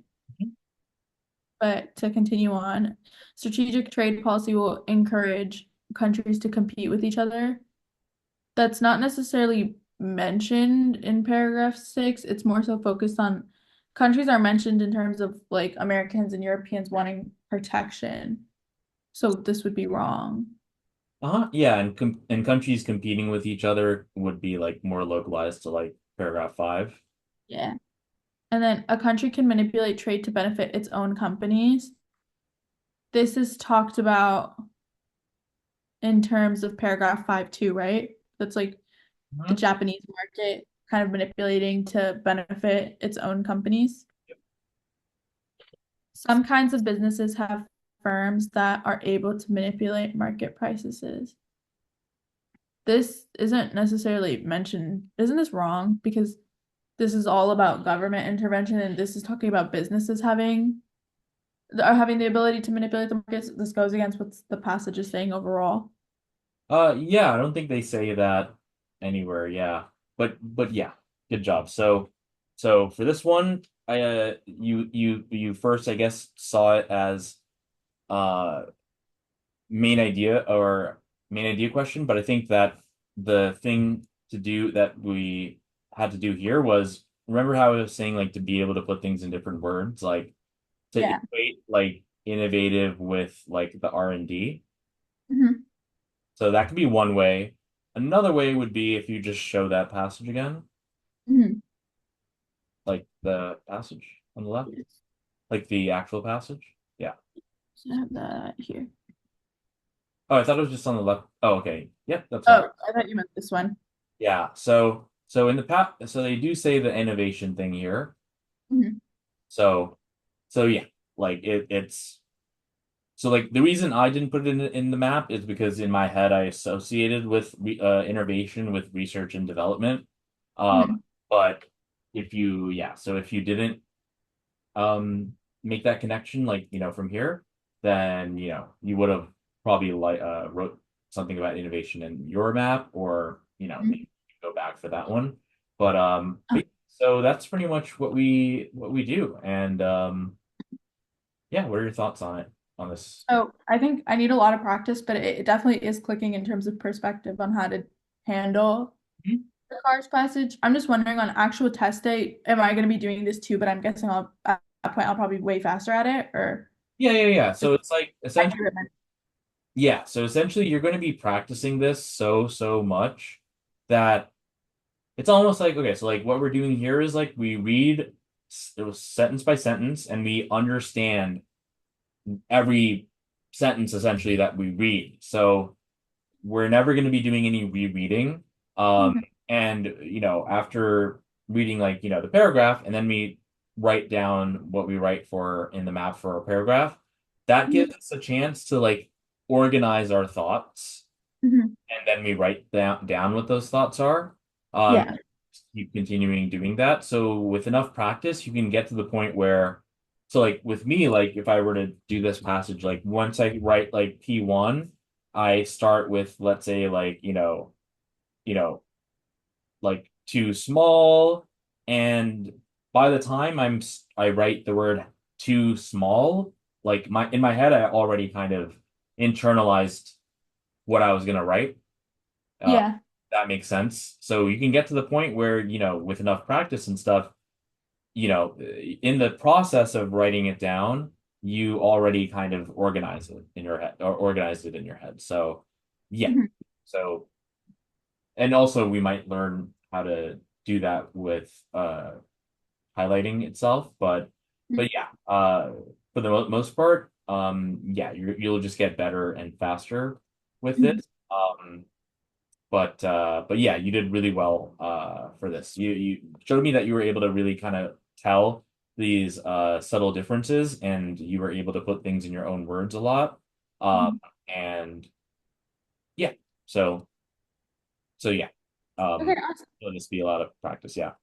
But to continue on, strategic trade policy will encourage countries to compete with each other. That's not necessarily mentioned in paragraph 6. It's more so focused on countries are mentioned in terms of like Americans and Europeans wanting protection. So this would be wrong. Uh-huh. Yeah, and countries competing with each other would be like more localized to like paragraph 5. Yeah. And then a country can manipulate trade to benefit its own companies. This is talked about in terms of paragraph 5 too, right? That's like the Mhm. Japanese market kind of manipulating to benefit its own companies. Some kinds of businesses have firms that are able to manipulate market prices. This isn't necessarily mentioned. Isn't this wrong? Because this is all about government intervention and this is talking about businesses having the ability to manipulate the markets. This goes against what the passage is saying overall. Yeah, I don't think they say that anywhere, yeah. But yeah, good job. So for this one, I you first I guess saw it as uh main idea question, but I think that the thing to do that we had to do here was remember how I was saying like to be able to put things in different words, like to Yeah. equate like innovative with like the R&D. Mhm. So that could be one way. Another way would be if you just show that passage again, Mhm. like the passage on the left, Yes. like the actual passage. Yeah. So I have that here. Oh, I thought it was just on the left. Oh, okay. Yep, that's fine. Oh, I thought you meant this one. Yeah. So in the past, so they do say the innovation thing here. Mhm. So so yeah, like it's so like the reason I didn't put it in the map is because in my head I associated with innovation with research and development. Um, Mhm. but if you yeah, so if you didn't make that connection like from here, then you would have probably like wrote something about innovation in your map or Mhm. maybe go back for that one. But so that's pretty much what we do. And yeah, what are your thoughts on this? So I think I need a lot of practice, but it definitely is clicking in terms of perspective on how to handle Mhm. the cars passage. I'm just wondering on actual test day, am I going to be doing this too? But I'm guessing at that point I'll probably be way faster at it, or Yeah. So it's like essentially, Accurate. yeah. So essentially, you're going to be practicing this so much that it's almost like, okay, so like what we're doing here is like we read it was sentence by sentence and we understand every sentence essentially that we read. So we're never going to be doing any rereading. Um, Mhm. and after reading like, the paragraph, and then we write down what we write for in the map for our paragraph, that Mhm. gives us a chance to like organize our thoughts, Mhm. and then we write down what those thoughts are. Um, Yeah. keep continuing doing that. So with enough practice, you can get to the point where, so like with me, like if I were to do this passage, like once I write like P1, I start with, let's say, like, you know, like too small. And by the time I write the word too small, like in my head, I already kind of internalized what I was gonna write. Uh, Yeah. that makes sense. So you can get to the point where, with enough practice and stuff, in the process of writing it down, you already kind of organize it in your head or organized it in your head. So yeah. Mhm. So, and also we might learn how to do that with highlighting itself, but yeah, for the most part, yeah, you'll just get better and faster with Mhm. this. But yeah, you did really well for this. You showed me that you were able to really kind of tell these subtle differences, and you were able to put things in your own words a lot. Mhm. And yeah, so yeah, Okay, um, awesome. it'll just be a lot of practice. Yeah.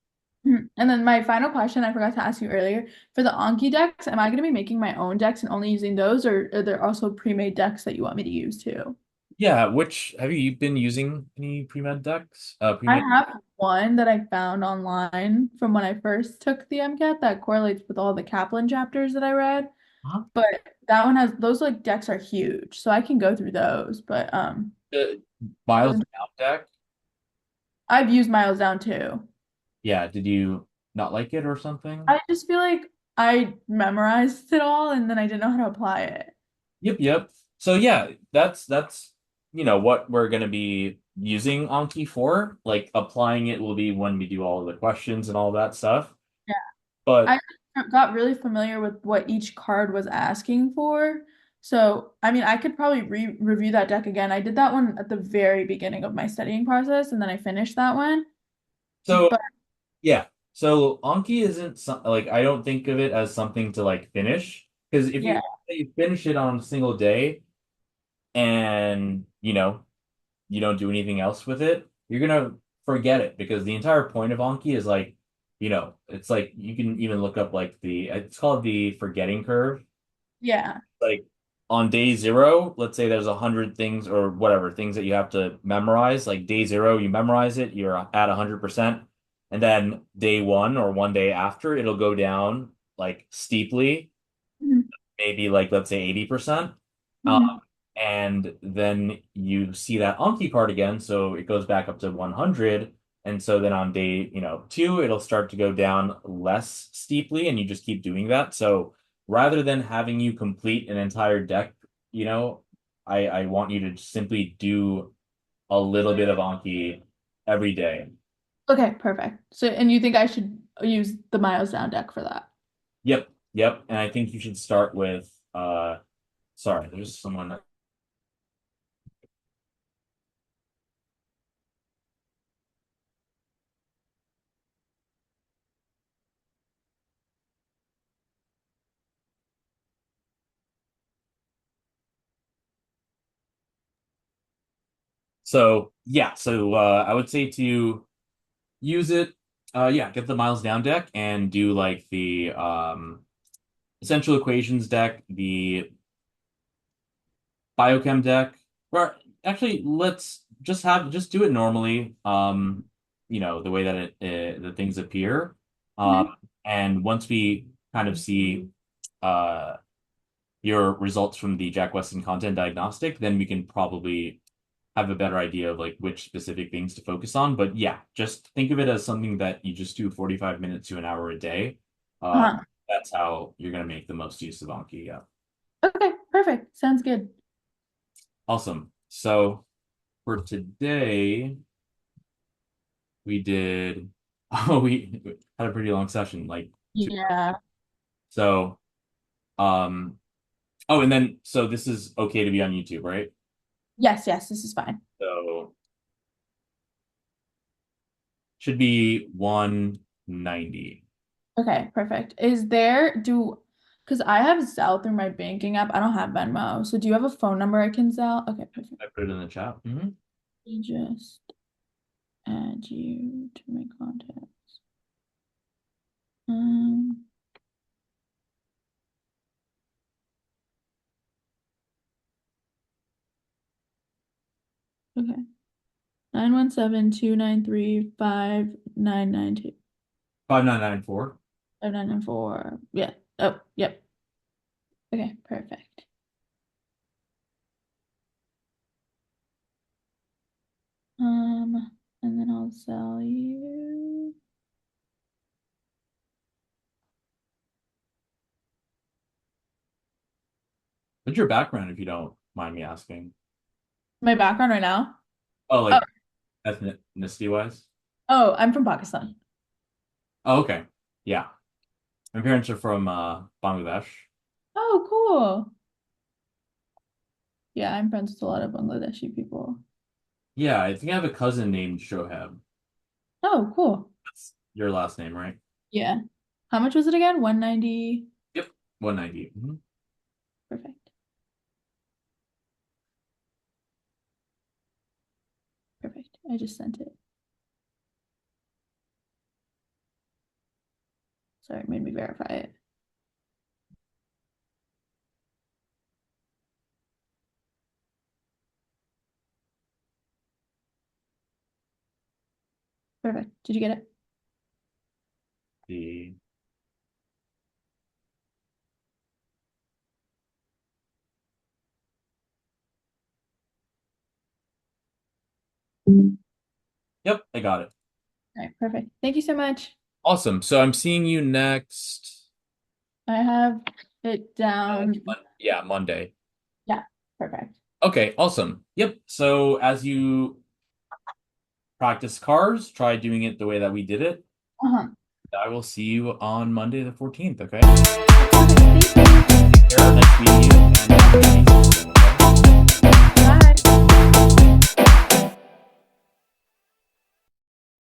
Mhm. And then my final question, I forgot to ask you earlier, for the Anki decks, am I going to be making my own decks and only using those, or are there also pre-made decks that you want me to use too? Yeah, which have you been using any pre-med decks? I Pre-med? have one that I found online from when I first took the MCAT that correlates with all the Kaplan chapters that I read. Huh? But that one has those like decks are huge, so I can go through those. But The Miles Down deck? I've used Miles Down too. Yeah, did you not like it or something? I just feel like I memorized it all and then I didn't know how to apply it. Yep. So yeah, that's what we're gonna be using Anki for. Like applying it will be when we do all the questions and all that stuff. Yeah. But I got really familiar with what each card was asking for. So, I mean, I could probably review that deck again. I did that one at the very beginning of my studying process, and then I finished that one. so But yeah. So Anki isn't like I don't think of it as something to like finish, because if yeah, you finish it on a single day and you don't do anything else with it, you're gonna forget it, because the entire point of Anki is like, it's like you can even look up like it's called the forgetting curve. yeah. Like on day zero, let's say there's 100 things or whatever things that you have to memorize. Like day zero, you memorize it, you're at 100%. And then day one or one day after, it'll go down like steeply, Mhm. maybe like let's say 80%. Um, Mhm. and then you see that Anki card again, so it goes back up to 100. And so then on day, two, it'll start to go down less steeply, and you just keep doing that. So rather than having you complete an entire deck, I want you to simply do a little bit of Anki every day. Okay, perfect. So, and you think I should use the Miles Down deck for that? Yep. And I think you should start with sorry, there's someone. So yeah, so I would say to use it, yeah, get the Miles Down deck and do like the essential equations deck, the biochem deck. Or actually, let's just do it normally. The way that the things appear. Mhm. And once we kind of see uh your results from the Jack Weston content diagnostic, then we can probably have a better idea of like which specific things to focus on. But yeah, just think of it as something that you just do 45 minutes to an hour a day. Uh, Uh-huh. that's how you're gonna make the most use of Anki. Yeah. Perfect. Sounds good. Awesome. So for today, we did, oh, we had a pretty long session, like 2 hours. Yeah. So, um, oh, and then, so this is okay to be on YouTube, right? Yes, yes, this is fine. So should be 190. Okay, perfect. Because I have Zelle through my banking app. I don't have Venmo. So do you have a phone number I can Zelle? Okay, perfect. I put it in the chat. Let me just add you to my contacts. Um, okay. 917-293-5992. 5994. 5994. Yeah. Oh, yep. Okay, perfect. And then I'll sell you. What's your background, if you don't mind me asking? My background right now. Oh, Oh, like ethnicity wise? oh, I'm from Pakistan. Oh, okay. Yeah. My parents are from Bangladesh. Oh, cool. Yeah, I'm friends with a lot of Bangladeshi people. Yeah, I think I have a cousin named Shoheb. Oh, cool. That's your last name, right? Yeah. How much was it again? 190. Yep. 190. Perfect. Perfect. I just sent it. Sorry, it made me verify it. Perfect. Did you get it? The Yep, I got it. All right, perfect. Thank you so much. Awesome. So I'm seeing you next. I have it down. Yeah, Monday. Yeah, perfect. Okay, awesome. Yep. So as you practice cars, try doing it the way that we did it. Uh-huh. I will see you on Monday the 14th, okay? Perfect. Thank you. Take care. Nice meeting you. And